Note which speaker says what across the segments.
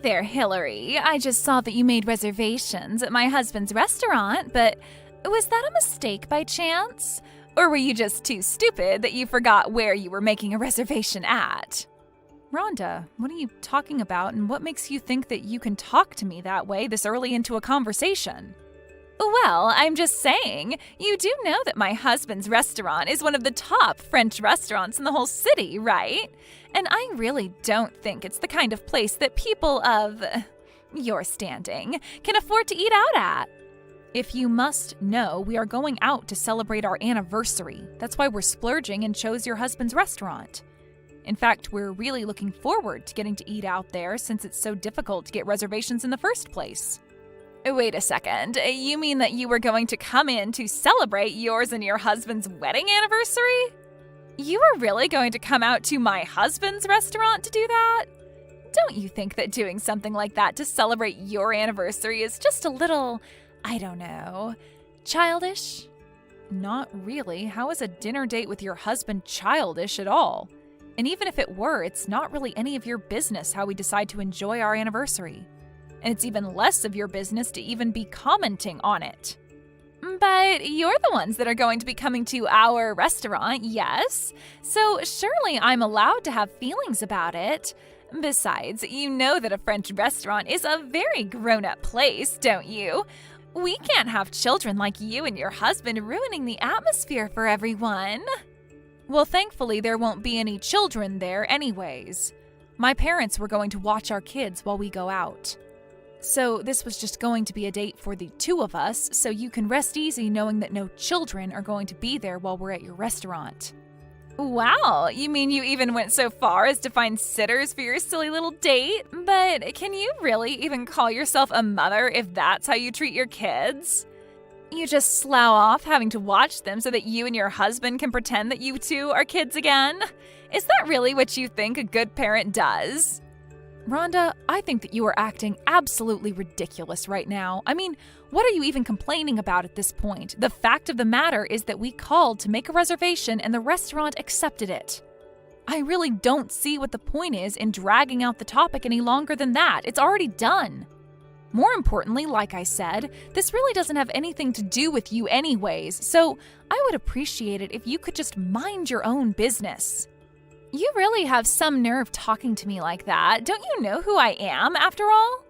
Speaker 1: there, Hillary. I just saw that you made reservations at my husband's restaurant, but was that a mistake by chance? Or were you just too stupid that you forgot where you were making a reservation at? Rhonda, what are you talking about, and what makes you think that you can talk to me that way this early into a conversation? Well, I'm just saying, you do know that my husband's restaurant is one of the top French restaurants in the whole city, right? And I really don't think it's the kind of place that people of your standing can afford to eat out at. If you must know, we are going out to celebrate our anniversary. That's why we're splurging and chose your husband's restaurant. In fact, we're really looking forward to getting to eat out there since it's so difficult to get reservations in the first place. Wait a second, you mean that you were going to come in to celebrate yours and your husband's wedding anniversary? You were really going to come out to my husband's restaurant to do that? Don't you think that doing something like that to celebrate your anniversary is just a little, I don't know, childish? Not really. How is a dinner date with your husband childish at all? And even if it were, it's not really any of your business how we decide to enjoy our anniversary. And it's even less of your business to even be commenting on it. But you're the ones that are going to be coming to our restaurant, yes? So surely I'm allowed to have feelings about it. Besides, you know that a French restaurant is a very grown-up place, don't you? We can't have children like you and your husband ruining the atmosphere for everyone. Well, thankfully, there won't be any children there anyways. My parents were going to watch our kids while we go out. So this was just going to be a date for the two of us, so you can rest easy knowing that no children are going to be there while we're at your restaurant. Wow, you mean you even went so far as to find sitters for your silly little date? But can you really even call yourself a mother if that's how you treat your kids? You just slough off having to watch them so that you and your husband can pretend that you two are kids again? Is that really what you think a good parent does? Rhonda, I think that you are acting absolutely ridiculous right now. I mean, what are you even complaining about at this point? The fact of the matter is that we called to make a reservation and the restaurant accepted it. I really don't see what the point is in dragging out the topic any longer than that. It's already done. More importantly, like I said, this really doesn't have anything to do with you anyways, so I would appreciate it if you could just mind your own business. You really have some nerve talking to me like that. Don't you know who I am, after all?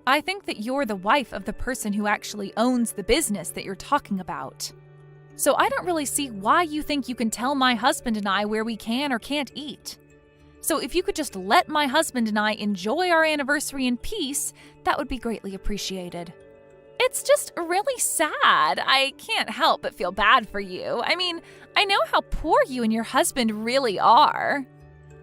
Speaker 1: I think that you're the wife of the person who actually owns the business that you're talking about. So I don't really see why you think you can tell my husband and I where we can or can't eat. So if you could just let my husband and I enjoy our anniversary in peace, that would be greatly appreciated. It's just really sad. I can't help but feel bad for you. I mean, I know how poor you and your husband really are.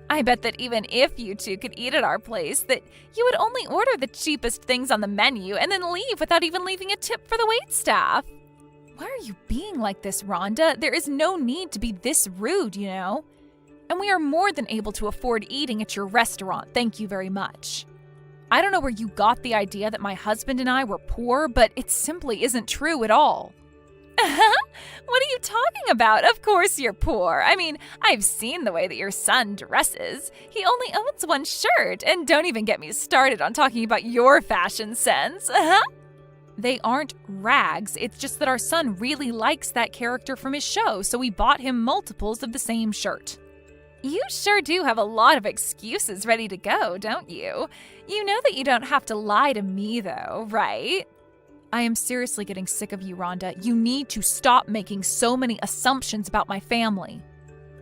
Speaker 1: I bet that even if you two could eat at our place, that you would only order the cheapest things on the menu and then leave without even leaving a tip for the waitstaff. Why are you being like this, Rhonda? There is no need to be this rude, you know? And we are more than able to afford eating at your restaurant, thank you very much. I don't know where you got the idea that my husband and I were poor, but it simply isn't true at all. What are you talking about? Of course you're poor. I mean, I've seen the way that your son dresses. He only owns one shirt, and don't even get me started on talking about your fashion sense. They aren't rags, it's just that our son really likes that character from his show, so we bought him multiples of the same shirt. You sure do have a lot of excuses ready to go, don't you? You know that you don't have to lie to me, though, right? I am seriously getting sick of you, Rhonda. You need to stop making so many assumptions about my family.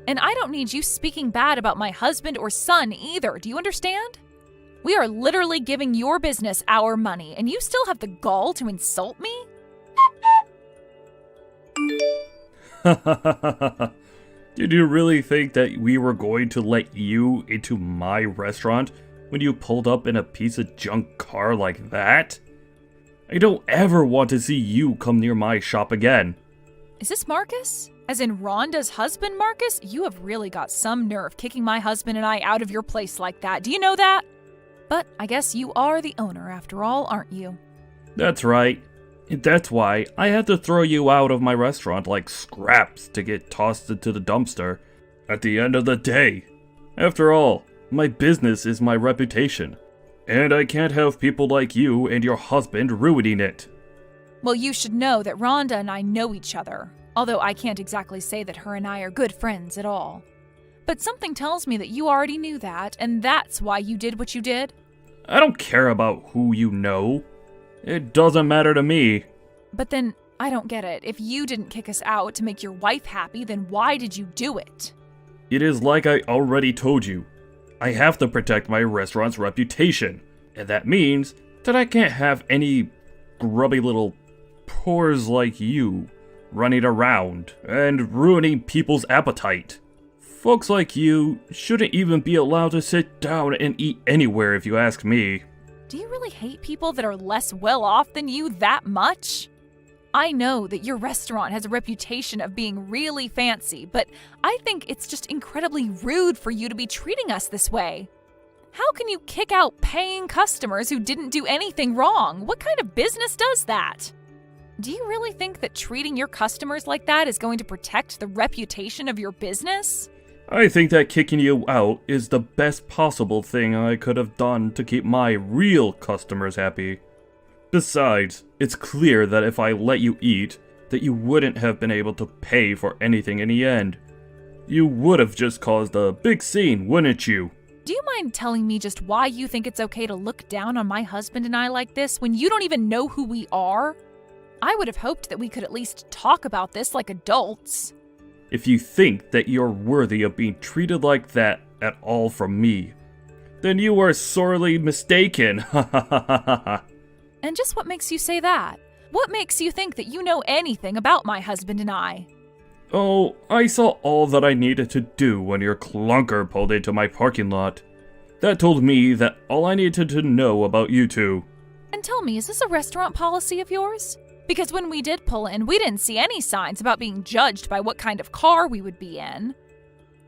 Speaker 1: And I don't need you speaking bad about my husband or son either, do you understand? We are literally giving your business our money, and you still have the gall to insult me?
Speaker 2: Did you really think that we were going to let you into my restaurant when you pulled up in a piece of junk car like that? I don't ever want to see you come near my shop again.
Speaker 1: Is this Marcus? As in Rhonda's husband, Marcus? You have really got some nerve kicking my husband and I out of your place like that. Do you know that? But I guess you are the owner after all, aren't you?
Speaker 2: That's right. That's why I had to throw you out of my restaurant like scraps to get tossed into the dumpster at the end of the day. After all, my business is my reputation. And I can't have people like you and your husband ruining it.
Speaker 1: Well, you should know that Rhonda and I know each other, although I can't exactly say that her and I are good friends at all. But something tells me that you already knew that, and that's why you did what you did.
Speaker 2: I don't care about who you know. It doesn't matter to me.
Speaker 1: But then, I don't get it. If you didn't kick us out to make your wife happy, then why did you do it?
Speaker 2: It is like I already told you. I have to protect my restaurant's reputation, and that means that I can't have any grubby little pores like you running around and ruining people's appetite. Folks like you shouldn't even be allowed to sit down and eat anywhere if you ask me.
Speaker 1: Do you really hate people that are less well off than you that much? I know that your restaurant has a reputation of being really fancy, but I think it's just incredibly rude for you to be treating us this way. How can you kick out paying customers who didn't do anything wrong? What kind of business does that? Do you really think that treating your customers like that is going to protect the reputation of your business?
Speaker 2: I think that kicking you out is the best possible thing I could have done to keep my real customers happy. Besides, it's clear that if I let you eat, that you wouldn't have been able to pay for anything in the end. You would have just caused a big scene, wouldn't you?
Speaker 1: Do you mind telling me just why you think it's okay to look down on my husband and I like this when you don't even know who we are? I would have hoped that we could at least talk about this like adults.
Speaker 2: If you think that you're worthy of being treated like that at all from me, then you are sorely mistaken. Ha ha ha ha ha.
Speaker 1: And just what makes you say that? What makes you think that you know anything about my husband and I?
Speaker 2: Oh, I saw all that I needed to do when your clunker pulled into my parking lot. That told me that all I needed to know about you two.
Speaker 1: And tell me, is this a restaurant policy of yours? Because when we did pull in, we didn't see any signs about being judged by what kind of car we would be in.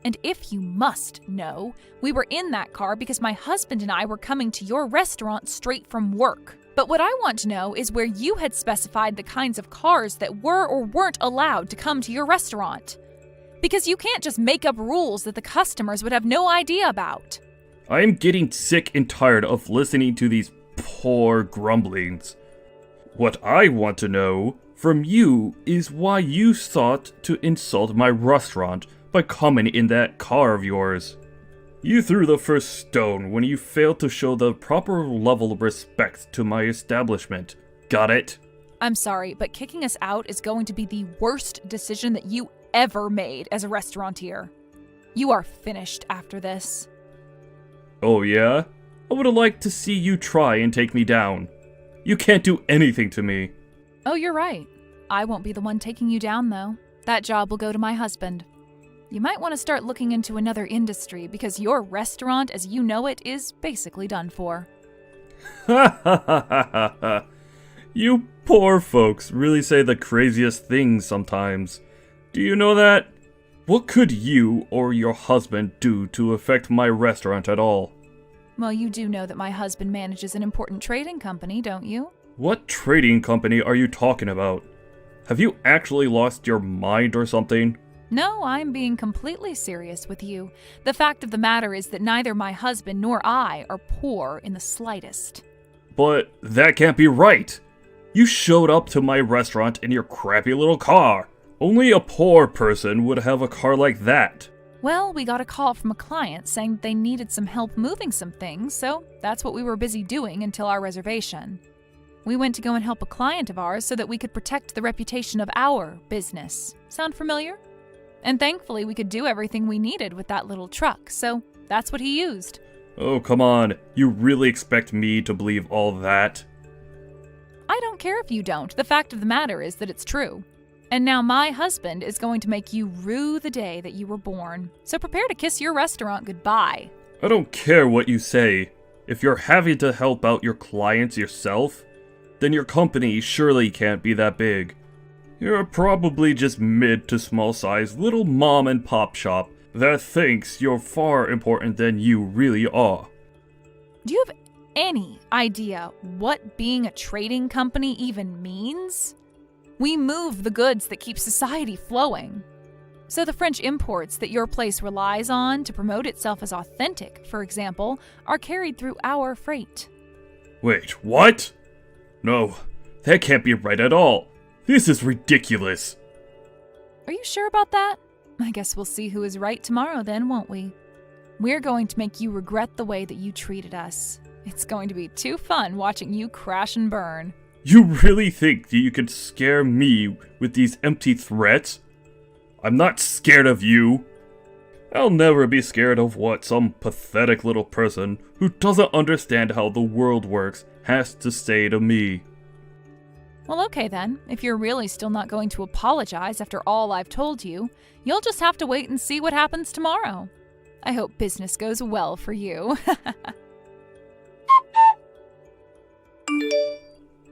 Speaker 1: And if you must know, we were in that car because my husband and I were coming to your restaurant straight from work. But what I want to know is where you had specified the kinds of cars that were or weren't allowed to come to your restaurant. Because you can't just make up rules that the customers would have no idea about.
Speaker 2: I am getting sick and tired of listening to these poor grumblings. What I want to know from you is why you sought to insult my restaurant by coming in that car of yours. You threw the first stone when you failed to show the proper level of respect to my establishment. Got it?
Speaker 1: I'm sorry, but kicking us out is going to be the worst decision that you ever made as a restaurateur. You are finished after this.
Speaker 2: Oh yeah? I would have liked to see you try and take me down. You can't do anything to me.
Speaker 1: Oh, you're right. I won't be the one taking you down, though. That job will go to my husband. You might want to start looking into another industry because your restaurant, as you know it, is basically done for.
Speaker 2: Ha ha ha ha ha. You poor folks really say the craziest things sometimes. Do you know that? What could you or your husband do to affect my restaurant at all?
Speaker 1: Well, you do know that my husband manages an important trading company, don't you?
Speaker 2: What trading company are you talking about? Have you actually lost your mind or something?
Speaker 1: No, I'm being completely serious with you. The fact of the matter is that neither my husband nor I are poor in the slightest.
Speaker 2: But that can't be right. You showed up to my restaurant in your crappy little car. Only a poor person would have a car like that.
Speaker 1: Well, we got a call from a client saying that they needed some help moving some things, so that's what we were busy doing until our reservation. We went to go and help a client of ours so that we could protect the reputation of our business. Sound familiar? And thankfully, we could do everything we needed with that little truck, so that's what he used.
Speaker 2: Oh, come on. You really expect me to believe all that?
Speaker 1: I don't care if you don't. The fact of the matter is that it's true. And now my husband is going to make you rue the day that you were born. So prepare to kiss your restaurant goodbye.
Speaker 2: I don't care what you say. If you're having to help out your clients yourself, then your company surely can't be that big. You're probably just mid to small size little mom and pop shop that thinks you're far important than you really are.
Speaker 1: Do you have any idea what being a trading company even means? We move the goods that keep society flowing. So the French imports that your place relies on to promote itself as authentic, for example, are carried through our freight.
Speaker 2: Wait, what? No, that can't be right at all. This is ridiculous.
Speaker 1: Are you sure about that? I guess we'll see who is right tomorrow then, won't we? We're going to make you regret the way that you treated us. It's going to be too fun watching you crash and burn.
Speaker 2: You really think that you could scare me with these empty threats? I'm not scared of you. I'll never be scared of what some pathetic little person who doesn't understand how the world works has to say to me.
Speaker 1: Well, okay then. If you're really still not going to apologize after all I've told you, you'll just have to wait and see what happens tomorrow. I hope business goes well for you.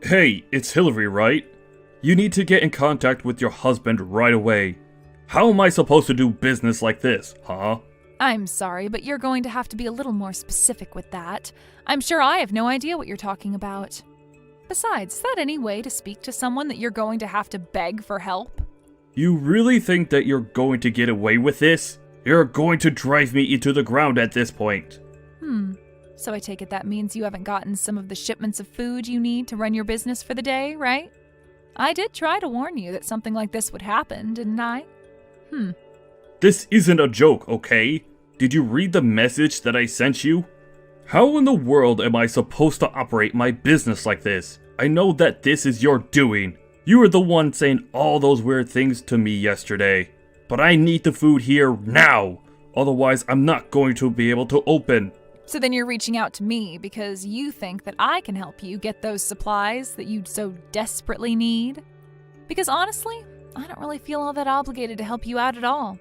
Speaker 2: Hey, it's Hillary, right? You need to get in contact with your husband right away. How am I supposed to do business like this, huh?
Speaker 1: I'm sorry, but you're going to have to be a little more specific with that. I'm sure I have no idea what you're talking about. Besides, is that any way to speak to someone that you're going to have to beg for help?
Speaker 2: You really think that you're going to get away with this? You're going to drive me into the ground at this point.
Speaker 1: So I take it that means you haven't gotten some of the shipments of food you need to run your business for the day, right? I did try to warn you that something like this would happen, didn't I?
Speaker 2: This isn't a joke, okay? Did you read the message that I sent you? How in the world am I supposed to operate my business like this? I know that this is your doing. You were the one saying all those weird things to me yesterday. But I need the food here now. Otherwise, I'm not going to be able to open.
Speaker 1: So then you're reaching out to me because you think that I can help you get those supplies that you so desperately need? Because honestly, I don't really feel all that obligated to help you out at all.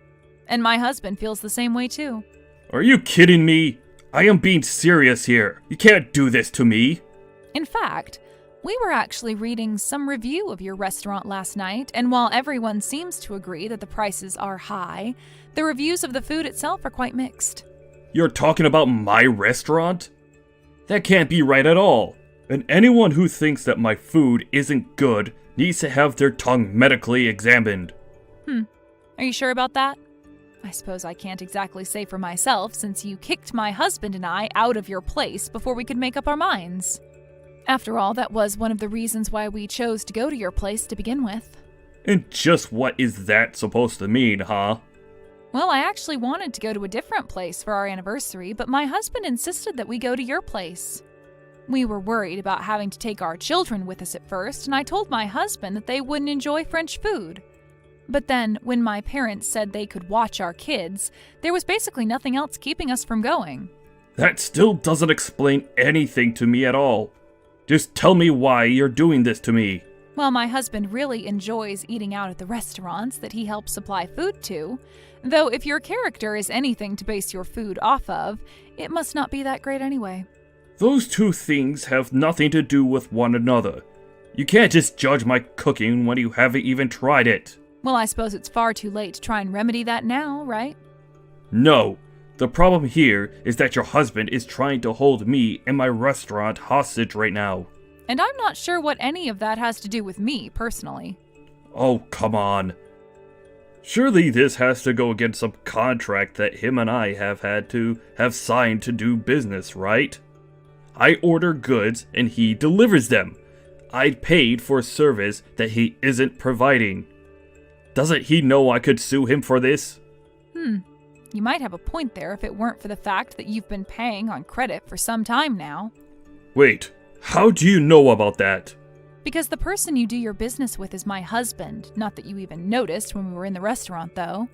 Speaker 1: And my husband feels the same way too.
Speaker 2: Are you kidding me? I am being serious here. You can't do this to me.
Speaker 1: In fact, we were actually reading some review of your restaurant last night, and while everyone seems to agree that the prices are high, the reviews of the food itself are quite mixed.
Speaker 2: You're talking about my restaurant? That can't be right at all. And anyone who thinks that my food isn't good needs to have their tongue medically examined.
Speaker 1: Are you sure about that? I suppose I can't exactly say for myself since you kicked my husband and I out of your place before we could make up our minds. After all, that was one of the reasons why we chose to go to your place to begin with.
Speaker 2: And just what is that supposed to mean, huh?
Speaker 1: Well, I actually wanted to go to a different place for our anniversary, but my husband insisted that we go to your place. We were worried about having to take our children with us at first, and I told my husband that they wouldn't enjoy French food. But then, when my parents said they could watch our kids, there was basically nothing else keeping us from going.
Speaker 2: That still doesn't explain anything to me at all. Just tell me why you're doing this to me.
Speaker 1: Well, my husband really enjoys eating out at the restaurants that he helps supply food to, though if your character is anything to base your food off of, it must not be that great anyway.
Speaker 2: Those two things have nothing to do with one another. You can't just judge my cooking when you haven't even tried it.
Speaker 1: Well, I suppose it's far too late to try and remedy that now, right?
Speaker 2: No. The problem here is that your husband is trying to hold me and my restaurant hostage right now.
Speaker 1: And I'm not sure what any of that has to do with me, personally.
Speaker 2: Oh, come on. Surely this has to go against some contract that him and I have had to have signed to do business, right? I order goods and he delivers them. I paid for a service that he isn't providing. Doesn't he know I could sue him for this?
Speaker 1: You might have a point there if it weren't for the fact that you've been paying on credit for some time now.
Speaker 2: Wait, how do you know about that?
Speaker 1: Because the person you do your business with is my husband. Not that you even noticed when we were in the restaurant, though.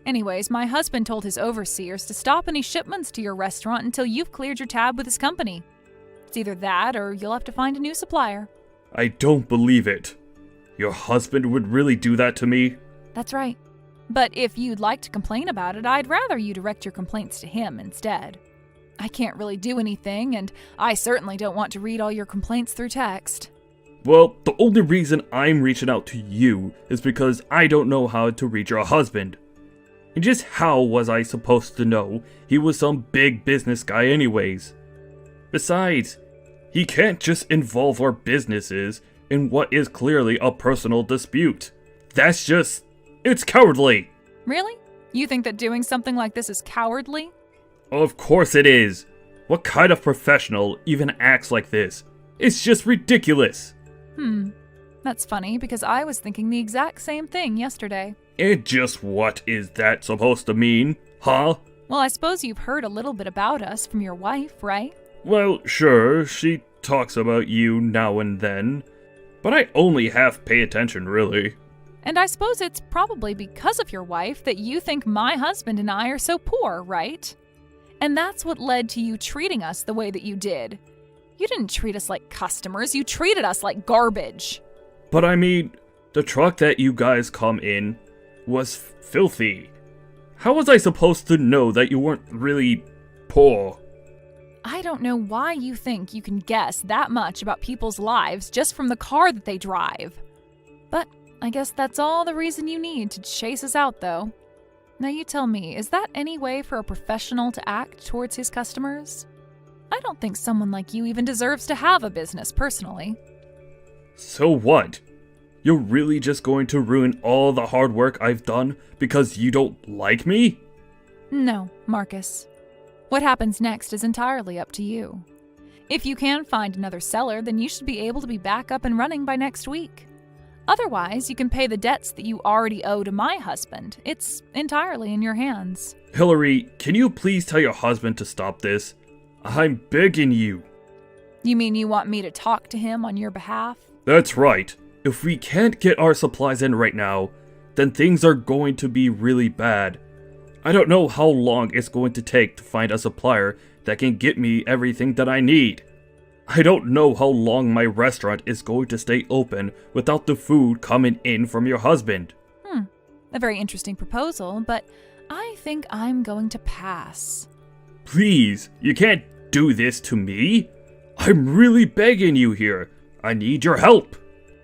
Speaker 1: Anyways, my husband told his overseers to stop any shipments to your restaurant until you've cleared your tab with his company. It's either that or you'll have to find a new supplier.
Speaker 2: I don't believe it. Your husband would really do that to me?
Speaker 1: That's right. But if you'd like to complain about it, I'd rather you direct your complaints to him instead. I can't really do anything, and I certainly don't want to read all your complaints through text.
Speaker 2: Well, the only reason I'm reaching out to you is because I don't know how to reach your husband. And just how was I supposed to know he was some big business guy anyways? Besides, he can't just involve our businesses in what is clearly a personal dispute. It's cowardly.
Speaker 1: Really? You think that doing something like this is cowardly?
Speaker 2: Of course it is. What kind of professional even acts like this? It's just ridiculous.
Speaker 1: That's funny because I was thinking the exact same thing yesterday.
Speaker 2: And just what is that supposed to mean, huh?
Speaker 1: Well, I suppose you've heard a little bit about us from your wife, right?
Speaker 2: Well, sure, she talks about you now and then, but I only half pay attention, really.
Speaker 1: And I suppose it's probably because of your wife that you think my husband and I are so poor, right? And that's what led to you treating us the way that you did. You didn't treat us like customers, you treated us like garbage.
Speaker 2: But I mean, the truck that you guys come in was filthy. How was I supposed to know that you weren't really poor?
Speaker 1: I don't know why you think you can guess that much about people's lives just from the car that they drive. But I guess that's all the reason you need to chase us out, though. Now you tell me, is that any way for a professional to act towards his customers? I don't think someone like you even deserves to have a business, personally.
Speaker 2: So what? You're really just going to ruin all the hard work I've done because you don't like me?
Speaker 1: No, Marcus. What happens next is entirely up to you. If you can find another seller, then you should be able to be back up and running by next week. Otherwise, you can pay the debts that you already owe to my husband. It's entirely in your hands.
Speaker 2: Hillary, can you please tell your husband to stop this? I'm begging you.
Speaker 1: You mean you want me to talk to him on your behalf?
Speaker 2: That's right. If we can't get our supplies in right now, then things are going to be really bad. I don't know how long it's going to take to find a supplier that can get me everything that I need. I don't know how long my restaurant is going to stay open without the food coming in from your husband.
Speaker 1: A very interesting proposal, but I think I'm going to pass.
Speaker 2: Please, you can't do this to me. I'm really begging you here. I need your help.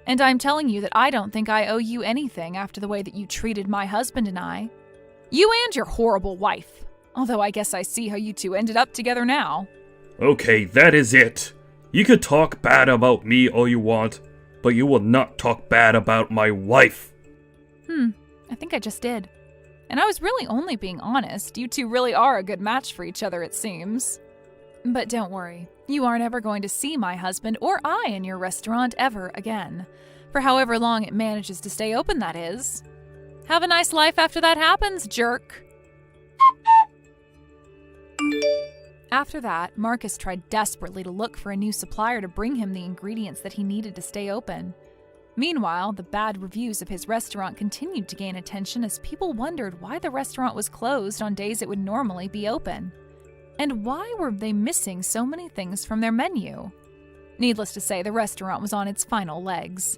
Speaker 1: And I'm telling you that I don't think I owe you anything after the way that you treated my husband and I. You and your horrible wife. Although I guess I see how you two ended up together now.
Speaker 2: Okay, that is it. You can talk bad about me all you want, but you will not talk bad about my wife.
Speaker 1: I think I just did. And I was really only being honest. You two really are a good match for each other, it seems. But don't worry. You aren't ever going to see my husband or I in your restaurant ever again. For however long it manages to stay open, that is. Have a nice life after that happens, jerk. After that, Marcus tried desperately to look for a new supplier to bring him the ingredients that he needed to stay open. Meanwhile, the bad reviews of his restaurant continued to gain attention as people wondered why the restaurant was closed on days it would normally be open. And why were they missing so many things from their menu? Needless to say, the restaurant was on its final legs.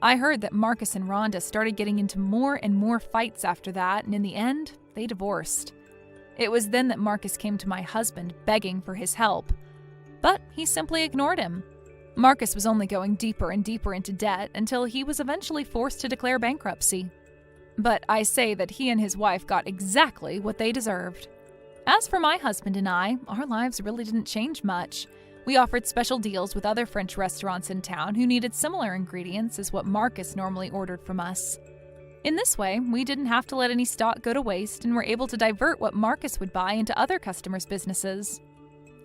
Speaker 1: I heard that Marcus and Rhonda started getting into more and more fights after that, and in the end, they divorced. It was then that Marcus came to my husband begging for his help. But he simply ignored him. Marcus was only going deeper and deeper into debt until he was eventually forced to declare bankruptcy. But I say that he and his wife got exactly what they deserved. As for my husband and I, our lives really didn't change much. We offered special deals with other French restaurants in town who needed similar ingredients as what Marcus normally ordered from us. In this way, we didn't have to let any stock go to waste and were able to divert what Marcus would buy into other customers' businesses.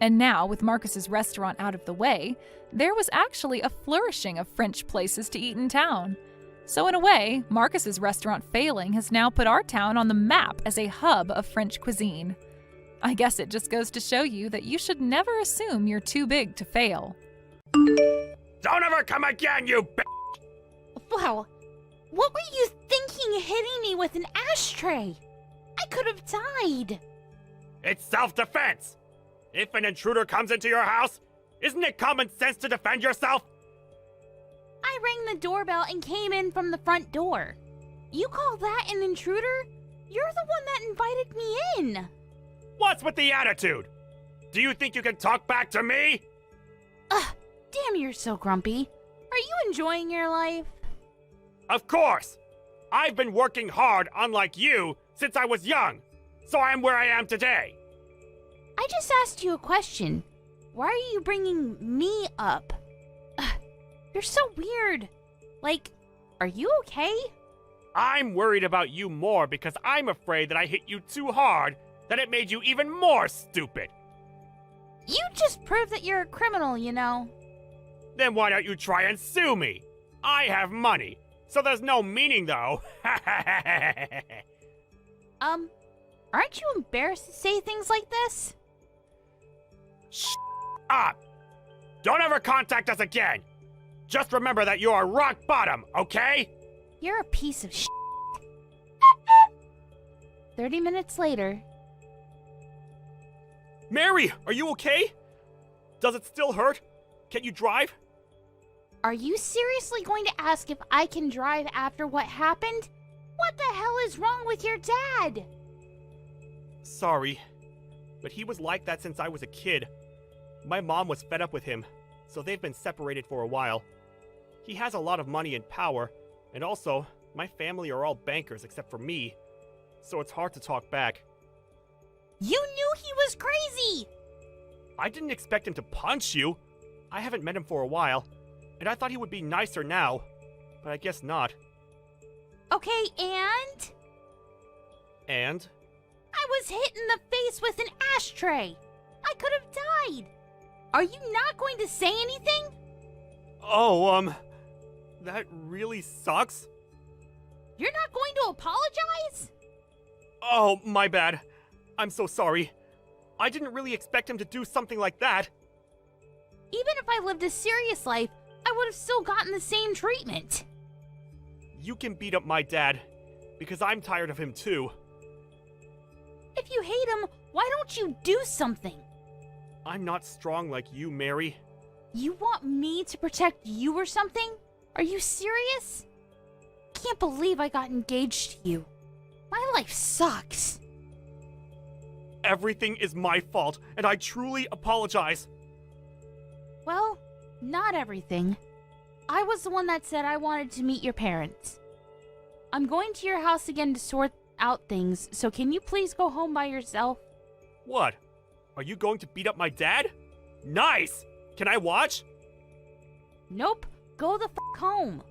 Speaker 1: And now, with Marcus's restaurant out of the way, there was actually a flourishing of French places to eat in town. So in a way, Marcus's restaurant failing has now put our town on the map as a hub of French cuisine. I guess it just goes to show you that you should never assume you're too big to fail.
Speaker 3: Don't ever come again, you b****!
Speaker 4: Wow, what were you thinking hitting me with an ashtray? I could have died.
Speaker 3: It's self-defense! If an intruder comes into your house, isn't it common sense to defend yourself?
Speaker 4: I rang the doorbell and came in from the front door. You call that an intruder? You're the one that invited me in.
Speaker 3: What's with the attitude? Do you think you can talk back to me?
Speaker 4: Damn, you're so grumpy. Are you enjoying your life?
Speaker 3: Of course! I've been working hard, unlike you, since I was young, so I'm where I am today.
Speaker 4: I just asked you a question. Why are you bringing me up? You're so weird. Like, are you okay?
Speaker 3: I'm worried about you more because I'm afraid that I hit you too hard, that it made you even more stupid.
Speaker 4: You just proved that you're a criminal, you know.
Speaker 3: Then why don't you try and sue me? I have money, so there's no meaning though.
Speaker 4: Aren't you embarrassed to say things like this?
Speaker 3: Shut up! Don't ever contact us again! Just remember that you are rock bottom, okay?
Speaker 4: You're a piece of shit. 30 minutes later.
Speaker 3: Mary, are you okay? Does it still hurt? Can you drive?
Speaker 4: Are you seriously going to ask if I can drive after what happened? What the hell is wrong with your dad?
Speaker 3: Sorry, but he was like that since I was a kid. My mom was fed up with him, so they've been separated for a while. He has a lot of money and power, and also, my family are all bankers except for me, so it's hard to talk back.
Speaker 4: You knew he was crazy!
Speaker 3: I didn't expect him to punch you. I haven't met him for a while, and I thought he would be nicer now, but I guess not.
Speaker 4: Okay, and?
Speaker 3: And?
Speaker 4: I was hit in the face with an ashtray. I could have died. Are you not going to say anything?
Speaker 3: Oh, that really sucks.
Speaker 4: You're not going to apologize?
Speaker 3: Oh, my bad. I'm so sorry. I didn't really expect him to do something like that.
Speaker 4: Even if I lived a serious life, I would have still gotten the same treatment.
Speaker 3: You can beat up my dad, because I'm tired of him too.
Speaker 4: If you hate him, why don't you do something?
Speaker 3: I'm not strong like you, Mary.
Speaker 4: You want me to protect you or something? Are you serious? Can't believe I got engaged to you. My life sucks.
Speaker 3: Everything is my fault, and I truly apologize.
Speaker 4: Well, not everything. I was the one that said I wanted to meet your parents. I'm going to your house again to sort out things, so can you please go home by yourself?
Speaker 3: What? Are you going to beat up my dad? Nice! Can I watch?
Speaker 4: Nope. Go the home.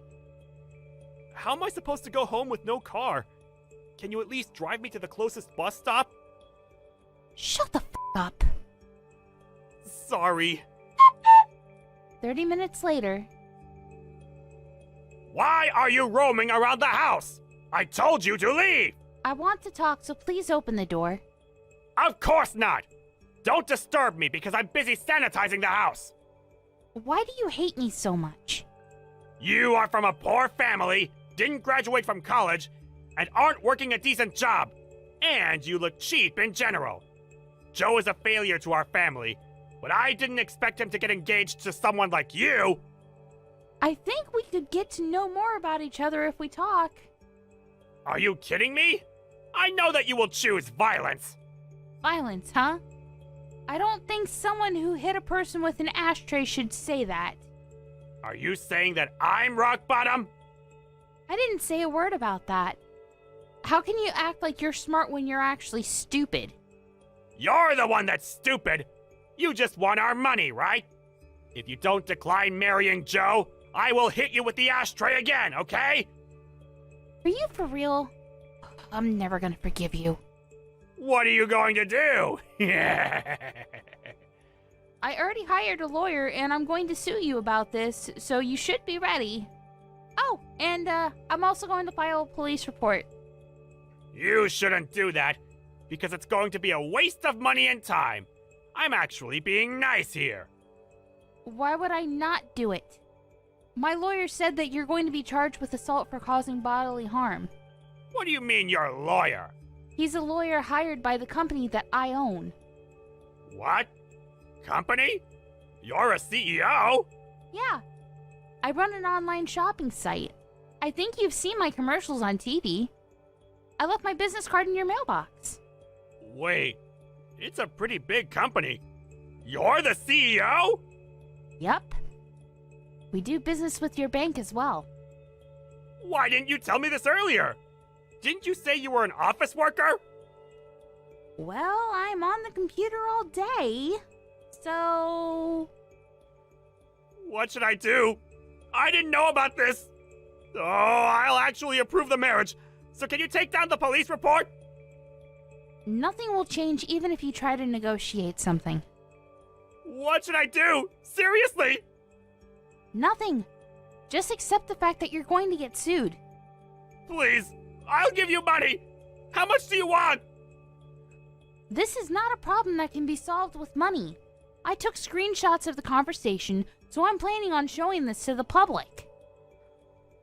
Speaker 3: How am I supposed to go home with no car? Can you at least drive me to the closest bus stop?
Speaker 4: Shut the up.
Speaker 3: Sorry.
Speaker 4: 30 minutes later.
Speaker 3: Why are you roaming around the house? I told you to leave!
Speaker 4: I want to talk, so please open the door.
Speaker 3: Of course not! Don't disturb me because I'm busy sanitizing the house!
Speaker 4: Why do you hate me so much?
Speaker 3: You are from a poor family, didn't graduate from college, and aren't working a decent job. And you look cheap in general. Joe is a failure to our family, but I didn't expect him to get engaged to someone like you!
Speaker 4: I think we could get to know more about each other if we talk.
Speaker 3: Are you kidding me? I know that you will choose violence!
Speaker 4: Violence, huh? I don't think someone who hit a person with an ashtray should say that.
Speaker 3: Are you saying that I'm rock bottom?
Speaker 4: I didn't say a word about that. How can you act like you're smart when you're actually stupid?
Speaker 3: You're the one that's stupid! You just want our money, right? If you don't decline marrying Joe, I will hit you with the ashtray again, okay?
Speaker 4: Are you for real? I'm never gonna forgive you.
Speaker 3: What are you going to do?
Speaker 4: I already hired a lawyer and I'm going to sue you about this, so you should be ready. Oh, and I'm also going to file a police report.
Speaker 3: You shouldn't do that, because it's going to be a waste of money and time. I'm actually being nice here.
Speaker 4: Why would I not do it? My lawyer said that you're going to be charged with assault for causing bodily harm.
Speaker 3: What do you mean you're a lawyer?
Speaker 4: He's a lawyer hired by the company that I own.
Speaker 3: What? Company? You're a CEO?
Speaker 4: Yeah. I run an online shopping site. I think you've seen my commercials on TV. I left my business card in your mailbox.
Speaker 3: Wait, it's a pretty big company. You're the CEO?
Speaker 4: Yep. We do business with your bank as well.
Speaker 3: Why didn't you tell me this earlier? Didn't you say you were an office worker?
Speaker 4: Well, I'm on the computer all day, so...
Speaker 3: What should I do? I didn't know about this. Oh, I'll actually approve the marriage. So can you take down the police report?
Speaker 4: Nothing will change even if you try to negotiate something.
Speaker 3: What should I do? Seriously?
Speaker 4: Nothing. Just accept the fact that you're going to get sued.
Speaker 3: Please, I'll give you money. How much do you want?
Speaker 4: This is not a problem that can be solved with money. I took screenshots of the conversation, so I'm planning on showing this to the public.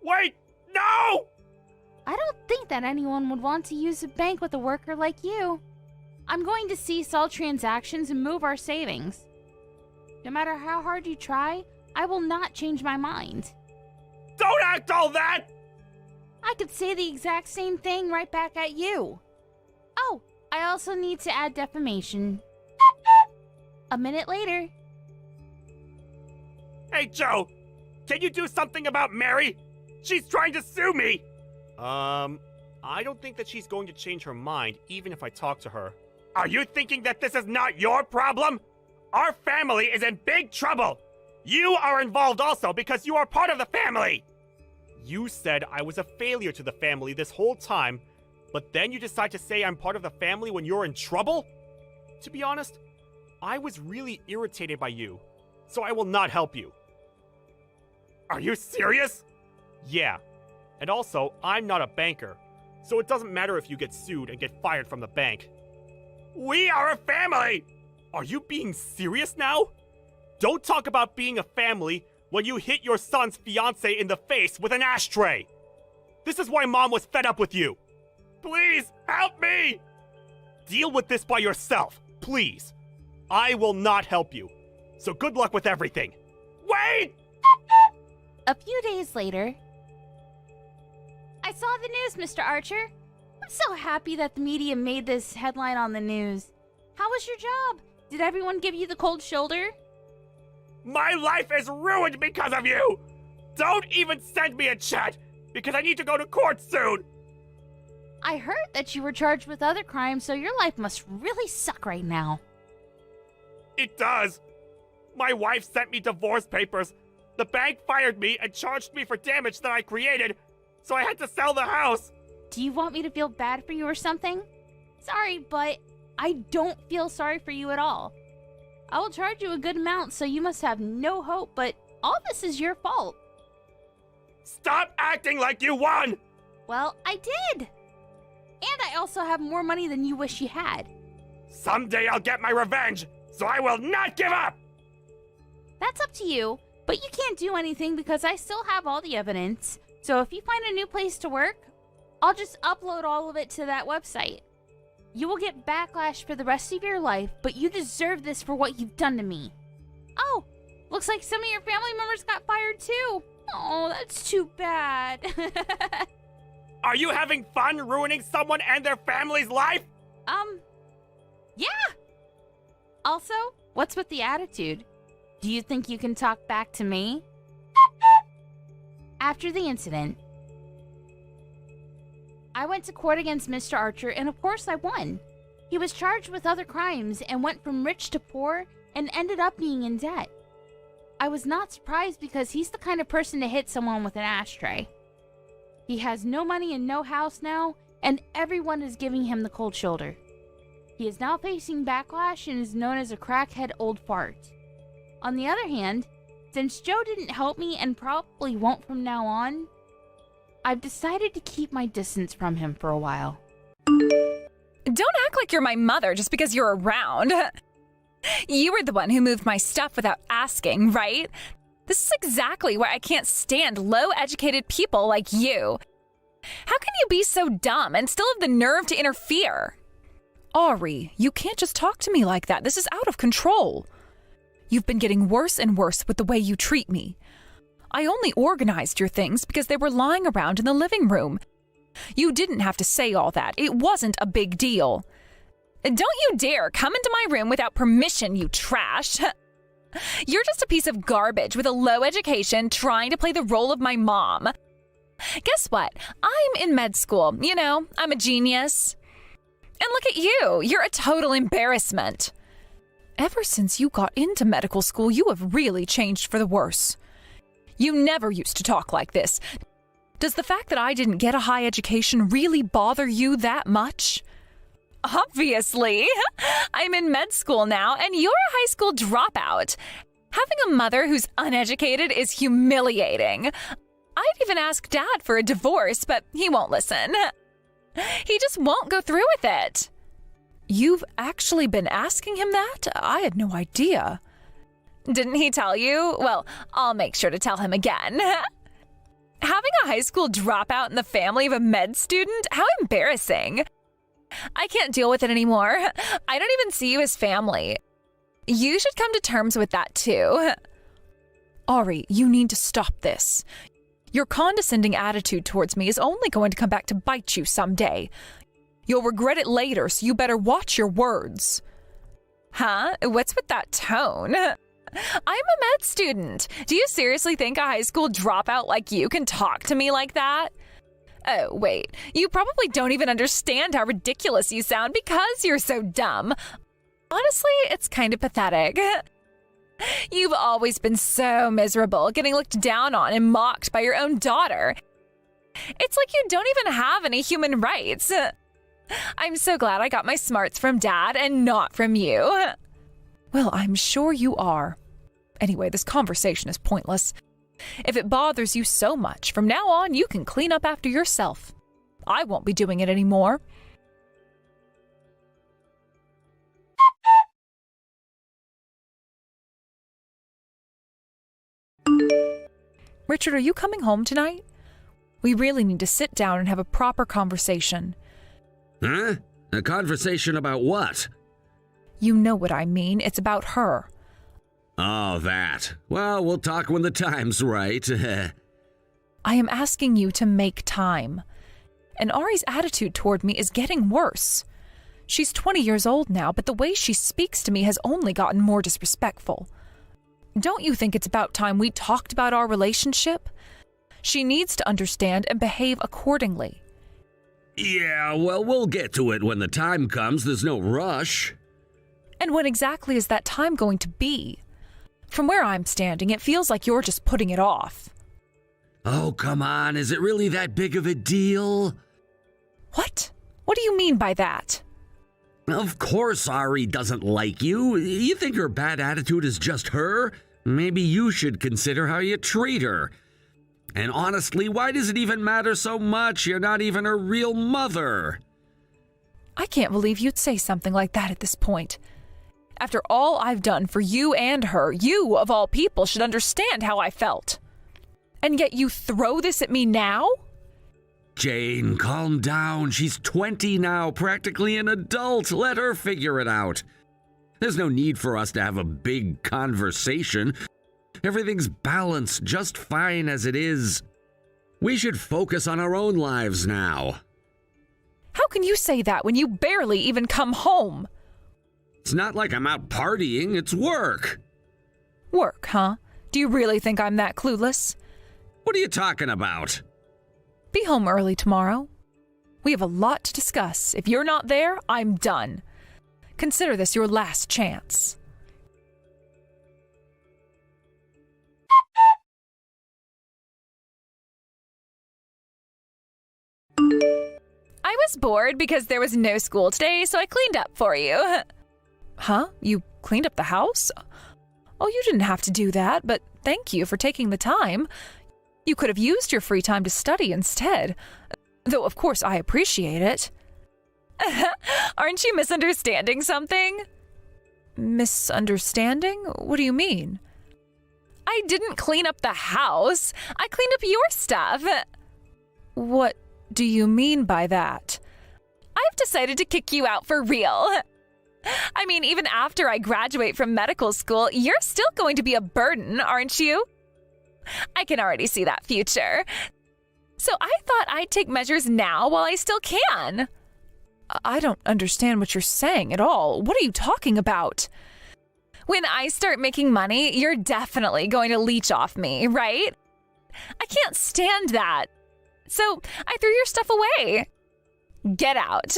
Speaker 3: Wait, no!
Speaker 4: I don't think that anyone would want to use a bank with a worker like you. I'm going to cease all transactions and move our savings. No matter how hard you try, I will not change my mind.
Speaker 3: Don't act all that!
Speaker 4: I could say the exact same thing right back at you. Oh, I also need to add defamation. A minute later.
Speaker 3: Hey, Joe, can you do something about Mary? She's trying to sue me! I don't think that she's going to change her mind, even if I talk to her. Are you thinking that this is not your problem? Our family is in big trouble! You are involved also because you are part of the family! You said I was a failure to the family this whole time, but then you decide to say I'm part of the family when you're in trouble? To be honest, I was really irritated by you, so I will not help you. Are you serious? Yeah. And also, I'm not a banker, so it doesn't matter if you get sued and get fired from the bank. We are a family! Are you being serious now? Don't talk about being a family when you hit your son's fiancée in the face with an ashtray. This is why Mom was fed up with you. Please, help me! Deal with this by yourself, please. I will not help you. So good luck with everything. Wait!
Speaker 4: A few days later. I saw the news, Mr. Archer. I'm so happy that the media made this headline on the news. How was your job? Did everyone give you the cold shoulder?
Speaker 3: My life is ruined because of you! Don't even send me a chat, because I need to go to court soon!
Speaker 4: I heard that you were charged with other crimes, so your life must really suck right now.
Speaker 3: It does. My wife sent me divorce papers. The bank fired me and charged me for damage that I created, so I had to sell the house.
Speaker 4: Do you want me to feel bad for you or something? Sorry, but I don't feel sorry for you at all. I will charge you a good amount, so you must have no hope, but all this is your fault.
Speaker 3: Stop acting like you won!
Speaker 4: Well, I did. And I also have more money than you wish you had.
Speaker 3: Someday I'll get my revenge, so I will not give up!
Speaker 4: That's up to you, but you can't do anything because I still have all the evidence. So if you find a new place to work, I'll just upload all of it to that website. You will get backlash for the rest of your life, but you deserve this for what you've done to me. Oh, looks like some of your family members got fired too. Oh, that's too bad.
Speaker 3: Are you having fun ruining someone and their family's life?
Speaker 4: Yeah. Also, what's with the attitude? Do you think you can talk back to me? After the incident, I went to court against Mr. Archer, and of course I won. He was charged with other crimes and went from rich to poor and ended up being in debt. I was not surprised because he's the kind of person to hit someone with an ashtray. He has no money and no house now, and everyone is giving him the cold shoulder. He is now facing backlash and is known as a crackhead old fart. On the other hand, since Joe didn't help me and probably won't from now on, I've decided to keep my distance from him for a while.
Speaker 1: Don't act like you're my mother just because you're around. You were the one who moved my stuff without asking, right? This is exactly why I can't stand low-educated people like you. How can you be so dumb and still have the nerve to interfere?
Speaker 5: Ari, you can't just talk to me like that. This is out of control. You've been getting worse and worse with the way you treat me. I only organized your things because they were lying around in the living room. You didn't have to say all that. It wasn't a big deal.
Speaker 1: Don't you dare come into my room without permission, you trash. You're just a piece of garbage with a low education trying to play the role of my mom. Guess what? I'm in med school. You know, I'm a genius. And look at you. You're a total embarrassment.
Speaker 5: Ever since you got into medical school, you have really changed for the worse.
Speaker 1: You never used to talk like this.
Speaker 5: Does the fact that I didn't get a high education really bother you that much? Obviously. I'm in med school now, and you're a high school dropout. Having a mother who's uneducated is humiliating. I'd even ask Dad for a divorce, but he won't listen. He just won't go through with it. You've actually been asking him that? I had no idea. Didn't he tell you? Well, I'll make sure to tell him again. Having a high school dropout in the family of a med student? How embarrassing. I can't deal with it anymore. I don't even see you as family. You should come to terms with that too. Ari, you need to stop this. Your condescending attitude towards me is only going to come back to bite you someday. You'll regret it later, so you better watch your words. Huh? What's with that tone? I'm a med student. Do you seriously think a high school dropout like you can talk to me like that? Oh, wait. You probably don't even understand how ridiculous you sound because you're so dumb. Honestly, it's kind of pathetic. You've always been so miserable, getting looked down on and mocked by your own daughter. It's like you don't even have any human rights. I'm so glad I got my smarts from Dad and not from you. Well, I'm sure you are. Anyway, this conversation is pointless. If it bothers you so much, from now on you can clean up after yourself. I won't be doing it anymore. Richard, are you coming home tonight? We really need to sit down and have a proper conversation.
Speaker 6: Huh? A conversation about what?
Speaker 5: You know what I mean. It's about her.
Speaker 6: Oh, that. Well, we'll talk when the time's right.
Speaker 5: I am asking you to make time. And Ari's attitude toward me is getting worse. She's 20 years old now, but the way she speaks to me has only gotten more disrespectful. Don't you think it's about time we talked about our relationship? She needs to understand and behave accordingly.
Speaker 6: Yeah, well, we'll get to it when the time comes. There's no rush.
Speaker 5: And when exactly is that time going to be? From where I'm standing, it feels like you're just putting it off.
Speaker 6: Oh, come on. Is it really that big of a deal?
Speaker 5: What? What do you mean by that?
Speaker 6: Of course Ari doesn't like you. You think her bad attitude is just her? Maybe you should consider how you treat her. And honestly, why does it even matter so much? You're not even her real mother.
Speaker 5: I can't believe you'd say something like that at this point. After all I've done for you and her, you, of all people, should understand how I felt. And yet you throw this at me now?
Speaker 6: Jane, calm down. She's 20 now, practically an adult. Let her figure it out. There's no need for us to have a big conversation. Everything's balanced just fine as it is. We should focus on our own lives now.
Speaker 5: How can you say that when you barely even come home?
Speaker 6: It's not like I'm out partying, it's work.
Speaker 5: Work, huh? Do you really think I'm that clueless?
Speaker 6: What are you talking about?
Speaker 5: Be home early tomorrow. We have a lot to discuss. If you're not there, I'm done. Consider this your last chance.
Speaker 1: I was bored because there was no school today, so I cleaned up for you.
Speaker 5: Huh? You cleaned up the house? Oh, you didn't have to do that, but thank you for taking the time. You could have used your free time to study instead. Though, of course, I appreciate it.
Speaker 1: Aren't you misunderstanding something?
Speaker 5: Misunderstanding? What do you mean?
Speaker 1: I didn't clean up the house. I cleaned up your stuff.
Speaker 5: What do you mean by that?
Speaker 1: I've decided to kick you out for real. I mean, even after I graduate from medical school, you're still going to be a burden, aren't you? I can already see that future. So I thought I'd take measures now while I still can.
Speaker 5: I don't understand what you're saying at all. What are you talking about?
Speaker 1: When I start making money, you're definitely going to leech off me, right? I can't stand that. So I threw your stuff away. Get out.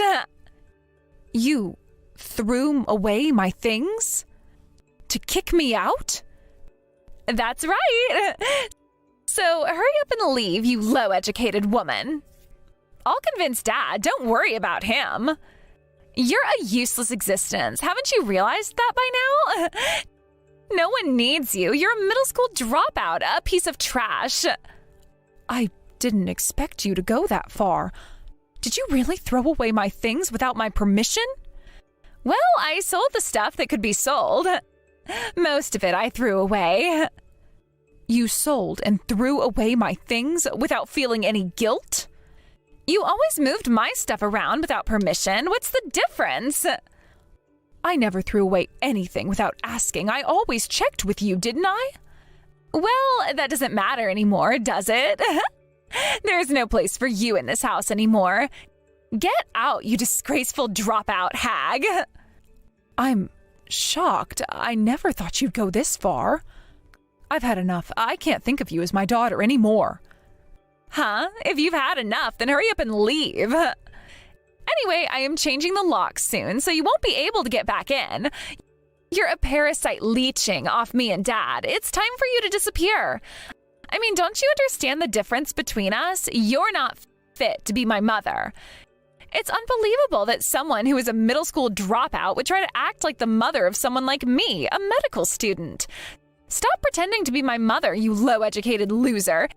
Speaker 5: You threw away my things? To kick me out?
Speaker 1: That's right.
Speaker 5: So hurry up and leave, you low-educated woman. I'll convince Dad. Don't worry about him. You're a useless existence. Haven't you realized that by now? No one needs you. You're a middle school dropout, a piece of trash. I didn't expect you to go that far. Did you really throw away my things without my permission? Well, I sold the stuff that could be sold. Most of it I threw away. You sold and threw away my things without feeling any guilt? You always moved my stuff around without permission. What's the difference? I never threw away anything without asking. I always checked with you, didn't I? Well, that doesn't matter anymore, does it? There's no place for you in this house anymore. Get out, you disgraceful dropout hag. I'm shocked. I never thought you'd go this far. I've had enough. I can't think of you as my daughter anymore. Huh? If you've had enough, then hurry up and leave. Anyway, I am changing the locks soon, so you won't be able to get back in. You're a parasite leeching off me and Dad. It's time for you to disappear. I mean, don't you understand the difference between us? You're not fit to be my mother. It's unbelievable that someone who is a middle school dropout would try to act like the mother of someone like me, a medical student. Stop pretending to be my mother, you low-educated loser.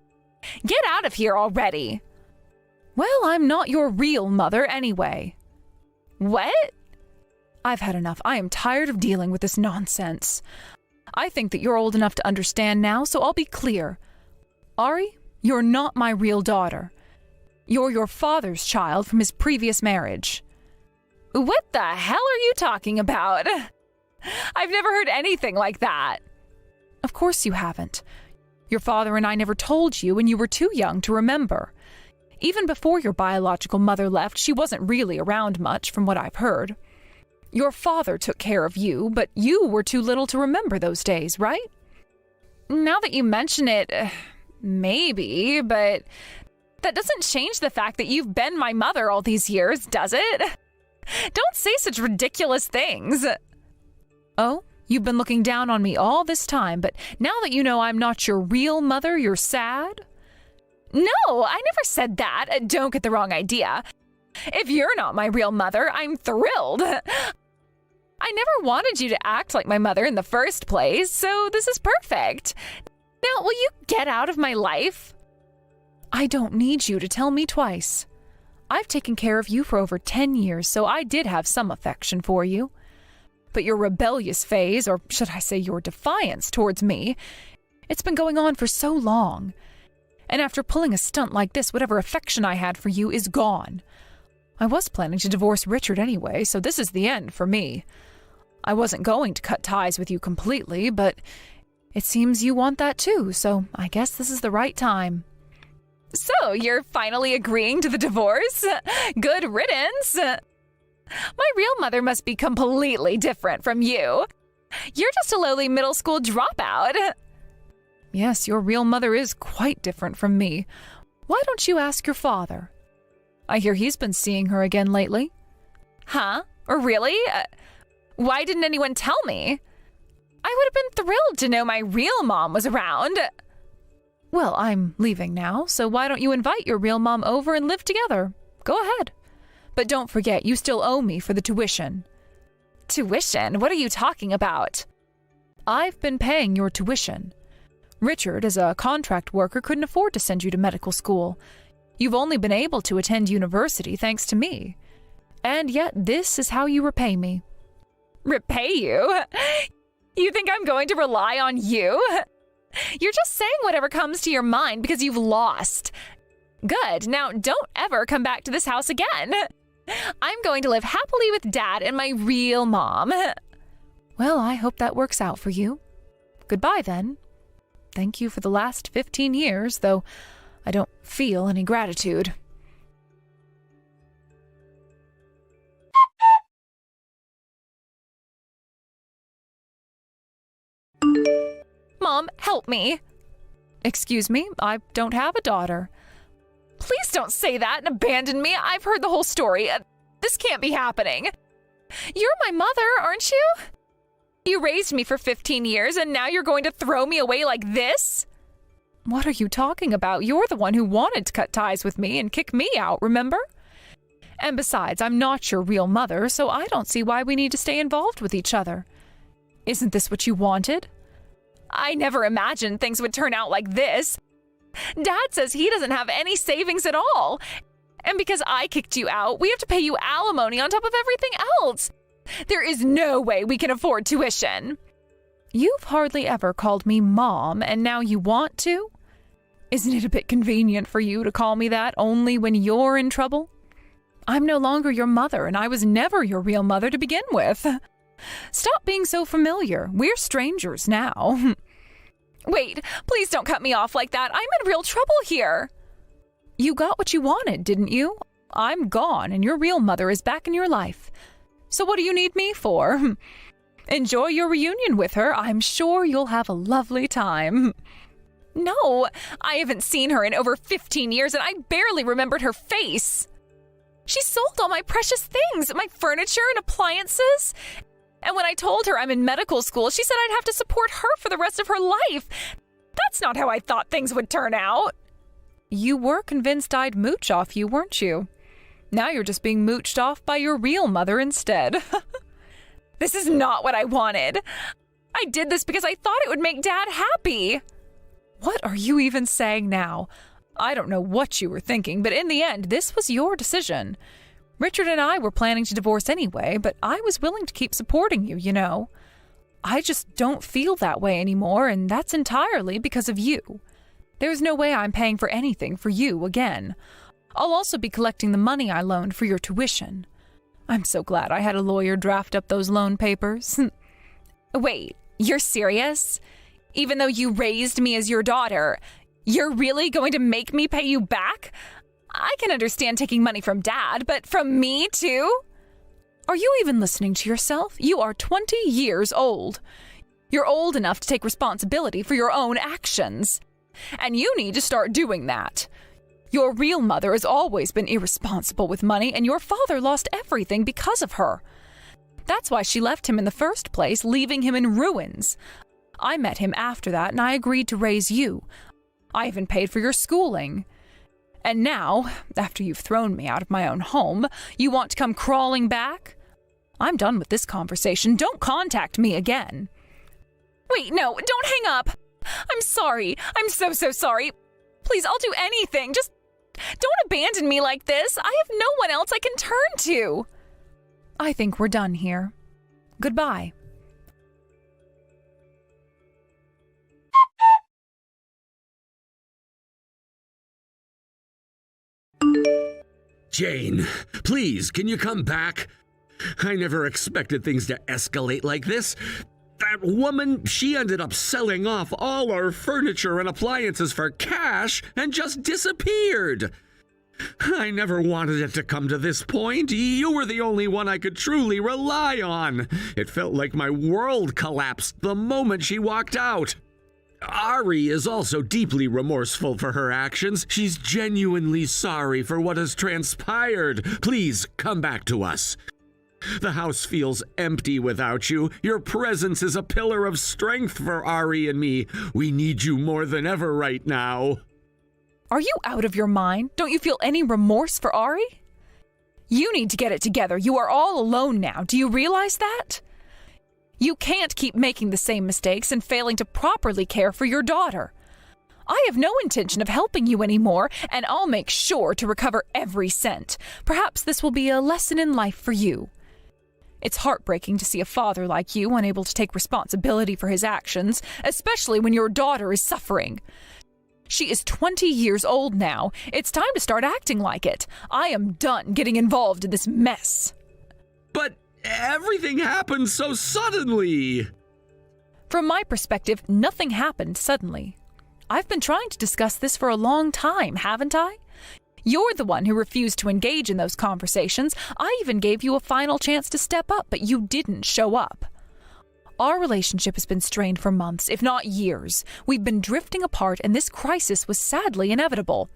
Speaker 5: Get out of here already. Well, I'm not your real mother anyway. What? I've had enough. I am tired of dealing with this nonsense. I think that you're old enough to understand now, so I'll be clear. Ari, you're not my real daughter. You're your father's child from his previous marriage. What the hell are you talking about? I've never heard anything like that. Of course you haven't. Your father and I never told you, and you were too young to remember. Even before your biological mother left, she wasn't really around much, from what I've heard. Your father took care of you, but you were too little to remember those days, right? Now that you mention it, maybe, but that doesn't change the fact that you've been my mother all these years, does it? Don't say such ridiculous things. Oh, you've been looking down on me all this time, but now that you know I'm not your real mother, you're sad? No, I never said that. Don't get the wrong idea. If you're not my real mother, I'm thrilled. I never wanted you to act like my mother in the first place, so this is perfect. Now, will you get out of my life? I don't need you to tell me twice. I've taken care of you for over 10 years, so I did have some affection for you. But your rebellious phase, or should I say your defiance towards me, it's been going on for so long. And after pulling a stunt like this, whatever affection I had for you is gone. I was planning to divorce Richard anyway, so this is the end for me. I wasn't going to cut ties with you completely, but it seems you want that too, so I guess this is the right time. So, you're finally agreeing to the divorce? Good riddance. My real mother must be completely different from you. You're just a lowly middle school dropout. Yes, your real mother is quite different from me. Why don't you ask your father? I hear he's been seeing her again lately. Huh? Really? Why didn't anyone tell me? I would have been thrilled to know my real mom was around. Well, I'm leaving now, so why don't you invite your real mom over and live together? Go ahead. But don't forget, you still owe me for the tuition. Tuition? What are you talking about? I've been paying your tuition. Richard, as a contract worker, couldn't afford to send you to medical school. You've only been able to attend university thanks to me. And yet this is how you repay me. Repay you? You think I'm going to rely on you? You're just saying whatever comes to your mind because you've lost. Good. Now don't ever come back to this house again. I'm going to live happily with Dad and my real mom. Well, I hope that works out for you. Goodbye then. Thank you for the last 15 years, though I don't feel any gratitude. Mom, help me. Excuse me, I don't have a daughter. Please don't say that and abandon me. I've heard the whole story. This can't be happening. You're my mother, aren't you? You raised me for 15 years and now you're going to throw me away like this? What are you talking about? You're the one who wanted to cut ties with me and kick me out, remember? And besides, I'm not your real mother, so I don't see why we need to stay involved with each other. Isn't this what you wanted? I never imagined things would turn out like this. Dad says he doesn't have any savings at all. And because I kicked you out, we have to pay you alimony on top of everything else. There is no way we can afford tuition. You've hardly ever called me Mom, and now you want to? Isn't it a bit convenient for you to call me that only when you're in trouble? I'm no longer your mother, and I was never your real mother to begin with. Stop being so familiar. We're strangers now. Wait, please don't cut me off like that. I'm in real trouble here. You got what you wanted, didn't you? I'm gone, and your real mother is back in your life. So what do you need me for? Enjoy your reunion with her. I'm sure you'll have a lovely time. No, I haven't seen her in over 15 years, and I barely remembered her face. She sold all my precious things, my furniture and appliances. And when I told her I'm in medical school, she said I'd have to support her for the rest of her life. That's not how I thought things would turn out. You were convinced I'd mooch off you, weren't you? Now you're just being mooched off by your real mother instead. This is not what I wanted. I did this because I thought it would make Dad happy. What are you even saying now? I don't know what you were thinking, but in the end, this was your decision. Richard and I were planning to divorce anyway, but I was willing to keep supporting you, you know. I just don't feel that way anymore, and that's entirely because of you. There's no way I'm paying for anything for you again. I'll also be collecting the money I loaned for your tuition. I'm so glad I had a lawyer draft up those loan papers. Wait, you're serious? Even though you raised me as your daughter, you're really going to make me pay you back? I can understand taking money from Dad, but from me too? Are you even listening to yourself? You are 20 years old. You're old enough to take responsibility for your own actions. And you need to start doing that. Your real mother has always been irresponsible with money, and your father lost everything because of her. That's why she left him in the first place, leaving him in ruins. I met him after that, and I agreed to raise you. I even paid for your schooling. And now, after you've thrown me out of my own home, you want to come crawling back? I'm done with this conversation. Don't contact me again. Wait, no, don't hang up. I'm sorry. I'm so sorry. Please, I'll do anything. Just don't abandon me like this. I have no one else I can turn to. I think we're done here. Goodbye.
Speaker 6: Jane, please, can you come back? I never expected things to escalate like this. That woman, she ended up selling off all our furniture and appliances for cash and just disappeared. I never wanted it to come to this point. You were the only one I could truly rely on. It felt like my world collapsed the moment she walked out. Ari is also deeply remorseful for her actions. She's genuinely sorry for what has transpired. Please come back to us. The house feels empty without you. Your presence is a pillar of strength for Ari and me. We need you more than ever right now.
Speaker 5: Are you out of your mind? Don't you feel any remorse for Ari? You need to get it together. You are all alone now. Do you realize that? You can't keep making the same mistakes and failing to properly care for your daughter. I have no intention of helping you anymore, and I'll make sure to recover every cent. Perhaps this will be a lesson in life for you. It's heartbreaking to see a father like you unable to take responsibility for his actions, especially when your daughter is suffering. She is 20 years old now. It's time to start acting like it. I am done getting involved in this mess.
Speaker 6: But everything happened so suddenly.
Speaker 5: From my perspective, nothing happened suddenly. I've been trying to discuss this for a long time, haven't I? You're the one who refused to engage in those conversations. I even gave you a final chance to step up, but you didn't show up. Our relationship has been strained for months, if not years. We've been drifting apart, and this crisis was sadly inevitable.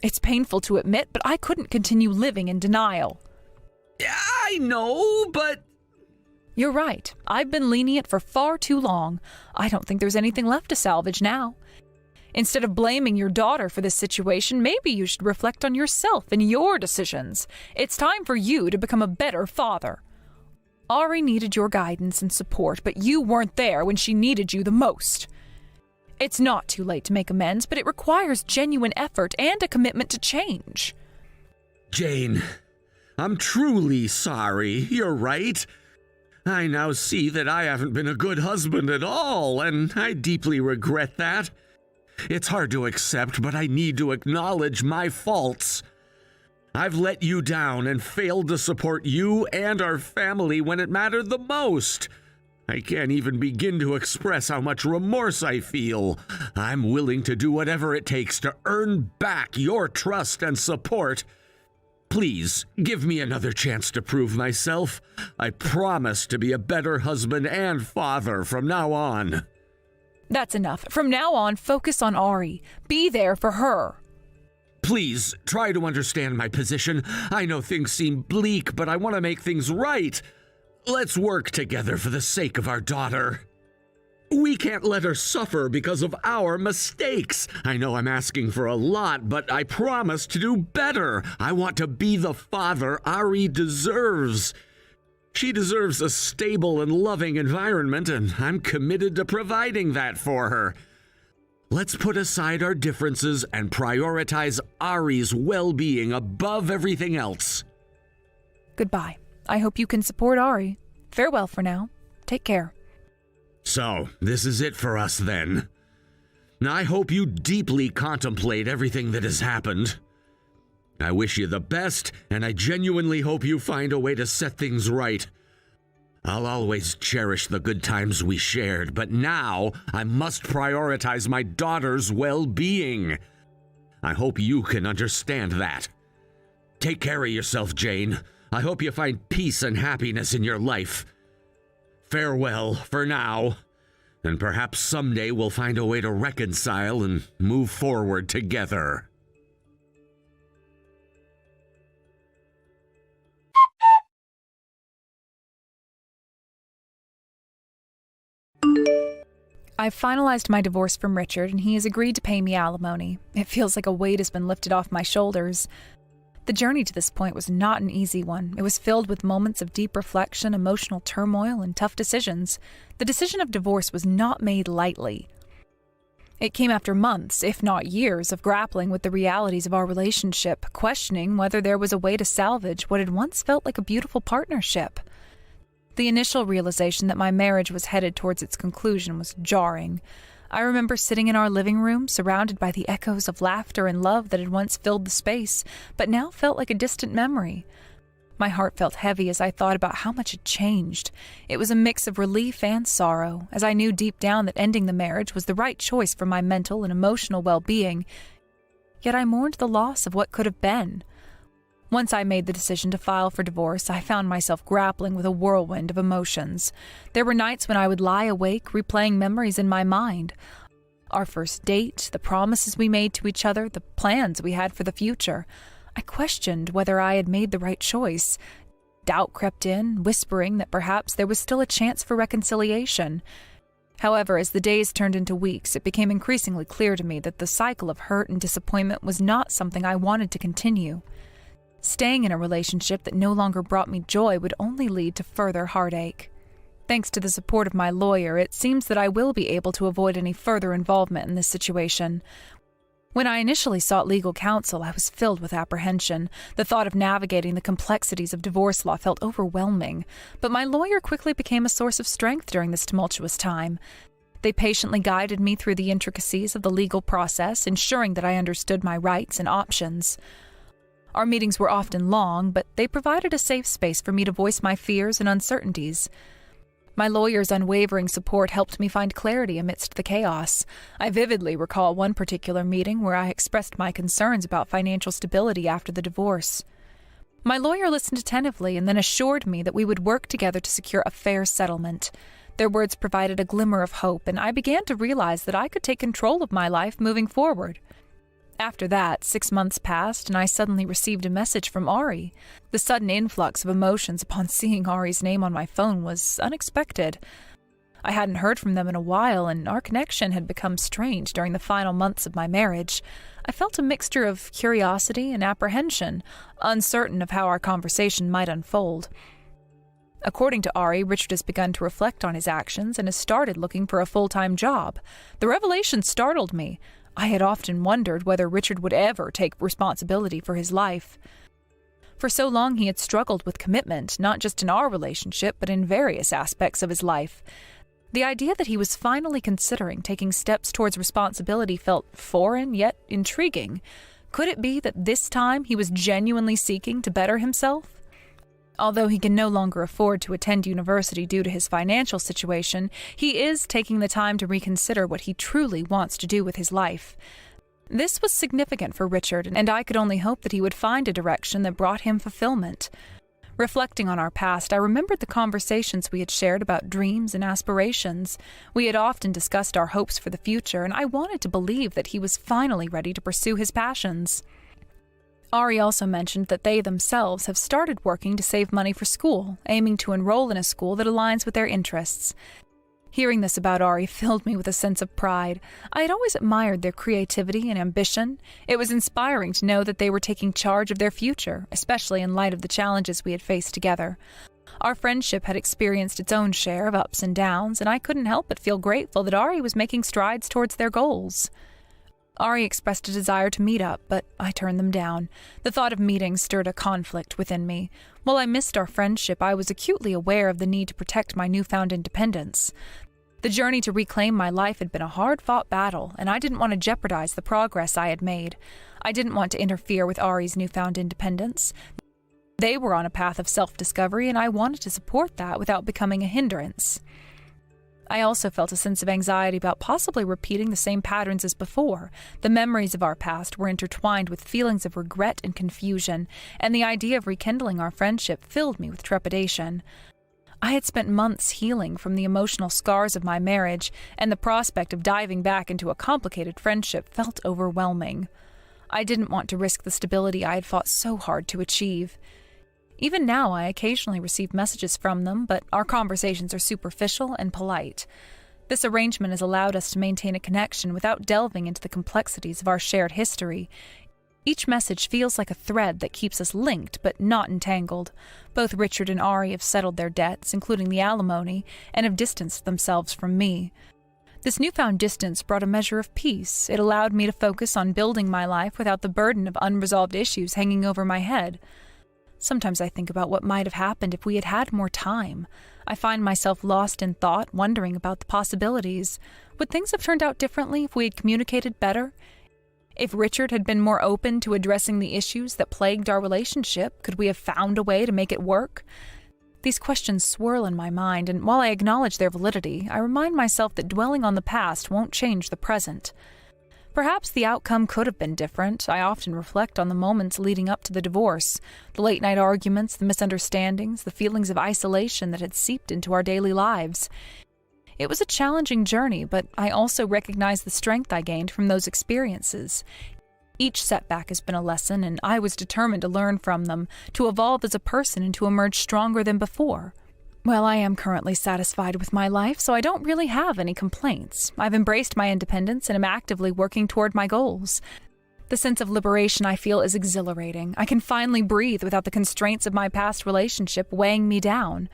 Speaker 5: It's painful to admit, but I couldn't continue living in denial.
Speaker 6: I know, but...
Speaker 5: You're right. I've been lenient for far too long. I don't think there's anything left to salvage now. Instead of blaming your daughter for this situation, maybe you should reflect on yourself and your decisions. It's time for you to become a better father. Ari needed your guidance and support, but you weren't there when she needed you the most. It's not too late to make amends, but it requires genuine effort and a commitment to change.
Speaker 6: Jane, I'm truly sorry. You're right. I now see that I haven't been a good husband at all, and I deeply regret that. It's hard to accept, but I need to acknowledge my faults. I've let you down and failed to support you and our family when it mattered the most. I can't even begin to express how much remorse I feel. I'm willing to do whatever it takes to earn back your trust and support. Please, give me another chance to prove myself. I promise to be a better husband and father from now on.
Speaker 5: That's enough. From now on, focus on Ari. Be there for her.
Speaker 6: Please, try to understand my position. I know things seem bleak, but I want to make things right. Let's work together for the sake of our daughter. We can't let her suffer because of our mistakes. I know I'm asking for a lot, but I promise to do better. I want to be the father Ari deserves. She deserves a stable and loving environment, and I'm committed to providing that for her. Let's put aside our differences and prioritize Ari's well-being above everything else.
Speaker 5: Goodbye. I hope you can support Ari. Farewell for now. Take care.
Speaker 6: So, this is it for us then. I hope you deeply contemplate everything that has happened. I wish you the best, and I genuinely hope you find a way to set things right. I'll always cherish the good times we shared, but now I must prioritize my daughter's well-being. I hope you can understand that. Take care of yourself, Jane. I hope you find peace and happiness in your life. Farewell for now, and perhaps someday we'll find a way to reconcile and move forward together.
Speaker 5: I've finalized my divorce from Richard, and he has agreed to pay me alimony. It feels like a weight has been lifted off my shoulders. The journey to this point was not an easy one. It was filled with moments of deep reflection, emotional turmoil, and tough decisions. The decision of divorce was not made lightly. It came after months, if not years, of grappling with the realities of our relationship, questioning whether there was a way to salvage what had once felt like a beautiful partnership. The initial realization that my marriage was headed towards its conclusion was jarring. I remember sitting in our living room, surrounded by the echoes of laughter and love that had once filled the space, but now felt like a distant memory. My heart felt heavy as I thought about how much had changed. It was a mix of relief and sorrow, as I knew deep down that ending the marriage was the right choice for my mental and emotional well-being. Yet I mourned the loss of what could have been. Once I made the decision to file for divorce, I found myself grappling with a whirlwind of emotions. There were nights when I would lie awake, replaying memories in my mind. Our first date, the promises we made to each other, the plans we had for the future. I questioned whether I had made the right choice. Doubt crept in, whispering that perhaps there was still a chance for reconciliation. However, as the days turned into weeks, it became increasingly clear to me that the cycle of hurt and disappointment was not something I wanted to continue. Staying in a relationship that no longer brought me joy would only lead to further heartache. Thanks to the support of my lawyer, it seems that I will be able to avoid any further involvement in this situation. When I initially sought legal counsel, I was filled with apprehension. The thought of navigating the complexities of divorce law felt overwhelming, but my lawyer quickly became a source of strength during this tumultuous time. They patiently guided me through the intricacies of the legal process, ensuring that I understood my rights and options. Our meetings were often long, but they provided a safe space for me to voice my fears and uncertainties. My lawyer's unwavering support helped me find clarity amidst the chaos. I vividly recall one particular meeting where I expressed my concerns about financial stability after the divorce. My lawyer listened attentively and then assured me that we would work together to secure a fair settlement. Their words provided a glimmer of hope, and I began to realize that I could take control of my life moving forward. After that, 6 months passed, and I suddenly received a message from Ari. The sudden influx of emotions upon seeing Ari's name on my phone was unexpected. I hadn't heard from them in a while, and our connection had become strained during the final months of my marriage. I felt a mixture of curiosity and apprehension, uncertain of how our conversation might unfold. According to Ari, Richard has begun to reflect on his actions and has started looking for a full-time job. The revelation startled me. I had often wondered whether Richard would ever take responsibility for his life. For so long he had struggled with commitment, not just in our relationship, but in various aspects of his life. The idea that he was finally considering taking steps towards responsibility felt foreign, yet intriguing. Could it be that this time he was genuinely seeking to better himself? Although he can no longer afford to attend university due to his financial situation, he is taking the time to reconsider what he truly wants to do with his life. This was significant for Richard, and I could only hope that he would find a direction that brought him fulfillment. Reflecting on our past, I remembered the conversations we had shared about dreams and aspirations. We had often discussed our hopes for the future, and I wanted to believe that he was finally ready to pursue his passions. Ari also mentioned that they themselves have started working to save money for school, aiming to enroll in a school that aligns with their interests. Hearing this about Ari filled me with a sense of pride. I had always admired their creativity and ambition. It was inspiring to know that they were taking charge of their future, especially in light of the challenges we had faced together. Our friendship had experienced its own share of ups and downs, and I couldn't help but feel grateful that Ari was making strides towards their goals. Ari expressed a desire to meet up, but I turned them down. The thought of meeting stirred a conflict within me. While I missed our friendship, I was acutely aware of the need to protect my newfound independence. The journey to reclaim my life had been a hard-fought battle, and I didn't want to jeopardize the progress I had made. I didn't want to interfere with Ari's newfound independence. They were on a path of self-discovery, and I wanted to support that without becoming a hindrance. I also felt a sense of anxiety about possibly repeating the same patterns as before. The memories of our past were intertwined with feelings of regret and confusion, and the idea of rekindling our friendship filled me with trepidation. I had spent months healing from the emotional scars of my marriage, and the prospect of diving back into a complicated friendship felt overwhelming. I didn't want to risk the stability I had fought so hard to achieve. Even now, I occasionally receive messages from them, but our conversations are superficial and polite. This arrangement has allowed us to maintain a connection without delving into the complexities of our shared history. Each message feels like a thread that keeps us linked but not entangled. Both Richard and Ari have settled their debts, including the alimony, and have distanced themselves from me. This newfound distance brought a measure of peace. It allowed me to focus on building my life without the burden of unresolved issues hanging over my head. Sometimes I think about what might have happened if we had had more time. I find myself lost in thought, wondering about the possibilities. Would things have turned out differently if we had communicated better? If Richard had been more open to addressing the issues that plagued our relationship, could we have found a way to make it work? These questions swirl in my mind, and while I acknowledge their validity, I remind myself that dwelling on the past won't change the present. Perhaps the outcome could have been different. I often reflect on the moments leading up to the divorce, the late-night arguments, the misunderstandings, the feelings of isolation that had seeped into our daily lives. It was a challenging journey, but I also recognize the strength I gained from those experiences. Each setback has been a lesson, and I was determined to learn from them, to evolve as a person and to emerge stronger than before. Well, I am currently satisfied with my life, so I don't really have any complaints. I've embraced my independence and am actively working toward my goals. The sense of liberation I feel is exhilarating. I can finally breathe without the constraints of my past relationship weighing me down.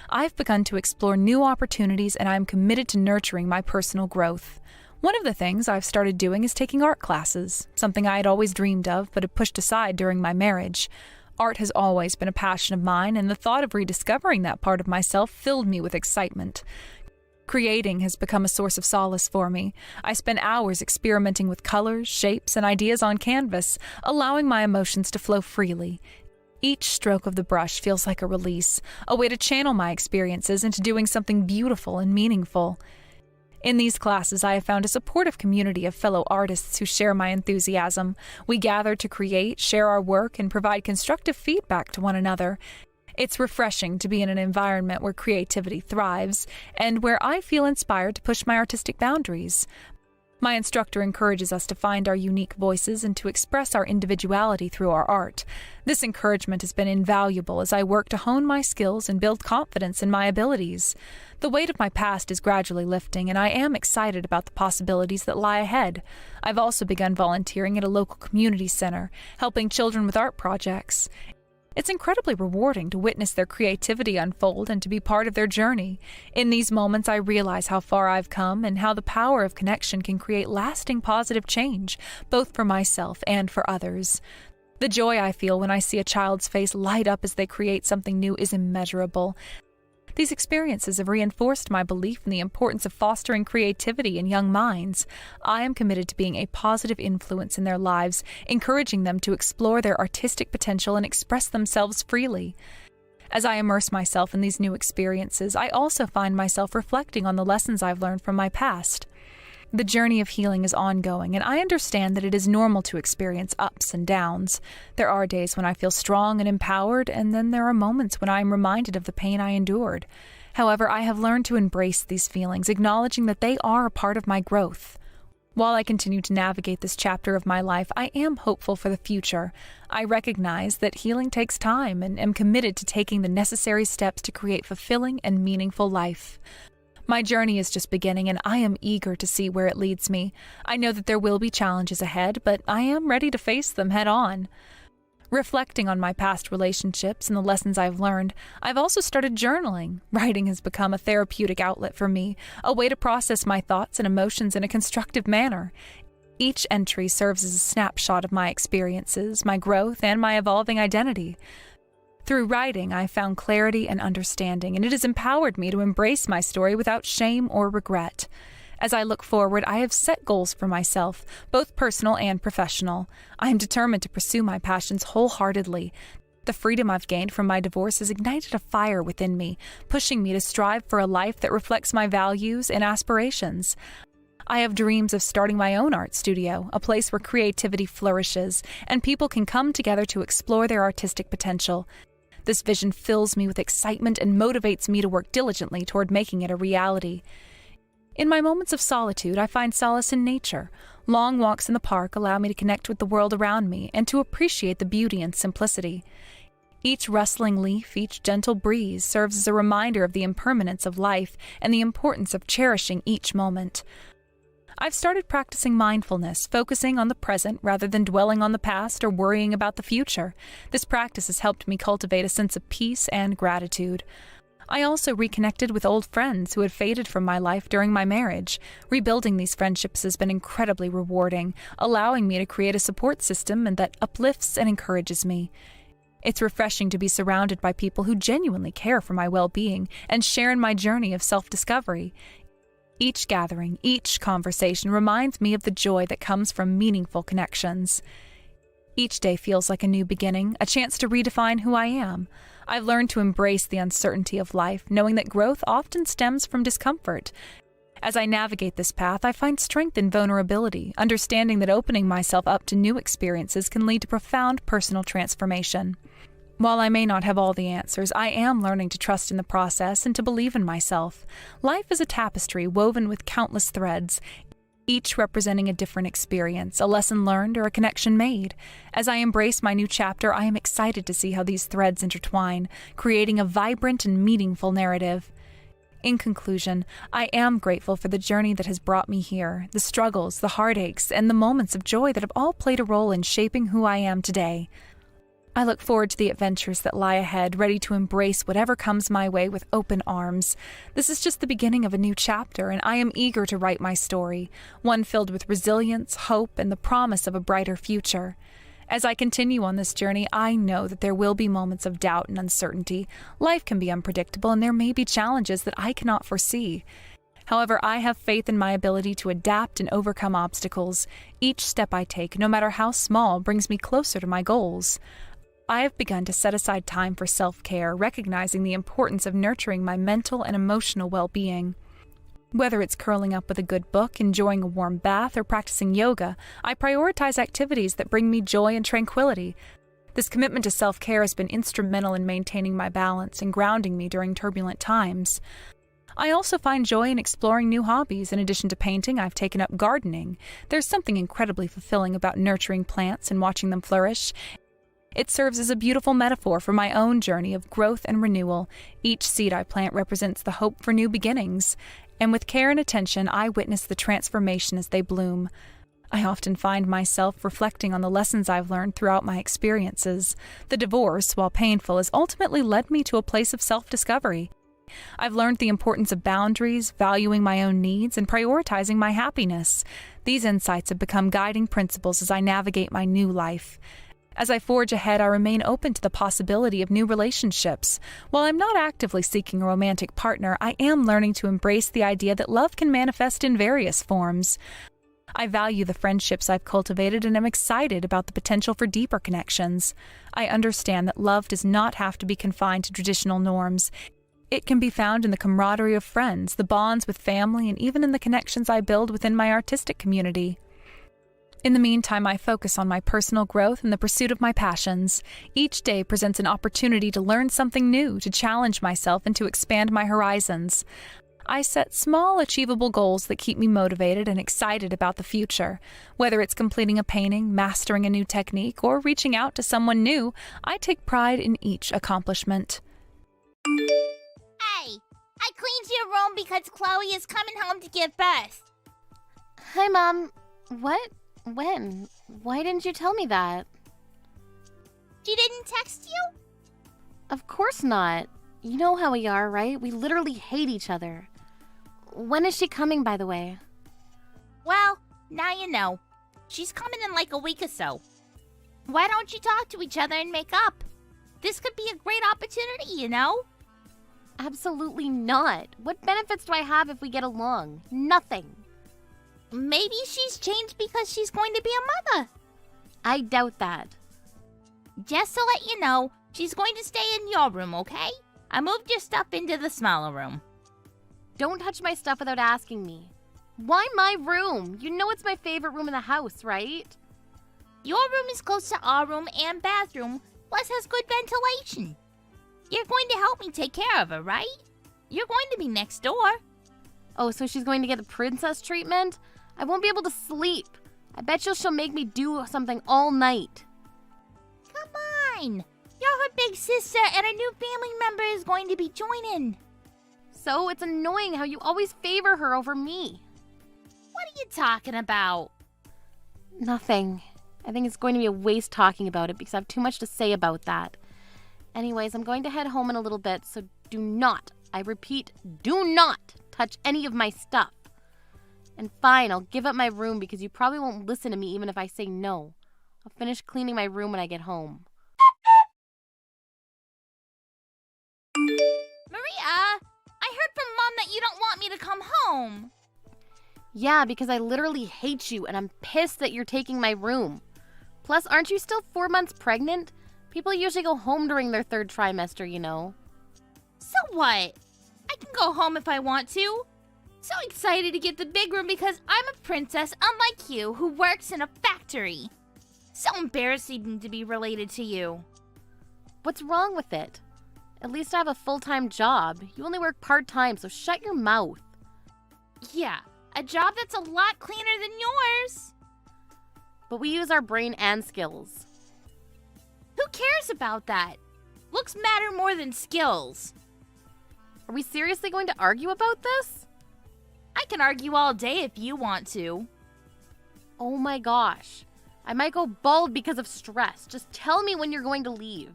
Speaker 5: I've begun to explore new opportunities, and I'm committed to nurturing my personal growth. One of the things I've started doing is taking art classes, something I had always dreamed of but had pushed aside during my marriage. Art has always been a passion of mine, and the thought of rediscovering that part of myself filled me with excitement. Creating has become a source of solace for me. I spend hours experimenting with colors, shapes, and ideas on canvas, allowing my emotions to flow freely. Each stroke of the brush feels like a release, a way to channel my experiences into doing something beautiful and meaningful. In these classes, I have found a supportive community of fellow artists who share my enthusiasm. We gather to create, share our work, and provide constructive feedback to one another. It's refreshing to be in an environment where creativity thrives, and where I feel inspired to push my artistic boundaries. My instructor encourages us to find our unique voices and to express our individuality through our art. This encouragement has been invaluable as I work to hone my skills and build confidence in my abilities. The weight of my past is gradually lifting, and I am excited about the possibilities that lie ahead. I've also begun volunteering at a local community center, helping children with art projects. It's incredibly rewarding to witness their creativity unfold and to be part of their journey. In these moments, I realize how far I've come and how the power of connection can create lasting positive change, both for myself and for others. The joy I feel when I see a child's face light up as they create something new is immeasurable. These experiences have reinforced my belief in the importance of fostering creativity in young minds. I am committed to being a positive influence in their lives, encouraging them to explore their artistic potential and express themselves freely. As I immerse myself in these new experiences, I also find myself reflecting on the lessons I've learned from my past. The journey of healing is ongoing, and I understand that it is normal to experience ups and downs. There are days when I feel strong and empowered, and then there are moments when I am reminded of the pain I endured. However, I have learned to embrace these feelings, acknowledging that they are a part of my growth. While I continue to navigate this chapter of my life, I am hopeful for the future. I recognize that healing takes time and am committed to taking the necessary steps to create fulfilling and meaningful life. My journey is just beginning, and I am eager to see where it leads me. I know that there will be challenges ahead, but I am ready to face them head on. Reflecting on my past relationships and the lessons I've learned, I've also started journaling. Writing has become a therapeutic outlet for me, a way to process my thoughts and emotions in a constructive manner. Each entry serves as a snapshot of my experiences, my growth, and my evolving identity. Through writing, I found clarity and understanding, and it has empowered me to embrace my story without shame or regret. As I look forward, I have set goals for myself, both personal and professional. I am determined to pursue my passions wholeheartedly. The freedom I've gained from my divorce has ignited a fire within me, pushing me to strive for a life that reflects my values and aspirations. I have dreams of starting my own art studio, a place where creativity flourishes, and people can come together to explore their artistic potential. This vision fills me with excitement and motivates me to work diligently toward making it a reality. In my moments of solitude, I find solace in nature. Long walks in the park allow me to connect with the world around me and to appreciate the beauty and simplicity. Each rustling leaf, each gentle breeze serves as a reminder of the impermanence of life and the importance of cherishing each moment. I've started practicing mindfulness, focusing on the present rather than dwelling on the past or worrying about the future. This practice has helped me cultivate a sense of peace and gratitude. I also reconnected with old friends who had faded from my life during my marriage. Rebuilding these friendships has been incredibly rewarding, allowing me to create a support system and that uplifts and encourages me. It's refreshing to be surrounded by people who genuinely care for my well-being and share in my journey of self-discovery. Each gathering, each conversation reminds me of the joy that comes from meaningful connections. Each day feels like a new beginning, a chance to redefine who I am. I've learned to embrace the uncertainty of life, knowing that growth often stems from discomfort. As I navigate this path, I find strength in vulnerability, understanding that opening myself up to new experiences can lead to profound personal transformation. While I may not have all the answers, I am learning to trust in the process and to believe in myself. Life is a tapestry woven with countless threads, each representing a different experience, a lesson learned, or a connection made. As I embrace my new chapter, I am excited to see how these threads intertwine, creating a vibrant and meaningful narrative. In conclusion, I am grateful for the journey that has brought me here, the struggles, the heartaches, and the moments of joy that have all played a role in shaping who I am today. I look forward to the adventures that lie ahead, ready to embrace whatever comes my way with open arms. This is just the beginning of a new chapter, and I am eager to write my story, one filled with resilience, hope, and the promise of a brighter future. As I continue on this journey, I know that there will be moments of doubt and uncertainty. Life can be unpredictable, and there may be challenges that I cannot foresee. However, I have faith in my ability to adapt and overcome obstacles. Each step I take, no matter how small, brings me closer to my goals. I have begun to set aside time for self-care, recognizing the importance of nurturing my mental and emotional well-being. Whether it's curling up with a good book, enjoying a warm bath, or practicing yoga, I prioritize activities that bring me joy and tranquility. This commitment to self-care has been instrumental in maintaining my balance and grounding me during turbulent times. I also find joy in exploring new hobbies. In addition to painting, I've taken up gardening. There's something incredibly fulfilling about nurturing plants and watching them flourish. It serves as a beautiful metaphor for my own journey of growth and renewal. Each seed I plant represents the hope for new beginnings, and with care and attention, I witness the transformation as they bloom. I often find myself reflecting on the lessons I've learned throughout my experiences. The divorce, while painful, has ultimately led me to a place of self-discovery. I've learned the importance of boundaries, valuing my own needs, and prioritizing my happiness. These insights have become guiding principles as I navigate my new life. As I forge ahead, I remain open to the possibility of new relationships. While I'm not actively seeking a romantic partner, I am learning to embrace the idea that love can manifest in various forms. I value the friendships I've cultivated and am excited about the potential for deeper connections. I understand that love does not have to be confined to traditional norms. It can be found in the camaraderie of friends, the bonds with family, and even in the connections I build within my artistic community. In the meantime, I focus on my personal growth and the pursuit of my passions. Each day presents an opportunity to learn something new, to challenge myself, and to expand my horizons. I set small, achievable goals that keep me motivated and excited about the future. Whether it's completing a painting, mastering a new technique, or reaching out to someone new, I take pride in each accomplishment.
Speaker 7: Hey, I cleaned your room because Chloe is coming home to give birth.
Speaker 8: Hi, Mom. What? When? Why didn't you tell me that?
Speaker 7: She didn't text you?
Speaker 8: Of course not. You know how we are, right? We literally hate each other. When is she coming, by the way?
Speaker 7: Well, now you know. She's coming in like a week or so. Why don't you talk to each other and make up? This could be a great opportunity, you know?
Speaker 8: Absolutely not. What benefits do I have if we get along? Nothing.
Speaker 7: Maybe she's changed because she's going to be a mother.
Speaker 8: I doubt that.
Speaker 7: Just to let you know, she's going to stay in your room, okay? I moved your stuff into the smaller room.
Speaker 8: Don't touch my stuff without asking me. Why my room? You know it's my favorite room in the house, right?
Speaker 7: Your room is close to our room and bathroom, plus has good ventilation. You're going to help me take care of her, right? You're going to be next door.
Speaker 8: Oh, so she's going to get the princess treatment? I won't be able to sleep. I bet she'll make me do something all night.
Speaker 7: Come on. You're her big sister and a new family member is going to be joining.
Speaker 8: So it's annoying how you always favor her over me.
Speaker 7: What are you talking about?
Speaker 8: Nothing. I think it's going to be a waste talking about it because I have too much to say about that. Anyways, I'm going to head home in a little bit, so do not, I repeat, do not touch any of my stuff. And fine, I'll give up my room because you probably won't listen to me even if I say no. I'll finish cleaning my room when I get home.
Speaker 7: Maria, I heard from Mom that you don't want me to come home.
Speaker 8: Yeah, because I literally hate you and I'm pissed that you're taking my room. Plus, aren't you still 4 months pregnant? People usually go home during their third trimester, you know.
Speaker 7: So what? I can go home if I want to. So excited to get the big room because I'm a princess unlike you who works in a factory. So embarrassing to be related to you.
Speaker 8: What's wrong with it? At least I have a full-time job. You only work part-time, so shut your mouth.
Speaker 7: Yeah, a job that's a lot cleaner than yours.
Speaker 8: But we use our brain and skills.
Speaker 7: Who cares about that? Looks matter more than skills.
Speaker 8: Are we seriously going to argue about this?
Speaker 7: I can argue all day if you want to.
Speaker 8: Oh my gosh. I might go bald because of stress. Just tell me when you're going to leave.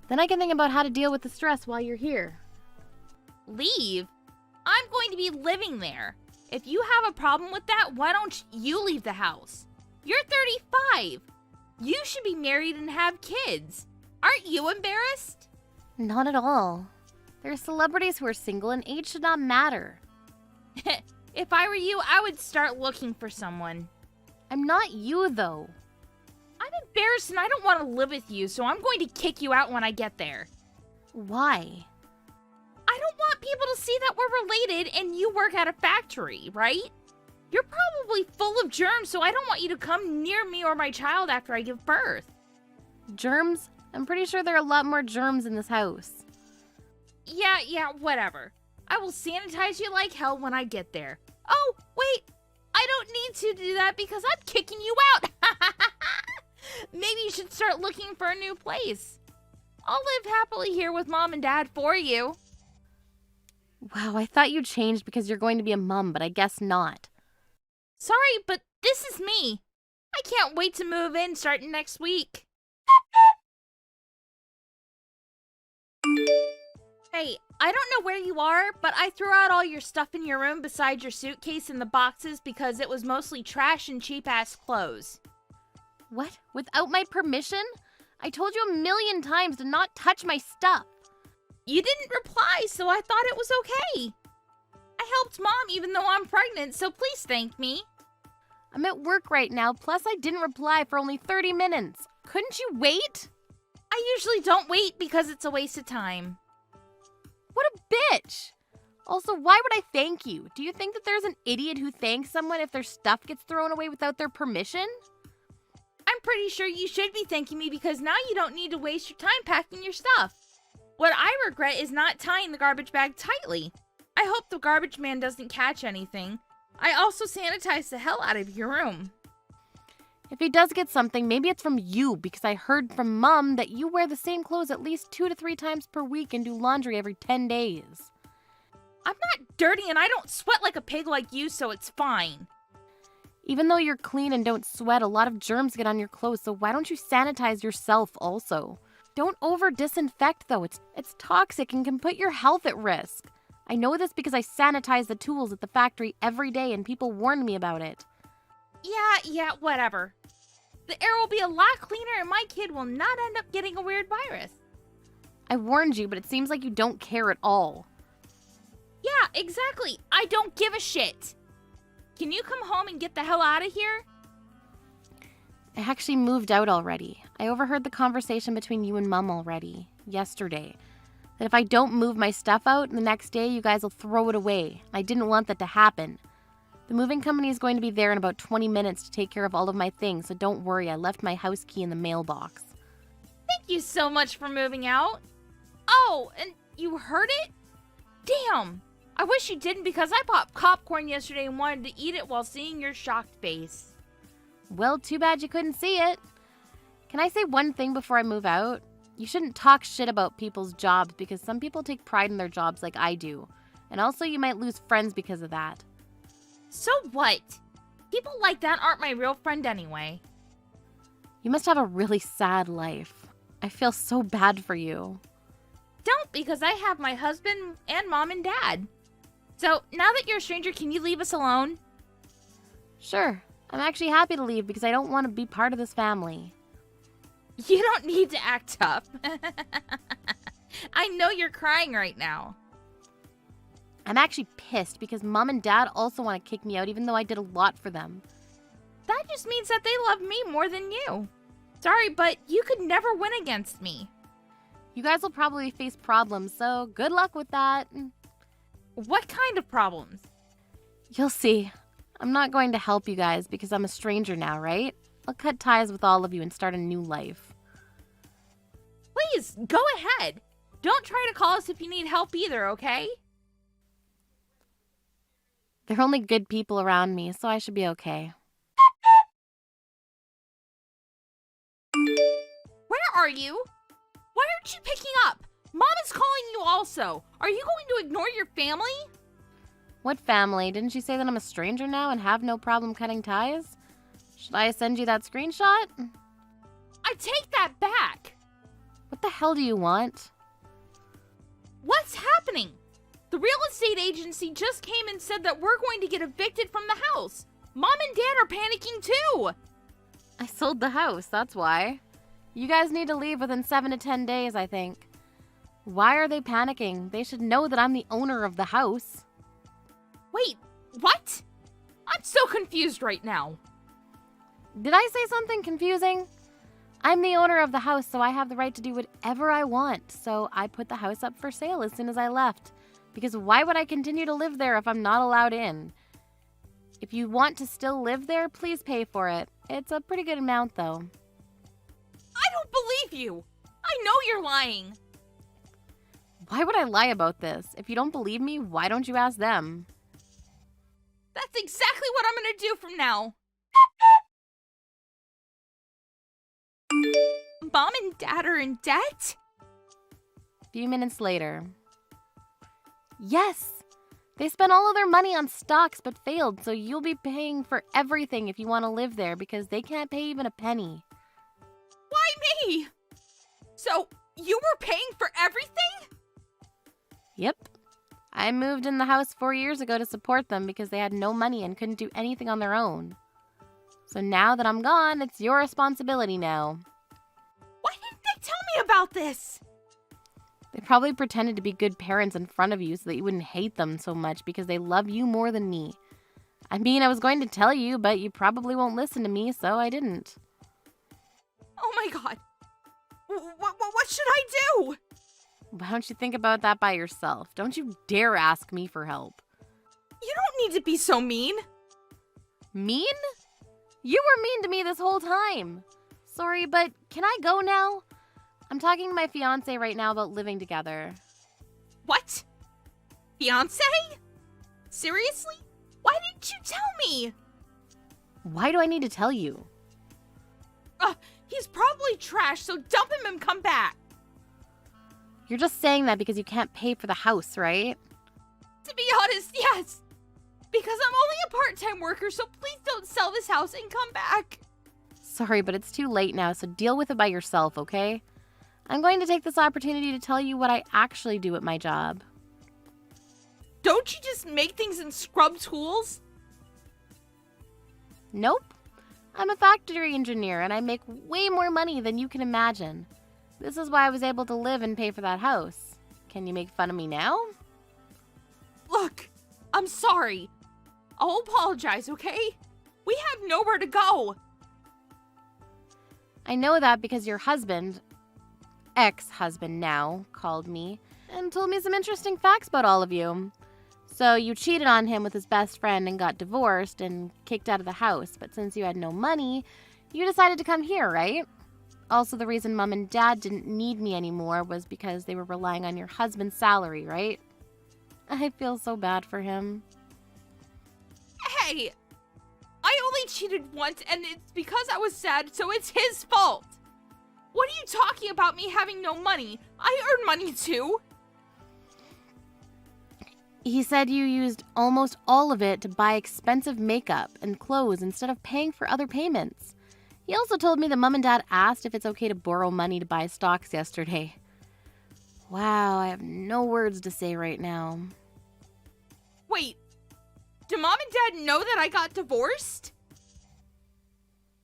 Speaker 8: Then I can think about how to deal with the stress while you're here.
Speaker 7: Leave? I'm going to be living there. If you have a problem with that, why don't you leave the house? You're 35. You should be married and have kids. Aren't you embarrassed?
Speaker 8: Not at all. There are celebrities who are single and age should not matter.
Speaker 7: If I were you, I would start looking for someone.
Speaker 8: I'm not you, though.
Speaker 7: I'm embarrassed and I don't want to live with you, so I'm going to kick you out when I get there.
Speaker 8: Why?
Speaker 7: I don't want people to see that we're related and you work at a factory, right? You're probably full of germs, so I don't want you to come near me or my child after I give birth.
Speaker 8: Germs? I'm pretty sure there are a lot more germs in this house.
Speaker 7: Yeah, whatever. I will sanitize you like hell when I get there. Oh, wait, I don't need to do that because I'm kicking you out. Maybe you should start looking for a new place. I'll live happily here with Mom and Dad for you.
Speaker 8: Wow, I thought you changed because you're going to be a mom, but I guess not.
Speaker 7: Sorry, but this is me. I can't wait to move in starting next week. Hey, I don't know where you are, but I threw out all your stuff in your room besides your suitcase and the boxes because it was mostly trash and cheap-ass clothes.
Speaker 8: What? Without my permission? I told you 1,000,000 times to not touch my stuff.
Speaker 7: You didn't reply, so I thought it was okay. I helped Mom even though I'm pregnant, so please thank me.
Speaker 8: I'm at work right now, plus I didn't reply for only 30 minutes. Couldn't you wait?
Speaker 7: I usually don't wait because it's a waste of time.
Speaker 8: What a bitch! Also, why would I thank you? Do you think that there's an idiot who thanks someone if their stuff gets thrown away without their permission?
Speaker 7: I'm pretty sure you should be thanking me because now you don't need to waste your time packing your stuff. What I regret is not tying the garbage bag tightly. I hope the garbage man doesn't catch anything. I also sanitized the hell out of your room.
Speaker 8: If he does get something, maybe it's from you, because I heard from Mom that you wear the same clothes at least 2 to 3 times per week and do laundry every 10 days.
Speaker 7: I'm not dirty and I don't sweat like a pig like you, so it's fine.
Speaker 8: Even though you're clean and don't sweat, a lot of germs get on your clothes, so why don't you sanitize yourself also? Don't over-disinfect, though. It's toxic and can put your health at risk. I know this because I sanitize the tools at the factory every day and people warned me about it.
Speaker 7: Yeah, whatever. The air will be a lot cleaner and my kid will not end up getting a weird virus.
Speaker 8: I warned you, but it seems like you don't care at all.
Speaker 7: Yeah, exactly. I don't give a shit. Can you come home and get the hell out of here?
Speaker 8: I actually moved out already. I overheard the conversation between you and Mom already, yesterday. That if I don't move my stuff out, the next day you guys will throw it away. I didn't want that to happen. The moving company is going to be there in about 20 minutes to take care of all of my things, so don't worry, I left my house key in the mailbox.
Speaker 7: Thank you so much for moving out. Oh, and you heard it? Damn. I wish you didn't because I bought popcorn yesterday and wanted to eat it while seeing your shocked face.
Speaker 8: Well, too bad you couldn't see it. Can I say one thing before I move out? You shouldn't talk shit about people's jobs because some people take pride in their jobs like I do. And also you might lose friends because of that.
Speaker 7: So what? People like that aren't my real friend anyway.
Speaker 8: You must have a really sad life. I feel so bad for you.
Speaker 7: Don't, because I have my husband and Mom and Dad. So, now that you're a stranger, can you leave us alone?
Speaker 8: Sure. I'm actually happy to leave because I don't want to be part of this family.
Speaker 7: You don't need to act tough. I know you're crying right now.
Speaker 8: I'm actually pissed because Mom and Dad also want to kick me out even though I did a lot for them.
Speaker 7: That just means that they love me more than you. Sorry, but you could never win against me.
Speaker 8: You guys will probably face problems, so good luck with that.
Speaker 7: What kind of problems?
Speaker 8: You'll see. I'm not going to help you guys because I'm a stranger now, right? I'll cut ties with all of you and start a new life.
Speaker 7: Please, go ahead. Don't try to call us if you need help either, okay?
Speaker 8: There are only good people around me, so I should be okay.
Speaker 7: Where are you? Why aren't you picking up? Mom is calling you also. Are you going to ignore your family?
Speaker 8: What family? Didn't you say that I'm a stranger now and have no problem cutting ties? Should I send you that screenshot?
Speaker 7: I take that back.
Speaker 8: What the hell do you want?
Speaker 7: What's happening? The real estate agency just came and said that we're going to get evicted from the house. Mom and Dad are panicking too.
Speaker 8: I sold the house, that's why. You guys need to leave within 7 to 10 days, I think. Why are they panicking? They should know that I'm the owner of the house.
Speaker 7: Wait, what? I'm so confused right now.
Speaker 8: Did I say something confusing? I'm the owner of the house, so I have the right to do whatever I want. So I put the house up for sale as soon as I left. Because why would I continue to live there if I'm not allowed in? If you want to still live there, please pay for it. It's a pretty good amount, though.
Speaker 7: I don't believe you. I know you're lying.
Speaker 8: Why would I lie about this? If you don't believe me, why don't you ask them?
Speaker 7: That's exactly what I'm gonna do from now. Mom and Dad are in debt?
Speaker 8: A few minutes later. Yes! They spent all of their money on stocks but failed, so you'll be paying for everything if you want to live there because they can't pay even a penny.
Speaker 7: Why me? So, you were paying for everything?
Speaker 8: Yep. I moved in the house 4 years ago to support them because they had no money and couldn't do anything on their own. So now that I'm gone, it's your responsibility now.
Speaker 7: Why didn't they tell me about this?
Speaker 8: They probably pretended to be good parents in front of you so that you wouldn't hate them so much because they love you more than me. I mean, I was going to tell you, but you probably won't listen to me, so I didn't.
Speaker 7: Oh my god. What should I do?
Speaker 8: Why don't you think about that by yourself? Don't you dare ask me for help.
Speaker 7: You don't need to be so mean.
Speaker 8: Mean? You were mean to me this whole time. Sorry, but can I go now? I'm talking to my fiancé right now about living together.
Speaker 7: What? Fiancé? Seriously? Why didn't you tell me?
Speaker 8: Why do I need to tell you?
Speaker 7: He's probably trash, so dump him and come back.
Speaker 8: You're just saying that because you can't pay for the house, right?
Speaker 7: To be honest, yes. Because I'm only a part-time worker, so please don't sell this house and come back.
Speaker 8: Sorry, but it's too late now, so deal with it by yourself, okay? I'm going to take this opportunity to tell you what I actually do at my job.
Speaker 7: Don't you just make things and scrub tools?
Speaker 8: Nope. I'm a factory engineer, and I make way more money than you can imagine. This is why I was able to live and pay for that house. Can you make fun of me now?
Speaker 7: Look, I'm sorry. I'll apologize, okay? We have nowhere to go.
Speaker 8: I know that because your husband, ex-husband now, called me and told me some interesting facts about all of you. So you cheated on him with his best friend and got divorced and kicked out of the house, but since you had no money, you decided to come here, right? Also, the reason Mom and Dad didn't need me anymore was because they were relying on your husband's salary, right? I feel so bad for him.
Speaker 7: Hey, I only cheated once, and it's because I was sad, so it's his fault. What are you talking about me having no money? I earn money too.
Speaker 8: He said you used almost all of it to buy expensive makeup and clothes instead of paying for other payments. He also told me that Mom and Dad asked if it's okay to borrow money to buy stocks yesterday. Wow, I have no words to say right now.
Speaker 7: Wait, do Mom and Dad know that I got divorced?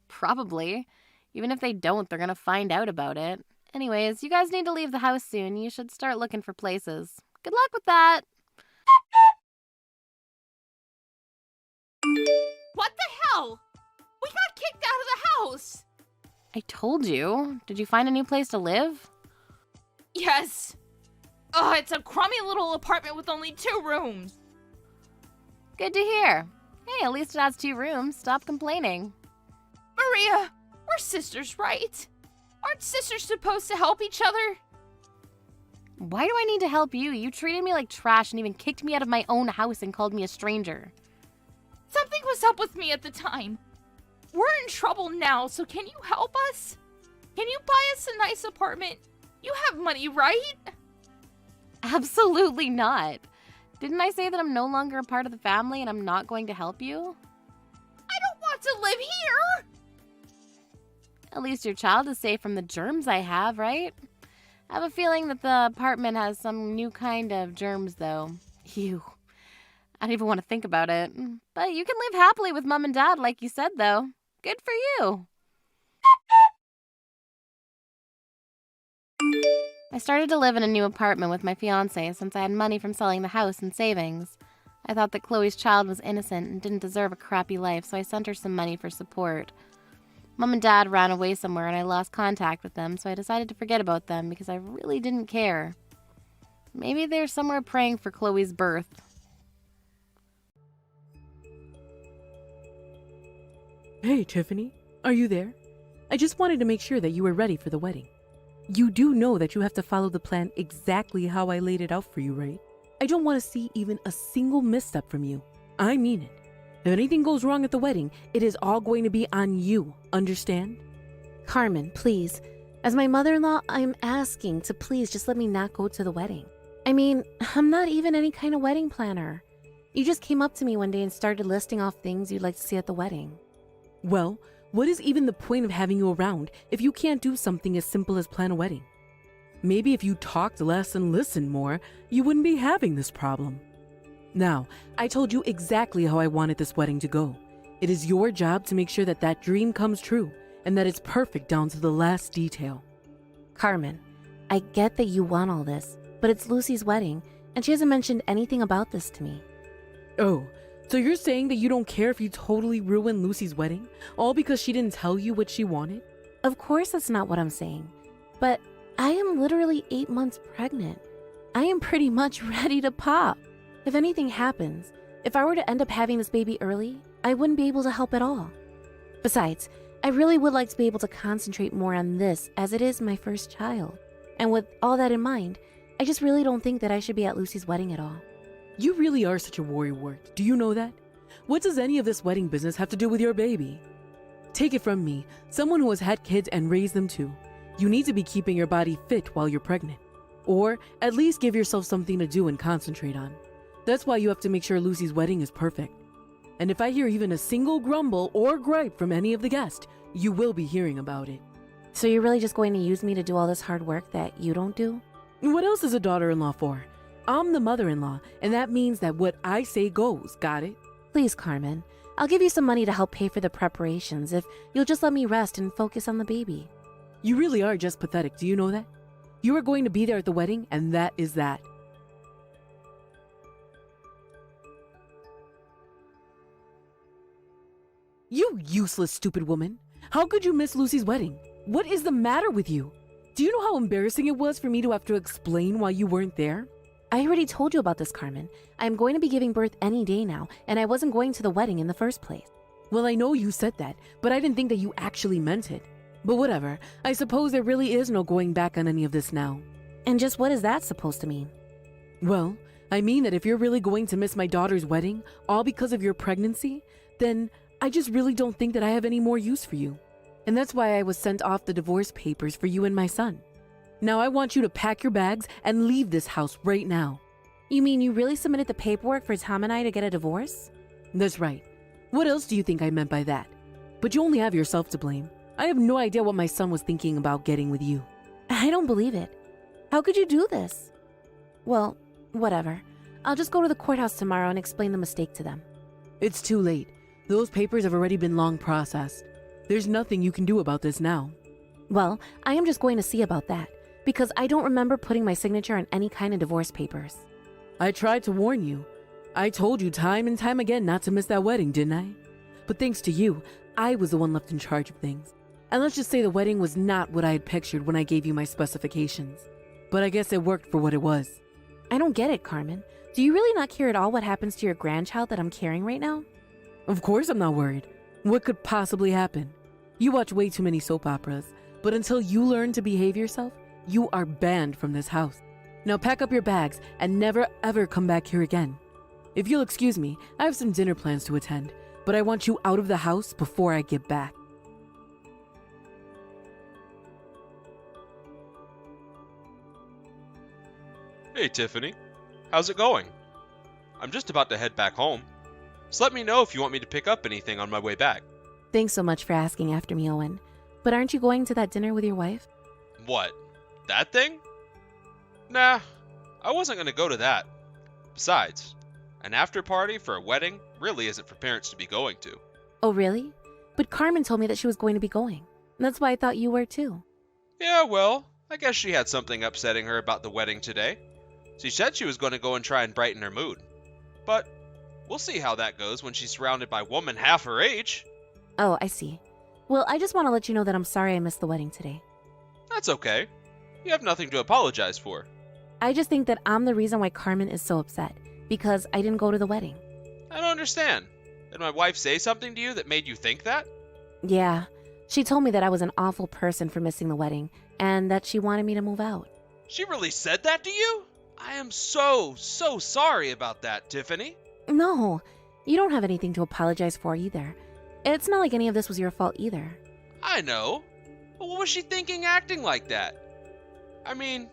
Speaker 8: Probably. Even if they don't, they're gonna find out about it. Anyways, you guys need to leave the house soon. You should start looking for places. Good luck with that.
Speaker 7: What the hell? We got kicked out of the house.
Speaker 8: I told you. Did you find a new place to live?
Speaker 7: Yes. It's a crummy little apartment with only 2 rooms.
Speaker 8: Good to hear. Hey, at least it has 2 rooms. Stop complaining.
Speaker 7: Maria, we're sisters, right? Aren't sisters supposed to help each other?
Speaker 8: Why do I need to help you? You treated me like trash and even kicked me out of my own house and called me a stranger.
Speaker 7: Something was up with me at the time. We're in trouble now, so can you help us? Can you buy us a nice apartment? You have money, right?
Speaker 8: Absolutely not. Didn't I say that I'm no longer a part of the family and I'm not going to help you?
Speaker 7: I don't want to live here!
Speaker 8: At least your child is safe from the germs I have, right? I have a feeling that the apartment has some new kind of germs, though. Ew. I don't even want to think about it. But you can live happily with Mom and Dad, like you said, though. Good for you. I started to live in a new apartment with my fiancé since I had money from selling the house and savings. I thought that Chloe's child was innocent and didn't deserve a crappy life, so I sent her some money for support. Mom and Dad ran away somewhere and I lost contact with them, so I decided to forget about them because I really didn't care. Maybe they're somewhere praying for Chloe's birth.
Speaker 9: Hey, Tiffany, are you there? I just wanted to make sure that you were ready for the wedding. You do know that you have to follow the plan exactly how I laid it out for you, right? I don't want to see even a single misstep from you. I mean it. If anything goes wrong at the wedding, it is all going to be on you, understand?
Speaker 8: Carmen, please. As my mother-in-law, I'm asking to please just let me not go to the wedding. I mean, I'm not even any kind of wedding planner. You just came up to me one day and started listing off things you'd like to see at the wedding.
Speaker 9: Well, what is even the point of having you around if you can't do something as simple as plan a wedding? Maybe if you talked less and listened more, you wouldn't be having this problem. Now, I told you exactly how I wanted this wedding to go. It is your job to make sure that that dream comes true and that it's perfect down to the last detail.
Speaker 8: Carmen, I get that you want all this, but it's Lucy's wedding, and she hasn't mentioned anything about this to me.
Speaker 9: Oh, so you're saying that you don't care if you totally ruin Lucy's wedding, all because she didn't tell you what she wanted?
Speaker 8: Of course that's not what I'm saying, but I am literally 8 months pregnant. I am pretty much ready to pop. If anything happens, if I were to end up having this baby early, I wouldn't be able to help at all. Besides, I really would like to be able to concentrate more on this as it is my first child. And with all that in mind, I just really don't think that I should be at Lucy's wedding at all.
Speaker 9: You really are such a worrywart. Do you know that? What does any of this wedding business have to do with your baby? Take it from me, someone who has had kids and raised them too. You need to be keeping your body fit while you're pregnant. Or at least give yourself something to do and concentrate on. That's why you have to make sure Lucy's wedding is perfect. And if I hear even a single grumble or gripe from any of the guests, you will be hearing about it.
Speaker 8: So you're really just going to use me to do all this hard work that you don't do?
Speaker 9: What else is a daughter-in-law for? I'm the mother-in-law, and that means that what I say goes, got it?
Speaker 8: Please, Carmen, I'll give you some money to help pay for the preparations if you'll just let me rest and focus on the baby.
Speaker 9: You really are just pathetic, do you know that? You are going to be there at the wedding, and that is that. You useless, stupid woman. How could you miss Lucy's wedding? What is the matter with you? Do you know how embarrassing it was for me to have to explain why you weren't there?
Speaker 8: I already told you about this, Carmen. I'm going to be giving birth any day now, and I wasn't going to the wedding in the first place.
Speaker 9: Well, I know you said that, but I didn't think that you actually meant it. But whatever, I suppose there really is no going back on any of this now.
Speaker 8: And just what is that supposed to mean?
Speaker 9: Well, I mean that if you're really going to miss my daughter's wedding, all because of your pregnancy, then I just really don't think that I have any more use for you. And that's why I was sent off the divorce papers for you and my son. Now I want you to pack your bags and leave this house right now.
Speaker 8: You mean you really submitted the paperwork for Tom and I to get a divorce?
Speaker 9: That's right. What else do you think I meant by that? But you only have yourself to blame. I have no idea what my son was thinking about getting with you.
Speaker 8: I don't believe it. How could you do this? Well, whatever. I'll just go to the courthouse tomorrow and explain the mistake to them.
Speaker 9: It's too late. Those papers have already been long processed. There's nothing you can do about this now.
Speaker 8: Well, I am just going to see about that, because I don't remember putting my signature on any kind of divorce papers.
Speaker 9: I tried to warn you. I told you time and time again not to miss that wedding, didn't I? But thanks to you, I was the one left in charge of things. And let's just say the wedding was not what I had pictured when I gave you my specifications. But I guess it worked for what it was.
Speaker 8: I don't get it, Carmen. Do you really not care at all what happens to your grandchild that I'm carrying right now?
Speaker 9: Of course I'm not worried. What could possibly happen? You watch way too many soap operas, but until you learn to behave yourself, you are banned from this house. Now pack up your bags and never ever come back here again. If you'll excuse me, I have some dinner plans to attend, but I want you out of the house before I get back.
Speaker 10: Hey Tiffany, how's it going? I'm just about to head back home. So let me know if you want me to pick up anything on my way back.
Speaker 8: Thanks so much for asking after me, Owen. But aren't you going to that dinner with your wife?
Speaker 10: What? That thing? Nah, I wasn't gonna go to that. Besides, an after party for a wedding really isn't for parents to be going to.
Speaker 8: Oh, really? But Carmen told me that she was going to be going. That's why I thought you were too.
Speaker 10: Yeah, well, I guess she had something upsetting her about the wedding today. She said she was going to go and try and brighten her mood. But we'll see how that goes when she's surrounded by women half her age.
Speaker 8: Oh, I see. Well, I just want to let you know that I'm sorry I missed the wedding today.
Speaker 10: That's okay. You have nothing to apologize for.
Speaker 8: I just think that I'm the reason why Carmen is so upset, because I didn't go to the wedding.
Speaker 10: I don't understand. Did my wife say something to you that made you think that?
Speaker 8: Yeah, She told me that I was an awful person for missing the wedding, and that she wanted me to move out.
Speaker 10: She really said that to you? I am so sorry about that, Tiffany.
Speaker 8: No, you don't have anything to apologize for either. It's not like any of this was your fault either.
Speaker 10: I know. But what was she thinking acting like that? I mean,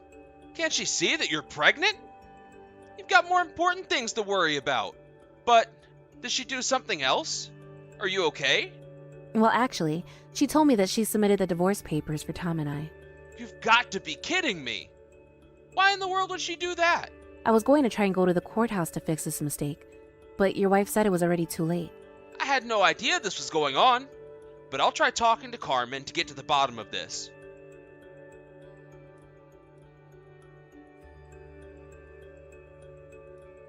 Speaker 10: can't she see that you're pregnant? You've got more important things to worry about. But did she do something else? Are you okay?
Speaker 8: Well, actually, she told me that she submitted the divorce papers for Tom and I.
Speaker 10: You've got to be kidding me. Why in the world would she do that?
Speaker 8: I was going to try and go to the courthouse to fix this mistake, but your wife said it was already too late.
Speaker 10: I had no idea this was going on. But I'll try talking to Carmen to get to the bottom of this.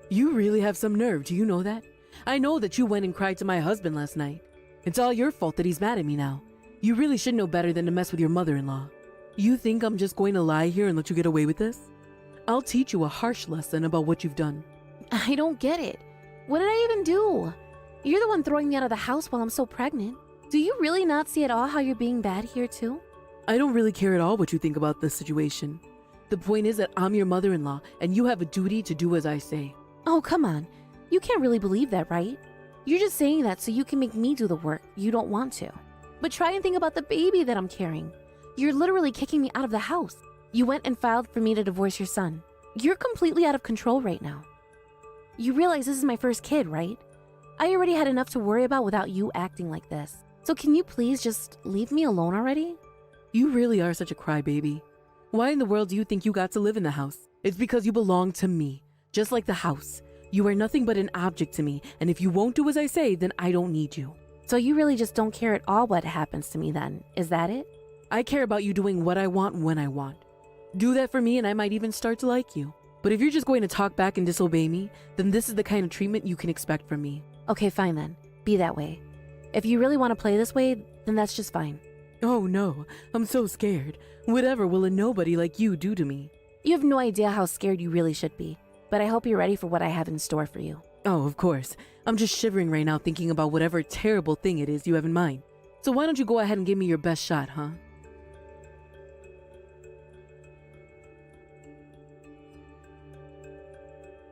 Speaker 9: You really have some nerve, do you know that? I know that you went and cried to my husband last night. It's all your fault that he's mad at me now. You really should know better than to mess with your mother-in-law. You think I'm just going to lie here and let you get away with this? I'll teach you a harsh lesson about what you've done.
Speaker 8: I don't get it. What did I even do? You're the one throwing me out of the house while I'm so pregnant. Do you really not see at all how you're being bad here too?
Speaker 9: I don't really care at all what you think about this situation. The point is that I'm your mother-in-law and you have a duty to do as I say.
Speaker 8: Oh, come on. You can't really believe that, right? You're just saying that so you can make me do the work you don't want to. But try and think about the baby that I'm carrying. You're literally kicking me out of the house. You went and filed for me to divorce your son. You're completely out of control right now. You realize this is my first kid, right? I already had enough to worry about without you acting like this. So can you please just leave me alone already?
Speaker 9: You really are such a crybaby. Why in the world do you think you got to live in the house? It's because you belong to me, just like the house. You are nothing but an object to me, and if you won't do as I say, then I don't need you.
Speaker 8: So you really just don't care at all what happens to me then, is that it?
Speaker 9: I care about you doing what I want when I want. Do that for me and I might even start to like you. But if you're just going to talk back and disobey me, then this is the kind of treatment you can expect from me.
Speaker 8: Okay, fine then. Be that way. If you really want to play this way, then that's just fine.
Speaker 9: Oh no, I'm so scared. Whatever will a nobody like you do to me?
Speaker 8: You have no idea how scared you really should be, but I hope you're ready for what I have in store for you.
Speaker 9: Oh, of course. I'm just shivering right now thinking about whatever terrible thing it is you have in mind. So why don't you go ahead and give me your best shot, huh?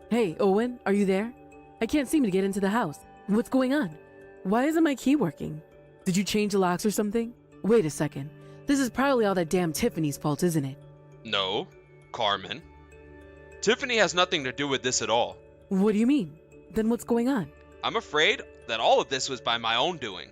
Speaker 9: Hey, Owen, are you there? I can't seem to get into the house. What's going on? Why isn't my key working? Did you change the locks or something? Wait a second. This is probably all that damn Tiffany's fault, isn't it?
Speaker 10: No, Carmen. Tiffany has nothing to do with this at all.
Speaker 9: What do you mean? Then what's going on?
Speaker 10: I'm afraid that all of this was by my own doing.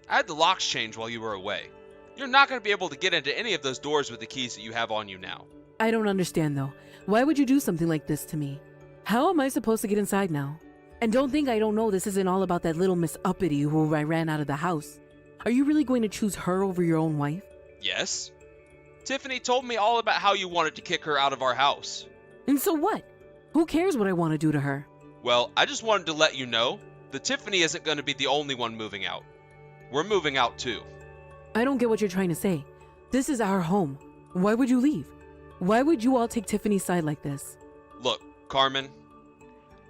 Speaker 10: I had the locks changed while you were away. You're not going to be able to get into any of those doors with the keys that you have on you now.
Speaker 9: I don't understand though. Why would you do something like this to me? How am I supposed to get inside now? And don't think I don't know this isn't all about that little Miss Uppity who I ran out of the house. Are you really going to choose her over your own wife?
Speaker 10: Yes. Tiffany told me all about how you wanted to kick her out of our house.
Speaker 9: And so what? Who cares what I want to do to her?
Speaker 10: Well, I just wanted to let you know that Tiffany isn't going to be the only one moving out. We're moving out too.
Speaker 9: I don't get what you're trying to say. This is our home. Why would you leave? Why would you all take Tiffany's side like this?
Speaker 10: Look, Carmen,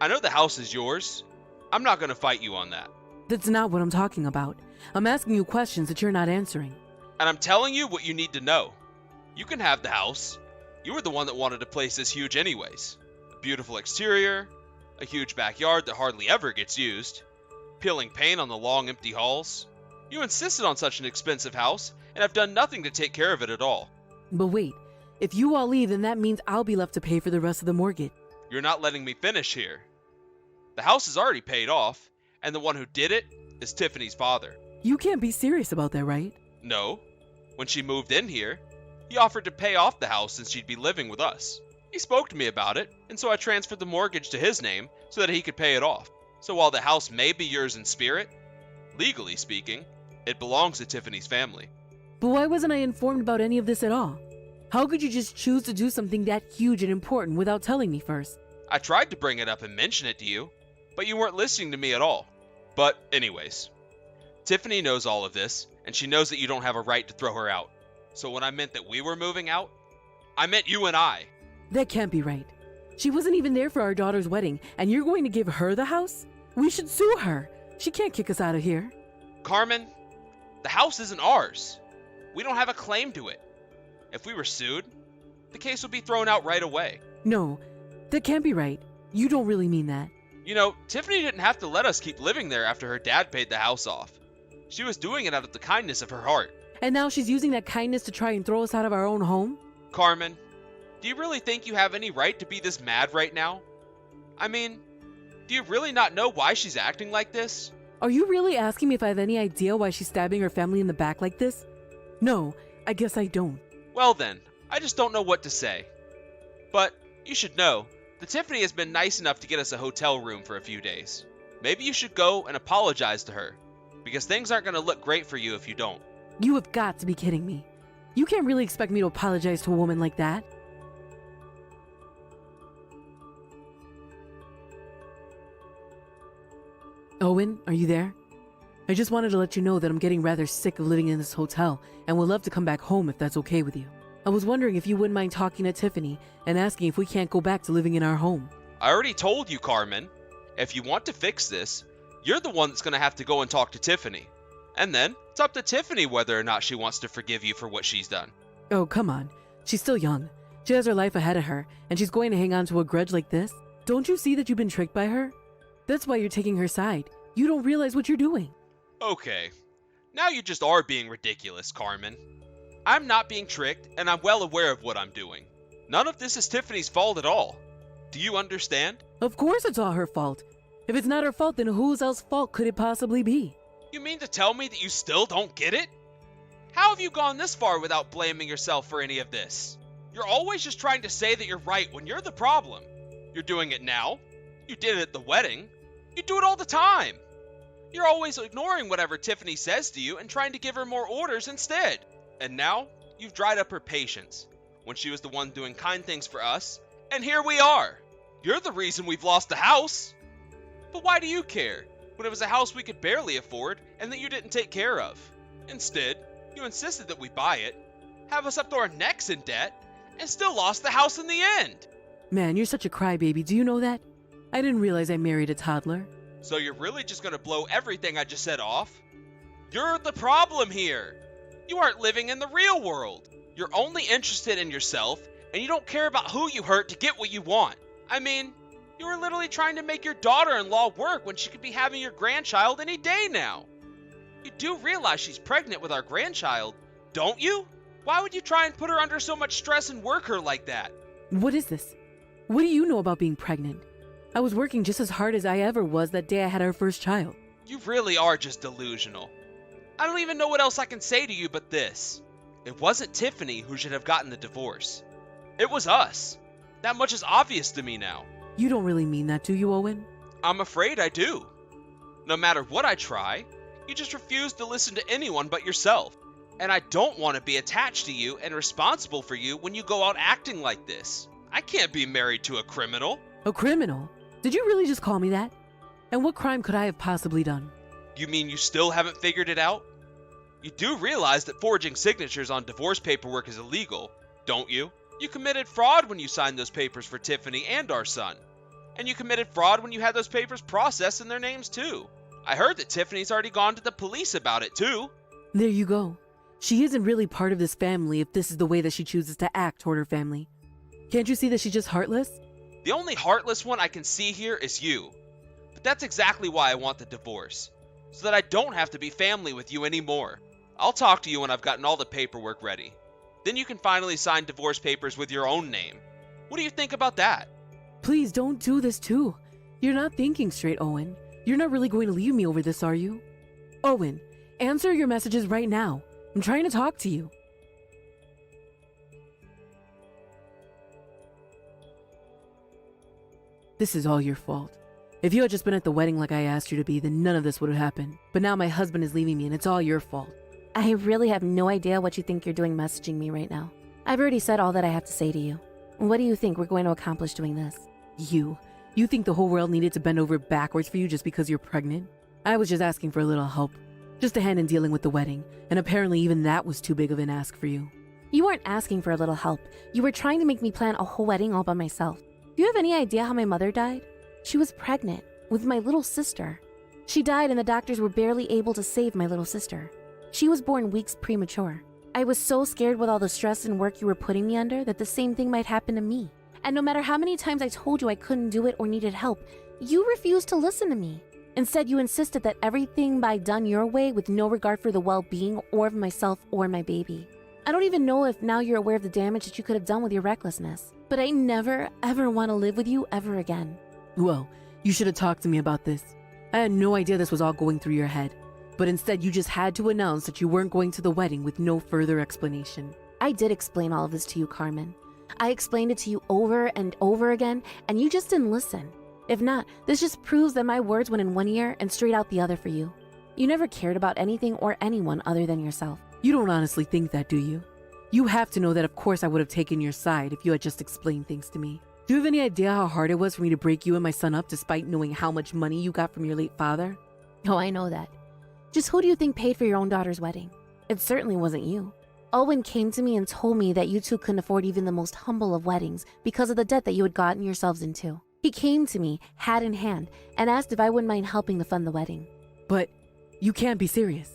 Speaker 10: I know the house is yours. I'm not going to fight you on that.
Speaker 9: That's not what I'm talking about. I'm asking you questions that you're not answering.
Speaker 10: And I'm telling you what you need to know. You can have the house. You were the one that wanted a place this huge anyways. A beautiful exterior, a huge backyard that hardly ever gets used, peeling paint on the long empty halls. You insisted on such an expensive house, and have done nothing to take care of it at all.
Speaker 9: But wait, if you all leave, then that means I'll be left to pay for the rest of the mortgage.
Speaker 10: You're not letting me finish here. The house is already paid off, and the one who did it is Tiffany's father.
Speaker 9: You can't be serious about that, right?
Speaker 10: No. When she moved in here, he offered to pay off the house since she'd be living with us. He spoke to me about it, and so I transferred the mortgage to his name so that he could pay it off. So while the house may be yours in spirit, legally speaking, it belongs to Tiffany's family.
Speaker 9: But why wasn't I informed about any of this at all? How could you just choose to do something that huge and important without telling me first?
Speaker 10: I tried to bring it up and mention it to you, but you weren't listening to me at all. But anyways, Tiffany knows all of this, and she knows that you don't have a right to throw her out. So when I meant that we were moving out, I meant you and I.
Speaker 9: That can't be right. She wasn't even there for our daughter's wedding, and you're going to give her the house? We should sue her. She can't kick us out of here.
Speaker 10: Carmen, The house isn't ours. We don't have a claim to it. If we were sued, the case would be thrown out right away.
Speaker 9: No, that can't be right. You don't really mean that.
Speaker 10: You know, Tiffany didn't have to let us keep living there after her dad paid the house off. She was doing it out of the kindness of her heart.
Speaker 9: And now she's using that kindness to try and throw us out of our own home?
Speaker 10: Carmen, do you really think you have any right to be this mad right now? I mean, do you really not know why she's acting like this?
Speaker 9: Are you really asking me if I have any idea why she's stabbing her family in the back like this? No, I guess I don't.
Speaker 10: Well then, I just don't know what to say. But you should know that Tiffany has been nice enough to get us a hotel room for a few days. Maybe you should go and apologize to her, because things aren't going to look great for you if you don't.
Speaker 9: You have got to be kidding me. You can't really expect me to apologize to a woman like that. Owen, are you there? I just wanted to let you know that I'm getting rather sick of living in this hotel and would love to come back home if that's okay with you. I was wondering if you wouldn't mind talking to Tiffany and asking if we can't go back to living in our home.
Speaker 10: I already told you, Carmen. If you want to fix this, you're the one that's going to have to go and talk to Tiffany. And then, it's up to Tiffany whether or not she wants to forgive you for what she's done.
Speaker 9: Oh, come on. She's still young. She has her life ahead of her, and she's going to hang on to a grudge like this? Don't you see that you've been tricked by her? That's why you're taking her side. You don't realize what you're doing.
Speaker 10: Okay. Now you just are being ridiculous, Carmen. I'm not being tricked, and I'm well aware of what I'm doing. None of this is Tiffany's fault at all. Do you understand?
Speaker 9: Of course it's all her fault. If it's not her fault, then whose else's fault could it possibly be?
Speaker 10: You mean to tell me that you still don't get it? How have you gone this far without blaming yourself for any of this? You're always just trying to say that you're right when you're the problem. You're doing it now. You did it at the wedding. You do it all the time. You're always ignoring whatever Tiffany says to you and trying to give her more orders instead. And now, you've dried up her patience, when she was the one doing kind things for us, and here we are. You're the reason we've lost the house. But why do you care, when it was a house we could barely afford and that you didn't take care of? Instead, you insisted that we buy it, have us up to our necks in debt, and still lost the house in the end.
Speaker 9: Man, you're such a crybaby. Do you know that? I didn't realize I married a toddler.
Speaker 10: So you're really just gonna blow everything I just said off? You're the problem here. You aren't living in the real world. You're only interested in yourself, and you don't care about who you hurt to get what you want. I mean, you were literally trying to make your daughter-in-law work when she could be having your grandchild any day now. You do realize she's pregnant with our grandchild, don't you? Why would you try and put her under so much stress and work her like that?
Speaker 9: What is this? What do you know about being pregnant? I was working just as hard as I ever was that day I had our first child.
Speaker 10: You really are just delusional. I don't even know what else I can say to you but this. It wasn't Tiffany who should have gotten the divorce. It was us. That much is obvious to me now.
Speaker 9: You don't really mean that, do you, Owen?
Speaker 10: I'm afraid I do. No matter what I try, you just refuse to listen to anyone but yourself. And I don't want to be attached to you and responsible for you when you go out acting like this. I can't be married to a criminal.
Speaker 9: A criminal? Did you really just call me that? And what crime could I have possibly done?
Speaker 10: You mean you still haven't figured it out? You do realize that forging signatures on divorce paperwork is illegal, don't you? You committed fraud when you signed those papers for Tiffany and our son. And you committed fraud when you had those papers processed in their names too. I heard that Tiffany's already gone to the police about it too.
Speaker 9: There you go. She isn't really part of this family if this is the way that she chooses to act toward her family. Can't you see that she's just heartless?
Speaker 10: The only heartless one I can see here is you. But that's exactly why I want the divorce. So that I don't have to be family with you anymore. I'll talk to you when I've gotten all the paperwork ready. Then you can finally sign divorce papers with your own name. What do you think about that?
Speaker 9: Please don't do this too. You're not thinking straight, Owen. You're not really going to leave me over this, are you? Owen, answer your messages right now. I'm trying to talk to you. This is all your fault. If you had just been at the wedding like I asked you to be, then none of this would have happened. But now my husband is leaving me and it's all your fault.
Speaker 8: I really have no idea what you think you're doing messaging me right now. I've already said all that I have to say to you. What do you think we're going to accomplish doing this?
Speaker 9: You think the whole world needed to bend over backwards for you just because you're pregnant? I was just asking for a little help. Just a hand in dealing with the wedding, and apparently even that was too big of an ask for you.
Speaker 8: You weren't asking for a little help. You were trying to make me plan a whole wedding all by myself. Do you have any idea how my mother died? She was pregnant with my little sister. She died and the doctors were barely able to save my little sister. She was born weeks premature. I was so scared with all the stress and work you were putting me under that the same thing might happen to me. And no matter how many times I told you I couldn't do it or needed help, you refused to listen to me. Instead, you insisted that everything be done your way with no regard for the well-being or of myself or my baby. I don't even know if now you're aware of the damage that you could have done with your recklessness, but I never, ever want to live with you ever again.
Speaker 9: Well, you should have talked to me about this. I had no idea this was all going through your head, but instead you just had to announce that you weren't going to the wedding with no further explanation.
Speaker 8: I did explain all of this to you, Carmen. I explained it to you over and over again, and you just didn't listen. If not, this just proves that my words went in one ear and straight out the other for you. You never cared about anything or anyone other than yourself.
Speaker 9: You don't honestly think that, do you? You have to know that of course I would have taken your side if you had just explained things to me. Do you have any idea how hard it was for me to break you and my son up despite knowing how much money you got from your late father?
Speaker 8: Oh, I know that. Just who do you think paid for your own daughter's wedding? It certainly wasn't you. Owen came to me and told me that you two couldn't afford even the most humble of weddings because of the debt that you had gotten yourselves into. He came to me, hat in hand, and asked if I wouldn't mind helping to fund the wedding.
Speaker 9: But you can't be serious.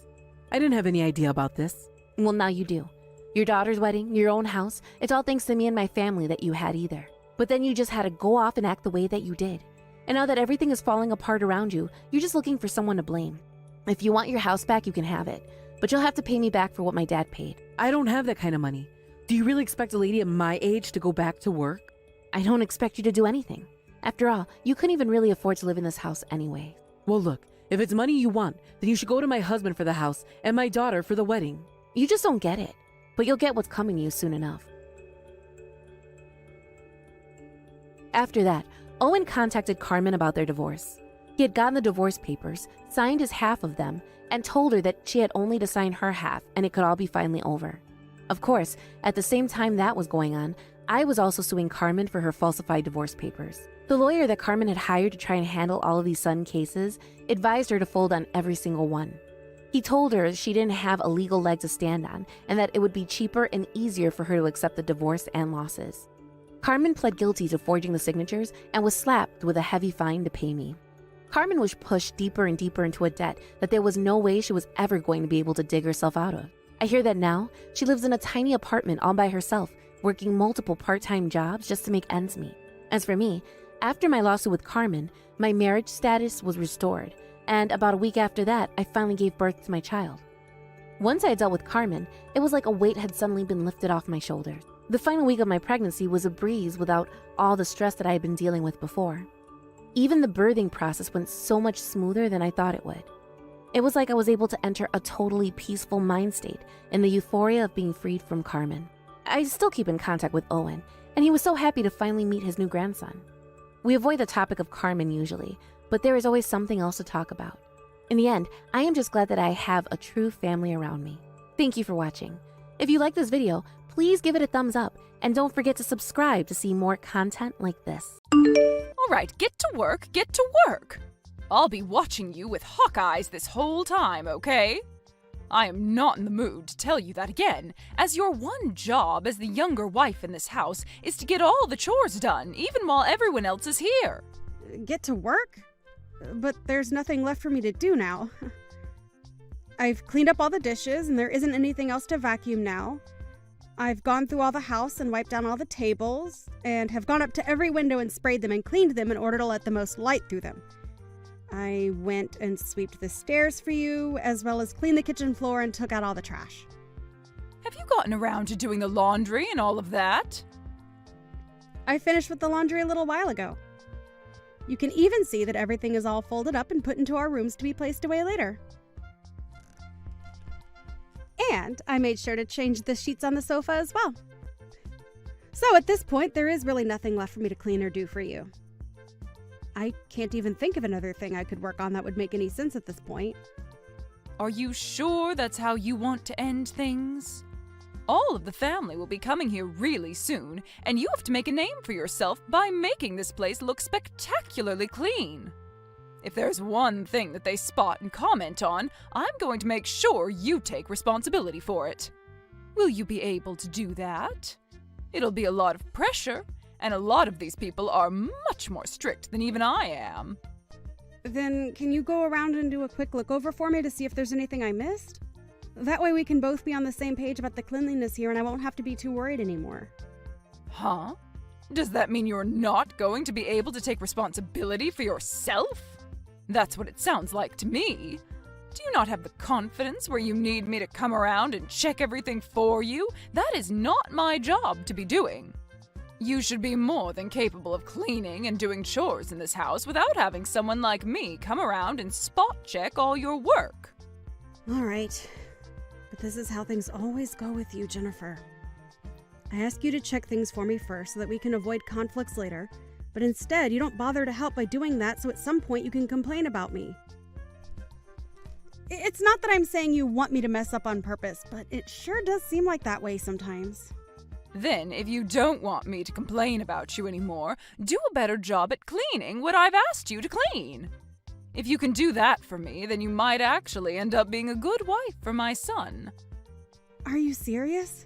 Speaker 9: I didn't have any idea about this.
Speaker 8: Well, now you do. Your daughter's wedding, your own house, it's all thanks to me and my family that you had either. But then you just had to go off and act the way that you did. And now that everything is falling apart around you, you're just looking for someone to blame. If you want your house back, you can have it. But you'll have to pay me back for what my dad paid.
Speaker 9: I don't have that kind of money. Do you really expect a lady at my age to go back to work?
Speaker 8: I don't expect you to do anything. After all, you couldn't even really afford to live in this house anyway.
Speaker 9: Well, look, if it's money you want, then you should go to my husband for the house and my daughter for the wedding.
Speaker 8: You just don't get it. But you'll get what's coming to you soon enough. After that, Owen contacted Carmen about their divorce. He had gotten the divorce papers, signed his half of them, and told her that she had only to sign her half and it could all be finally over. Of course, at the same time that was going on, I was also suing Carmen for her falsified divorce papers. The lawyer that Carmen had hired to try and handle all of these sudden cases advised her to fold on every single one. He told her she didn't have a legal leg to stand on and that it would be cheaper and easier for her to accept the divorce and losses. Carmen pled guilty to forging the signatures and was slapped with a heavy fine to pay me. Carmen was pushed deeper and deeper into a debt that there was no way she was ever going to be able to dig herself out of. I hear that now she lives in a tiny apartment all by herself, working multiple part-time jobs just to make ends meet. As for me, after my lawsuit with Carmen, my marriage status was restored, and about a week after that, I finally gave birth to my child. Once I had dealt with Carmen, it was like a weight had suddenly been lifted off my shoulders. The final week of my pregnancy was a breeze without all the stress that I had been dealing with before. Even the birthing process went so much smoother than I thought it would. It was like I was able to enter a totally peaceful mind state in the euphoria of being freed from Carmen. I still keep in contact with Owen, and he was so happy to finally meet his new grandson. We avoid the topic of Carmen usually, but there is always something else to talk about. In the end, I am just glad that I have a true family around me. Thank you for watching. If you like this video, please give it a thumbs up, and don't forget to subscribe to see more content like this.
Speaker 5: All right, get to work, get to work. I'll be watching you with hawk eyes this whole time, okay? I am not in the mood to tell you that again, as your one job as the younger wife in this house is to get all the chores done, even while everyone else is here.
Speaker 11: Get to work? But there's nothing left for me to do now. I've cleaned up all the dishes, and there isn't anything else to vacuum now. I've gone through all the house and wiped down all the tables, and have gone up to every window and sprayed them and cleaned them in order to let the most light through them. I went and swept the stairs for you, as well as cleaned the kitchen floor and took out all the trash.
Speaker 5: Have you gotten around to doing the laundry and all of that?
Speaker 11: I finished with the laundry a little while ago. You can even see that everything is all folded up and put into our rooms to be placed away later. And I made sure to change the sheets on the sofa as well. So at this point, there is really nothing left for me to clean or do for you. I can't even think of another thing I could work on that would make any sense at this point.
Speaker 5: Are you sure that's how you want to end things? All of the family will be coming here really soon, and you have to make a name for yourself by making this place look spectacularly clean. If there's one thing that they spot and comment on, I'm going to make sure you take responsibility for it. Will you be able to do that? It'll be a lot of pressure, and a lot of these people are much more strict than even I am.
Speaker 11: Then can you go around and do a quick look over for me to see if there's anything I missed? That way we can both be on the same page about the cleanliness here and I won't have to be too worried anymore.
Speaker 5: Huh? Does that mean you're not going to be able to take responsibility for yourself? That's what it sounds like to me. Do you not have the confidence where you need me to come around and check everything for you? That is not my job to be doing. You should be more than capable of cleaning and doing chores in this house without having someone like me come around and spot check all your work.
Speaker 11: All right. But this is how things always go with you, Jennifer. I ask you to check things for me first so that we can avoid conflicts later, but instead you don't bother to help by doing that so at some point you can complain about me. It's not that I'm saying you want me to mess up on purpose, but it sure does seem like that way sometimes.
Speaker 5: Then, if you don't want me to complain about you anymore, do a better job at cleaning what I've asked you to clean. If you can do that for me, then you might actually end up being a good wife for my son.
Speaker 11: Are you serious?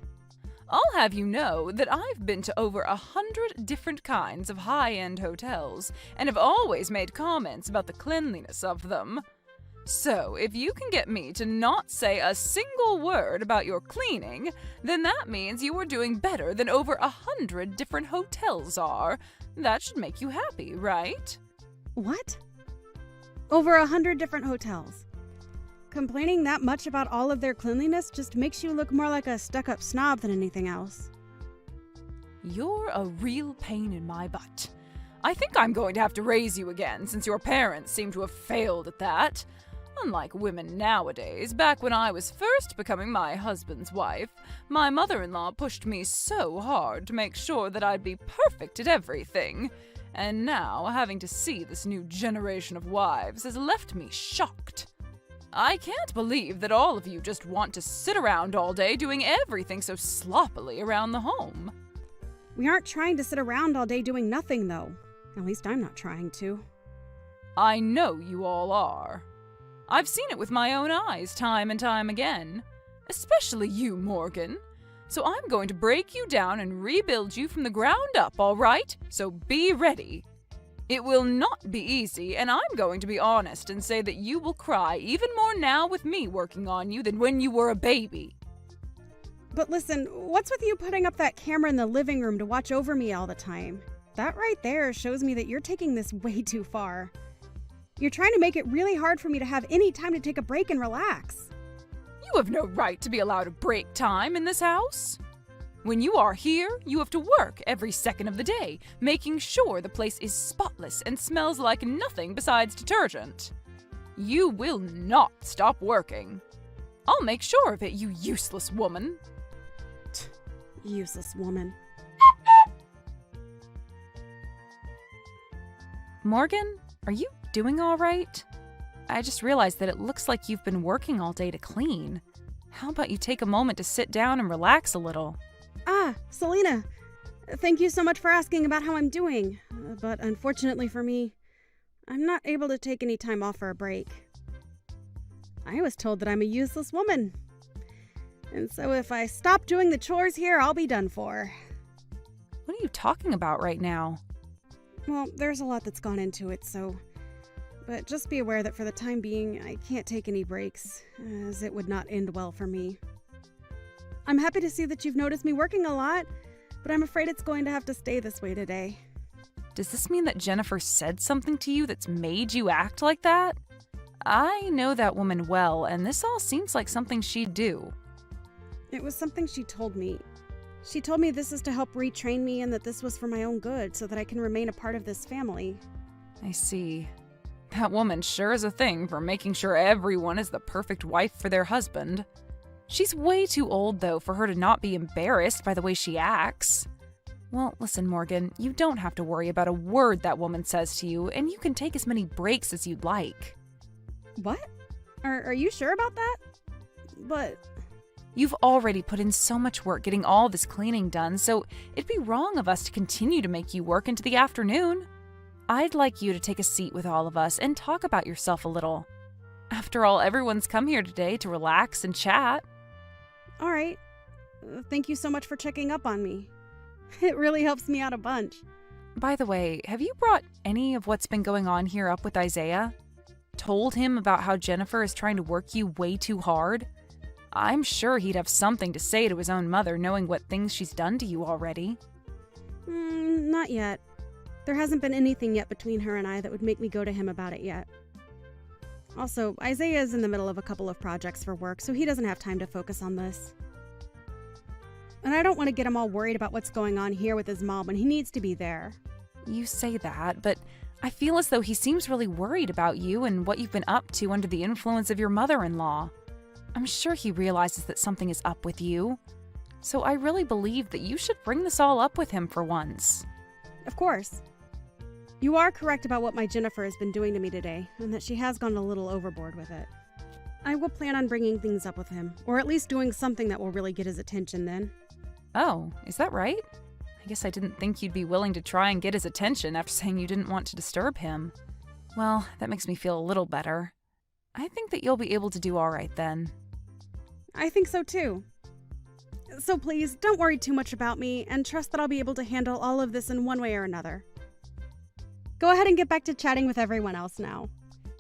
Speaker 5: I'll have you know that I've been to over 100 different kinds of high-end hotels, and have always made comments about the cleanliness of them. So, if you can get me to not say a single word about your cleaning, then that means you are doing better than over 100 different hotels are. That should make you happy, right?
Speaker 11: What? Over 100 different hotels. Complaining that much about all of their cleanliness just makes you look more like a stuck-up snob than anything else.
Speaker 5: You're a real pain in my butt. I think I'm going to have to raise you again, since your parents seem to have failed at that. Unlike women nowadays, back when I was first becoming my husband's wife, my mother-in-law pushed me so hard to make sure that I'd be perfect at everything. And now, having to see this new generation of wives has left me shocked. I can't believe that all of you just want to sit around all day doing everything so sloppily around the home.
Speaker 11: We aren't trying to sit around all day doing nothing, though. At least I'm not trying to.
Speaker 5: I know you all are. I've seen it with my own eyes time and time again. Especially you, Morgan. So I'm going to break you down and rebuild you from the ground up, all right? So be ready. It will not be easy, and I'm going to be honest and say that you will cry even more now with me working on you than when you were a baby.
Speaker 11: But listen, what's with you putting up that camera in the living room to watch over me all the time? That right there shows me that you're taking this way too far. You're trying to make it really hard for me to have any time to take a break and relax.
Speaker 5: You have no right to be allowed a break time in this house. When you are here, you have to work every second of the day, making sure the place is spotless and smells like nothing besides detergent. You will not stop working. I'll make sure of it, you useless woman.
Speaker 11: Useless woman.
Speaker 5: Morgan, are you doing all right? I just realized that it looks like you've been working all day to clean. How about you take a moment to sit down and relax a little?
Speaker 11: Ah, Selena. Thank you so much for asking about how I'm doing. But unfortunately for me, I'm not able to take any time off for a break. I was told that I'm a useless woman. And so if I stop doing the chores here, I'll be done for.
Speaker 5: What are you talking about right now?
Speaker 11: Well, there's a lot that's gone into it, so... But just be aware that for the time being, I can't take any breaks, as it would not end well for me. I'm happy to see that you've noticed me working a lot, but I'm afraid it's going to have to stay this way today.
Speaker 5: Does this mean that Jennifer said something to you that's made you act like that? I know that woman well, and this all seems like something she'd do.
Speaker 11: It was something she told me. She told me this is to help retrain me and that this was for my own good so that I can remain a part of this family.
Speaker 5: I see. That woman sure is a thing for making sure everyone is the perfect wife for their husband. She's way too old, though, for her to not be embarrassed by the way she acts. Well, listen, Morgan, you don't have to worry about a word that woman says to you, and you can take as many breaks as you'd like.
Speaker 11: What? Are you sure about that? But...
Speaker 5: You've already put in so much work getting all this cleaning done, so it'd be wrong of us to continue to make you work into the afternoon. I'd like you to take a seat with all of us and talk about yourself a little. After all, everyone's come here today to relax and chat.
Speaker 11: All right. Thank you so much for checking up on me. It really helps me out a bunch.
Speaker 5: By the way, have you brought any of what's been going on here up with Isaiah? Told him about how Jennifer is trying to work you way too hard? I'm sure he'd have something to say to his own mother, knowing what things she's done to you already.
Speaker 11: Not yet. There hasn't been anything yet between her and I that would make me go to him about it yet. Also, Isaiah is in the middle of a couple of projects for work, so he doesn't have time to focus on this. And I don't want to get him all worried about what's going on here with his mom when he needs to be there.
Speaker 5: You say that, but I feel as though he seems really worried about you and what you've been up to under the influence of your mother-in-law. I'm sure he realizes that something is up with you. So I really believe that you should bring this all up with him for once.
Speaker 11: Of course. You are correct about what my Jennifer has been doing to me today, and that she has gone a little overboard with it. I will plan on bringing things up with him, or at least doing something that will really get his attention then.
Speaker 5: Oh, is that right? I guess I didn't think you'd be willing to try and get his attention after saying you didn't want to disturb him. Well, that makes me feel a little better. I think that you'll be able to do all right then.
Speaker 11: I think so too. So please, don't worry too much about me, and trust that I'll be able to handle all of this in one way or another. Go ahead and get back to chatting with everyone else now.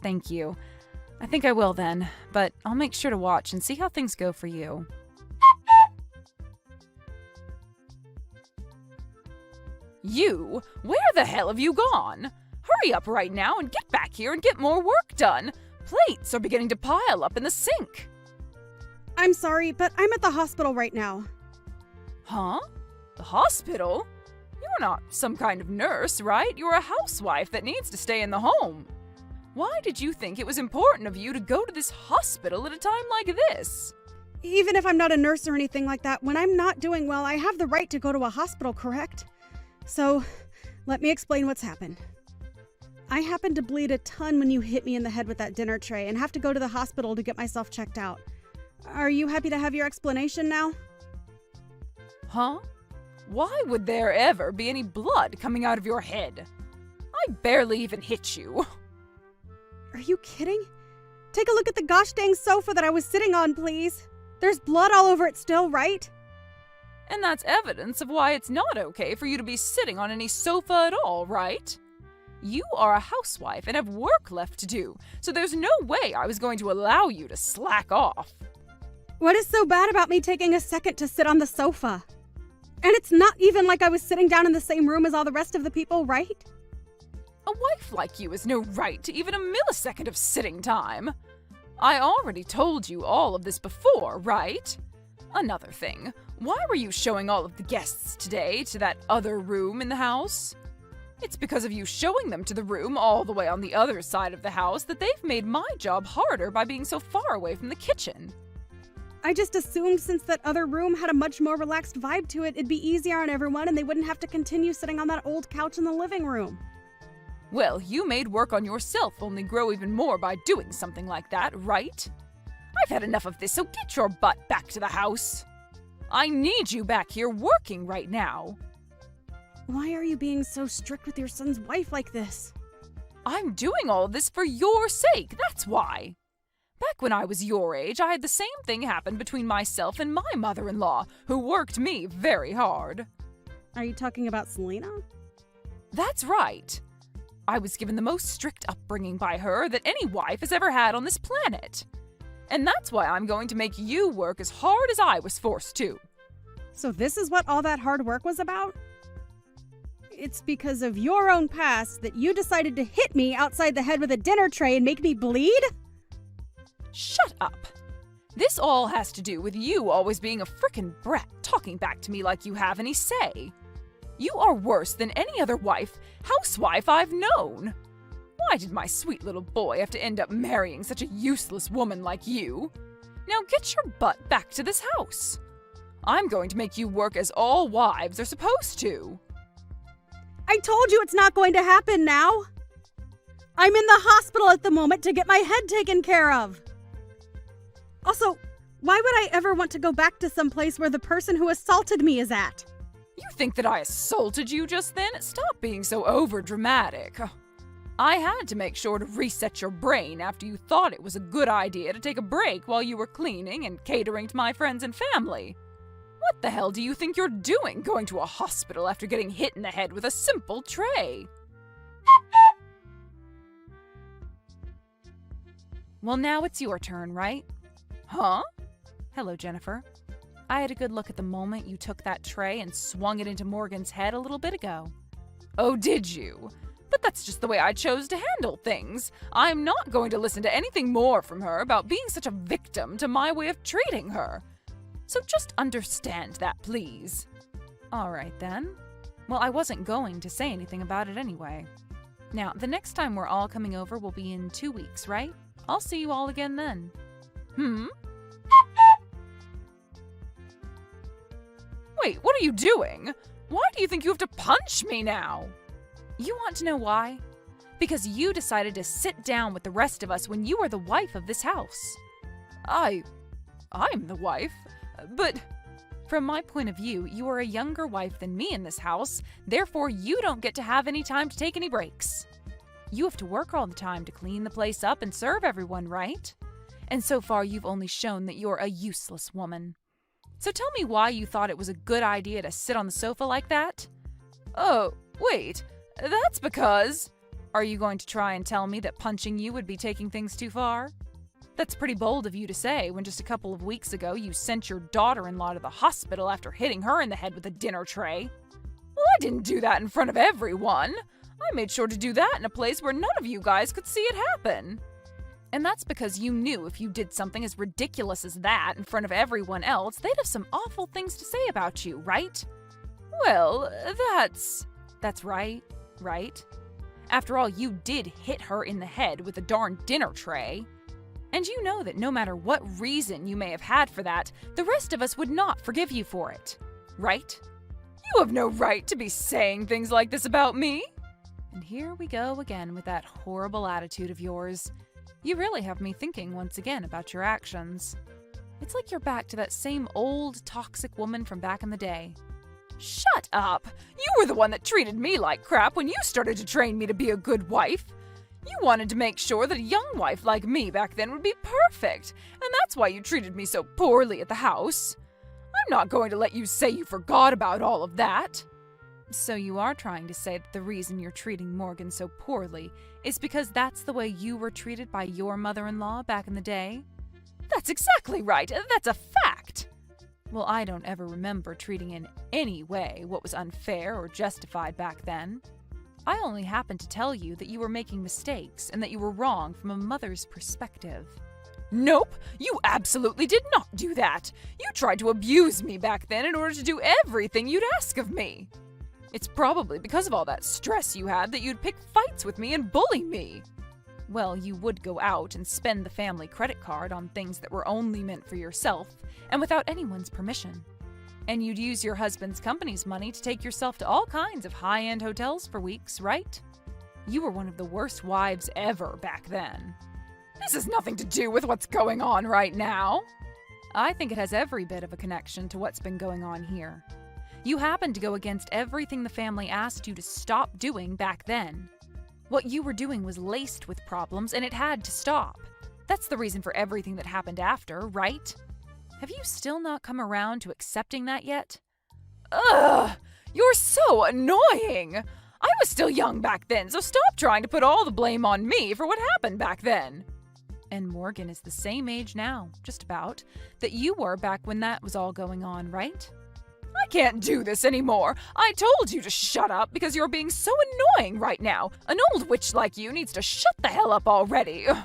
Speaker 5: Thank you. I think I will then, but I'll make sure to watch and see how things go for you. You? Where the hell have you gone? Hurry up right now and get back here and get more work done. Plates are beginning to pile up in the sink.
Speaker 11: I'm sorry, but I'm at the hospital right now.
Speaker 5: Huh? The hospital? You're not some kind of nurse, right? You're a housewife that needs to stay in the home. Why did you think it was important of you to go to this hospital at a time like this?
Speaker 11: Even if I'm not a nurse or anything like that, when I'm not doing well, I have the right to go to a hospital, correct? So, let me explain what's happened. I happened to bleed a ton when you hit me in the head with that dinner tray and have to go to the hospital to get myself checked out. Are you happy to have your explanation now?
Speaker 5: Huh? Why would there ever be any blood coming out of your head? I barely even hit you.
Speaker 11: Are you kidding? Take a look at the gosh dang sofa that I was sitting on, please. There's blood all over it still, right?
Speaker 5: And that's evidence of why it's not okay for you to be sitting on any sofa at all, right? You are a housewife and have work left to do, so there's no way I was going to allow you to slack off.
Speaker 11: What is so bad about me taking a second to sit on the sofa? And it's not even like I was sitting down in the same room as all the rest of the people, right?
Speaker 5: A wife like you has no right to even a millisecond of sitting time. I already told you all of this before, right? Another thing, why were you showing all of the guests today to that other room in the house? It's because of you showing them to the room all the way on the other side of the house that they've made my job harder by being so far away from the kitchen.
Speaker 11: I just assumed since that other room had a much more relaxed vibe to it, it'd be easier on everyone and they wouldn't have to continue sitting on that old couch in the living room.
Speaker 5: Well, you made work on yourself only grow even more by doing something like that, right? I've had enough of this, so get your butt back to the house. I need you back here working right now.
Speaker 11: Why are you being so strict with your son's wife like this?
Speaker 5: I'm doing all of this for your sake, that's why. Back when I was your age, I had the same thing happen between myself and my mother-in-law, who worked me very hard.
Speaker 11: Are you talking about Selena?
Speaker 5: That's right. I was given the most strict upbringing by her that any wife has ever had on this planet. And that's why I'm going to make you work as hard as I was forced to.
Speaker 11: So this is what all that hard work was about? It's because of your own past that you decided to hit me outside the head with a dinner tray and make me bleed?
Speaker 5: Shut up. This all has to do with you always being a frickin' brat talking back to me like you have any say. You are worse than any other housewife I've known. Why did my sweet little boy have to end up marrying such a useless woman like you? Now get your butt back to this house. I'm going to make you work as all wives are supposed to.
Speaker 11: I told you it's not going to happen now. I'm in the hospital at the moment to get my head taken care of. Also, why would I ever want to go back to some place where the person who assaulted me is at?
Speaker 5: You think that I assaulted you just then? Stop being so over-dramatic. I had to make sure to reset your brain after you thought it was a good idea to take a break while you were cleaning and catering to my friends and family. What the hell do you think you're doing going to a hospital after getting hit in the head with a simple tray? Well, now it's your turn, right? Huh? Hello, Jennifer. I had a good look at the moment you took that tray and swung it into Morgan's head a little bit ago. Oh, did you? But that's just the way I chose to handle things. I'm not going to listen to anything more from her about being such a victim to my way of treating her. So just understand that, please. All right, then. Well, I wasn't going to say anything about it anyway. Now, the next time we're all coming over will be in 2 weeks, right? I'll see you all again then. Wait, what are you doing? Why do you think you have to punch me now? You want to know why? Because you decided to sit down with the rest of us when you are the wife of this house. I'm the wife, but from my point of view, you are a younger wife than me in this house, therefore you don't get to have any time to take any breaks. You have to work all the time to clean the place up and serve everyone, right? And so far you've only shown that you're a useless woman. So tell me why you thought it was a good idea to sit on the sofa like that? Oh, wait, that's because... Are you going to try and tell me that punching you would be taking things too far? That's pretty bold of you to say when just a couple of weeks ago you sent your daughter-in-law to the hospital after hitting her in the head with a dinner tray. Well, I didn't do that in front of everyone. I made sure to do that in a place where none of you guys could see it happen. And that's because you knew if you did something as ridiculous as that in front of everyone else, they'd have some awful things to say about you, right? Well, that's right? After all, you did hit her in the head with a darn dinner tray. And you know that no matter what reason you may have had for that, the rest of us would not forgive you for it, right? You have no right to be saying things like this about me. And here we go again with that horrible attitude of yours. You really have me thinking once again about your actions. It's like you're back to that same old toxic woman from back in the day. Shut up! You were the one that treated me like crap when you started to train me to be a good wife. You wanted to make sure that a young wife like me back then would be perfect, and that's why you treated me so poorly at the house. I'm not going to let you say you forgot about all of that. So you are trying to say that the reason you're treating Morgan so poorly is because that's the way you were treated by your mother-in-law back in the day? That's exactly right. That's a fact. Well, I don't ever remember treating in any way what was unfair or justified back then. I only happened to tell you that you were making mistakes and that you were wrong from a mother's perspective. Nope, you absolutely did not do that. You tried to abuse me back then in order to do everything you'd ask of me. It's probably because of all that stress you had that you'd pick fights with me and bully me. Well, you would go out and spend the family credit card on things that were only meant for yourself and without anyone's permission. And you'd use your husband's company's money to take yourself to all kinds of high-end hotels for weeks, right? You were one of the worst wives ever back then. This has nothing to do with what's going on right now. I think it has every bit of a connection to what's been going on here. You happened to go against everything the family asked you to stop doing back then. What you were doing was laced with problems, and it had to stop. That's the reason for everything that happened after, right? Have you still not come around to accepting that yet? Ugh! You're so annoying! I was still young back then, so stop trying to put all the blame on me for what happened back then. And Morgan is the same age now, just about, that you were back when that was all going on, right? I can't do this anymore. I told you to shut up because you're being so annoying right now. An old witch like you needs to shut the hell up already. Ugh.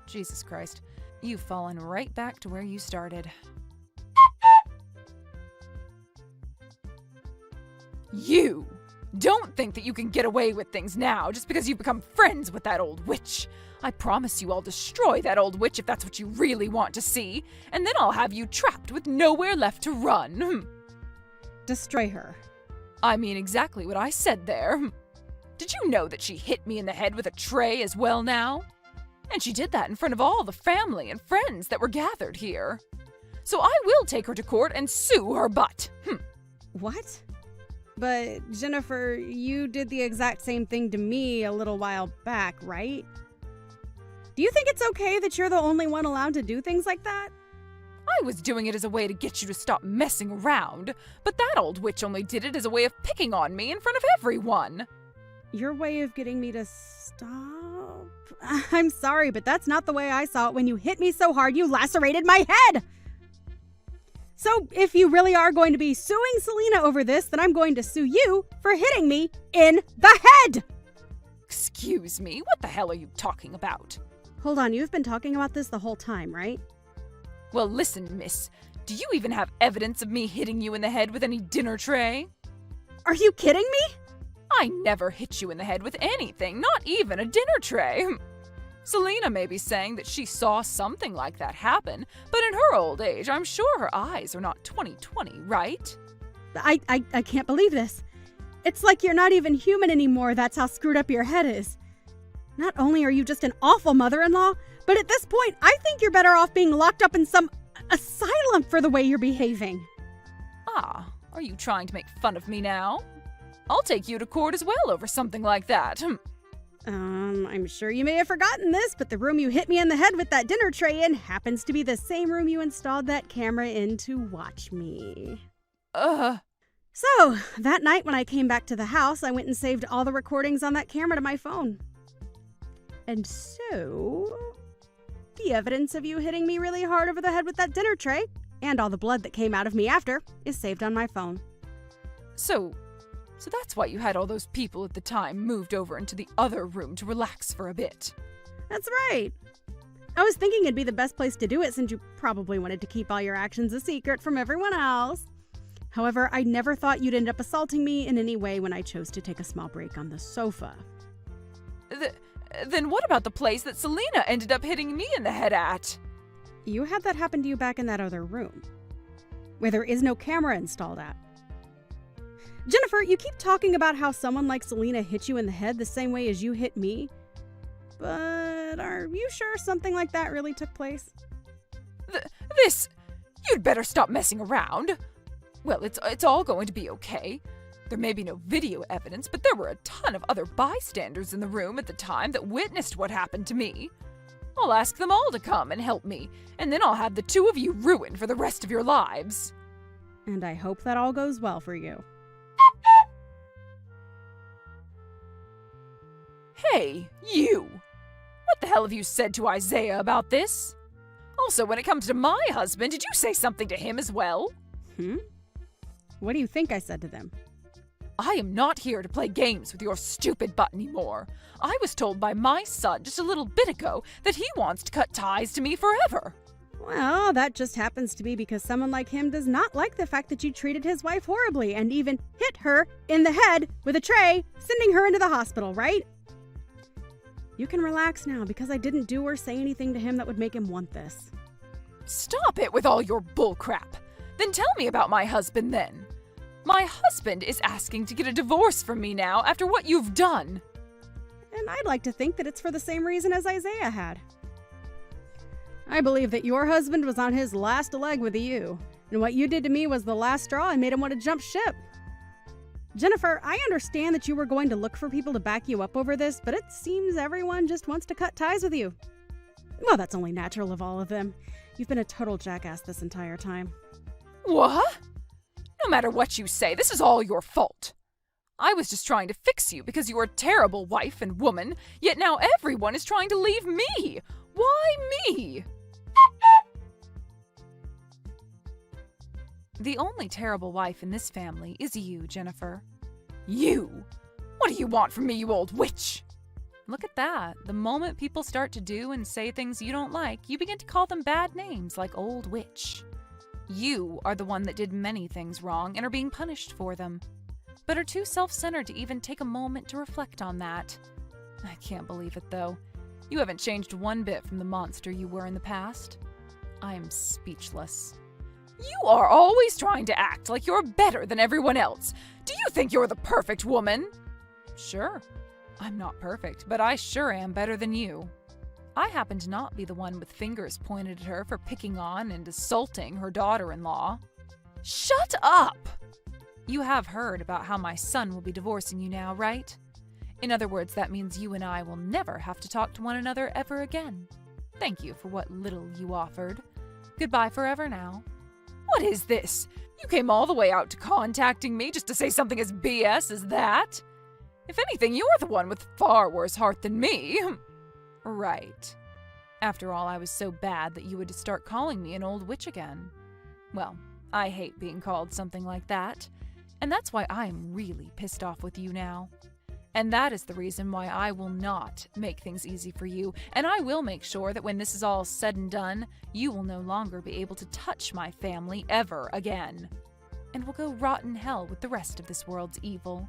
Speaker 5: Jesus Christ. You've fallen right back to where you started. You! Don't think that you can get away with things now just because you've become friends with that old witch. I promise you I'll destroy that old witch if that's what you really want to see, and then I'll have you trapped with nowhere left to run.
Speaker 11: Destroy her.
Speaker 5: I mean exactly what I said there. Did you know that she hit me in the head with a tray as well now? And she did that in front of all the family and friends that were gathered here. So I will take her to court and sue her butt.
Speaker 11: What? But, Jennifer, you did the exact same thing to me a little while back, right? Do you think it's okay that you're the only one allowed to do things like that?
Speaker 5: I was doing it as a way to get you to stop messing around, but that old witch only did it as a way of picking on me in front of everyone.
Speaker 11: Your way of getting me to stop? I'm sorry, but that's not the way I saw it when you hit me so hard you lacerated my head! So if you really are going to be suing Selena over this, then I'm going to sue you for hitting me in the head!
Speaker 5: Excuse me, what the hell are you talking about?
Speaker 11: Hold on, you've been talking about this the whole time, right?
Speaker 5: Well, listen, miss. Do you even have evidence of me hitting you in the head with any dinner tray?
Speaker 11: Are you kidding me?
Speaker 5: I never hit you in the head with anything, not even a dinner tray. Selena may be saying that she saw something like that happen, but in her old age, I'm sure her eyes are not 20/20, right?
Speaker 11: I can't believe this. It's like you're not even human anymore, that's how screwed up your head is. Not only are you just an awful mother-in-law, but at this point, I think you're better off being locked up in some asylum for the way you're behaving.
Speaker 5: Ah, are you trying to make fun of me now? I'll take you to court as well over something like that.
Speaker 11: I'm sure you may have forgotten this, but the room you hit me in the head with that dinner tray in happens to be the same room you installed that camera in to watch me. So, that night when I came back to the house, I went and saved all the recordings on that camera to my phone. And so, the evidence of you hitting me really hard over the head with that dinner tray, and all the blood that came out of me after, is saved on my phone.
Speaker 5: So that's why you had all those people at the time moved over into the other room to relax for a bit.
Speaker 11: That's right. I was thinking it'd be the best place to do it since you probably wanted to keep all your actions a secret from everyone else. However, I never thought you'd end up assaulting me in any way when I chose to take a small break on the sofa.
Speaker 5: Then what about the place that Selena ended up hitting me in the head at?
Speaker 11: You had that happen to you back in that other room, where there is no camera installed at. Jennifer, you keep talking about how someone like Selena hit you in the head the same way as you hit me, but are you sure something like that really took place?
Speaker 5: You'd better stop messing around. Well, it's all going to be okay. There may be no video evidence, but there were a ton of other bystanders in the room at the time that witnessed what happened to me. I'll ask them all to come and help me, and then I'll have the two of you ruined for the rest of your lives.
Speaker 11: And I hope that all goes well for you.
Speaker 5: Hey, you! What the hell have you said to Isaiah about this? Also, when it comes to my husband, did you say something to him as well?
Speaker 11: What do you think I said to them?
Speaker 5: I am not here to play games with your stupid butt anymore. I was told by my son just a little bit ago that he wants to cut ties to me forever.
Speaker 11: Well, that just happens to be because someone like him does not like the fact that you treated his wife horribly and even hit her in the head with a tray, sending her into the hospital, right? You can relax now because I didn't do or say anything to him that would make him want this.
Speaker 5: Stop it with all your bullcrap. Then tell me about my husband then. My husband is asking to get a divorce from me now after what you've done.
Speaker 11: And I'd like to think that it's for the same reason as Isaiah had. I believe that your husband was on his last leg with you, and what you did to me was the last straw and made him want to jump ship. Jennifer, I understand that you were going to look for people to back you up over this, but it seems everyone just wants to cut ties with you. Well, that's only natural of all of them. You've been a total jackass this entire time.
Speaker 5: What? No matter what you say, this is all your fault. I was just trying to fix you because you were a terrible wife and woman, yet now everyone is trying to leave me. Why me? The only terrible wife in this family is you, Jennifer. You? What do you want from me, you old witch? Look at that. The moment people start to do and say things you don't like, you begin to call them bad names like old witch. You are the one that did many things wrong and are being punished for them, but are too self-centered to even take a moment to reflect on that. I can't believe it, though. You haven't changed one bit from the monster you were in the past. I am speechless. You are always trying to act like you're better than everyone else. Do you think you're the perfect woman? Sure, I'm not perfect, but I sure am better than you. I happen to not be the one with fingers pointed at her for picking on and assaulting her daughter-in-law. Shut up! You have heard about how my son will be divorcing you now, right? In other words, that means you and I will never have to talk to one another ever again. Thank you for what little you offered. Goodbye forever now. What is this? You came all the way out to contacting me just to say something as BS as that? If anything, you're the one with far worse heart than me. Right. After all, I was so bad that you would start calling me an old witch again. Well, I hate being called something like that. And that's why I'm really pissed off with you now. And that is the reason why I will not make things easy for you, and I will make sure that when this is all said and done, you will no longer be able to touch my family ever again. And will go rot in hell with the rest of this world's evil.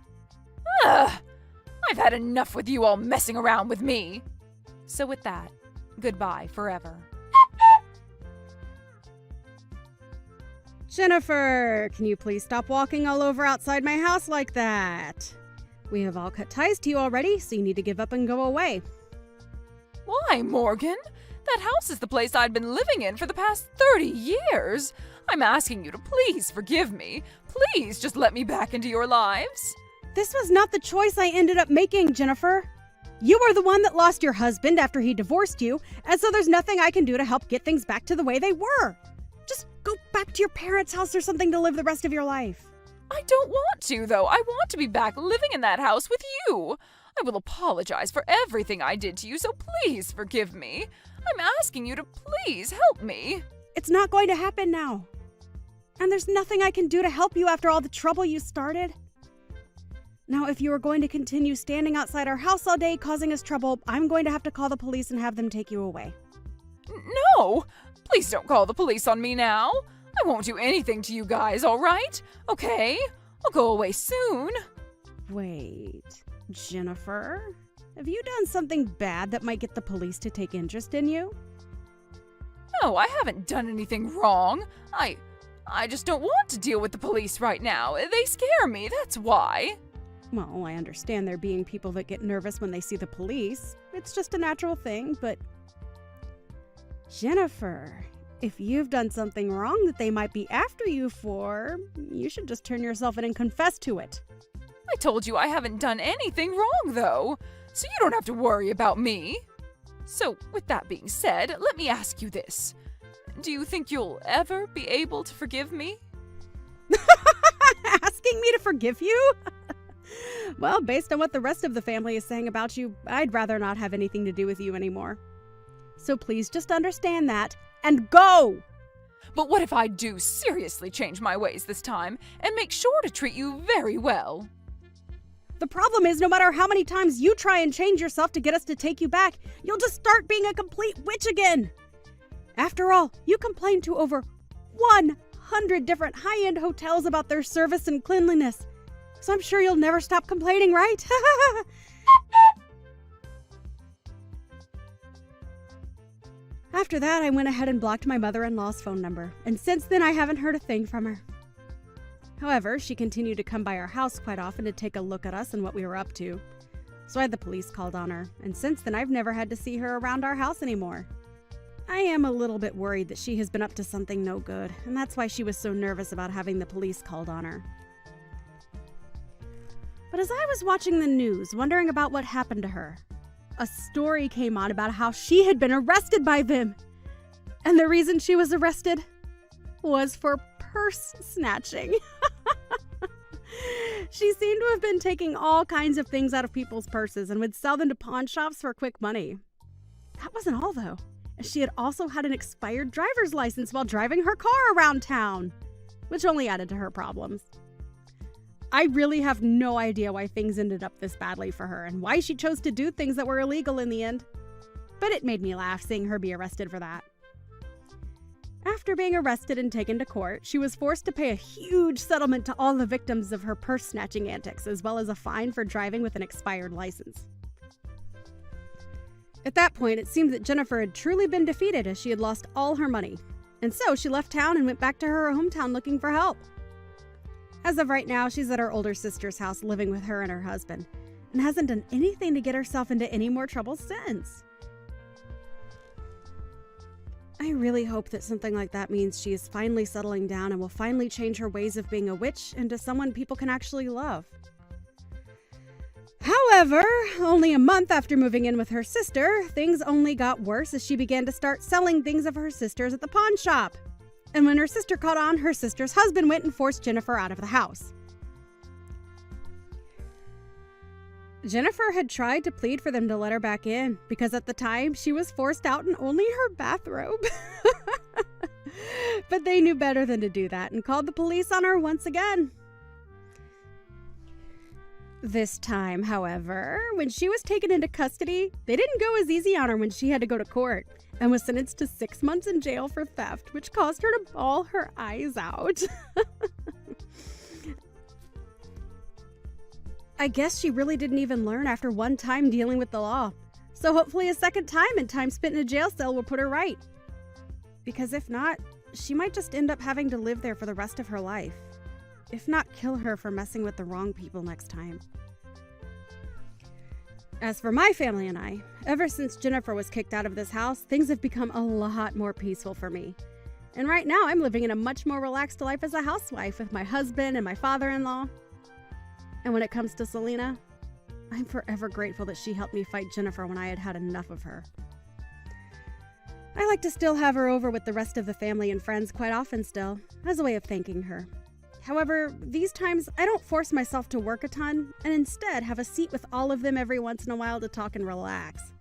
Speaker 5: Ugh! I've had enough with you all messing around with me! So with that, goodbye forever.
Speaker 11: Jennifer, can you please stop walking all over outside my house like that? We have all cut ties to you already, so you need to give up and go away.
Speaker 5: Why, Morgan? That house is the place I'd been living in for the past 30 years. I'm asking you to please forgive me. Please just let me back into your lives.
Speaker 11: This was not the choice I ended up making, Jennifer. You are the one that lost your husband after he divorced you, and so there's nothing I can do to help get things back to the way they were. Just go back to your parents' house or something to live the rest of your life.
Speaker 5: I don't want to, though. I want to be back living in that house with you. I will apologize for everything I did to you, so please forgive me. I'm asking you to please help me.
Speaker 11: It's not going to happen now. And there's nothing I can do to help you after all the trouble you started. Now, if you are going to continue standing outside our house all day causing us trouble, I'm going to have to call the police and have them take you away.
Speaker 5: No! Please don't call the police on me now. I won't do anything to you guys, all right? Okay? I'll go away soon.
Speaker 11: Wait, Jennifer? Have you done something bad that might get the police to take interest in you?
Speaker 5: No, I haven't done anything wrong. I just don't want to deal with the police right now. They scare me, that's why.
Speaker 11: Well, I understand there being people that get nervous when they see the police. It's just a natural thing, but... Jennifer, if you've done something wrong that they might be after you for, you should just turn yourself in and confess to it.
Speaker 5: I told you I haven't done anything wrong, though, so you don't have to worry about me. So, with that being said, let me ask you this. Do you think you'll ever be able to forgive me?
Speaker 11: Asking me to forgive you? Well, based on what the rest of the family is saying about you, I'd rather not have anything to do with you anymore. So please just understand that and go!
Speaker 5: But what if I do seriously change my ways this time and make sure to treat you very well?
Speaker 11: The problem is, no matter how many times you try and change yourself to get us to take you back, you'll just start being a complete witch again. After all, you complained to over 100 different high-end hotels about their service and cleanliness. So I'm sure you'll never stop complaining, right? After that, I went ahead and blocked my mother-in-law's phone number, and since then I haven't heard a thing from her. However, she continued to come by our house quite often to take a look at us and what we were up to. So I had the police called on her, and since then I've never had to see her around our house anymore. I am a little bit worried that she has been up to something no good, and that's why she was so nervous about having the police called on her. But as I was watching the news, wondering about what happened to her, a story came on about how she had been arrested by them. And the reason she was arrested was for purse snatching. She seemed to have been taking all kinds of things out of people's purses and would sell them to pawn shops for quick money. That wasn't all, though. She had also had an expired driver's license while driving her car around town, which only added to her problems. I really have no idea why things ended up this badly for her and why she chose to do things that were illegal in the end. But it made me laugh seeing her be arrested for that. After being arrested and taken to court, she was forced to pay a huge settlement to all the victims of her purse-snatching antics, as well as a fine for driving with an expired license. At that point, it seemed that Jennifer had truly been defeated as she had lost all her money, and so she left town and went back to her hometown looking for help. As of right now, she's at her older sister's house living with her and her husband, and hasn't done anything to get herself into any more trouble since. I really hope that something like that means she is finally settling down and will finally change her ways of being a witch into someone people can actually love. However, only a month after moving in with her sister, things only got worse as she began to start selling things of her sister's at the pawn shop. And when her sister caught on, her sister's husband went and forced Jennifer out of the house. Jennifer had tried to plead for them to let her back in because at the time she was forced out in only her bathrobe. But they knew better than to do that and called the police on her once again. This time, however, when she was taken into custody, they didn't go as easy on her when she had to go to court and was sentenced to 6 months in jail for theft, which caused her to bawl her eyes out. I guess she really didn't even learn after one time dealing with the law. So hopefully a second time and time spent in a jail cell will put her right. Because if not, she might just end up having to live there for the rest of her life. If not, kill her for messing with the wrong people next time. As for my family and I, ever since Jennifer was kicked out of this house, things have become a lot more peaceful for me. And right now, I'm living in a much more relaxed life as a housewife with my husband and my father-in-law. And when it comes to Selena, I'm forever grateful that she helped me fight Jennifer when I had had enough of her. I like to still have her over with the rest of the family and friends quite often still, as a way of thanking her. However, these times I don't force myself to work a ton, and instead have a seat with all of them every once in a while to talk and relax.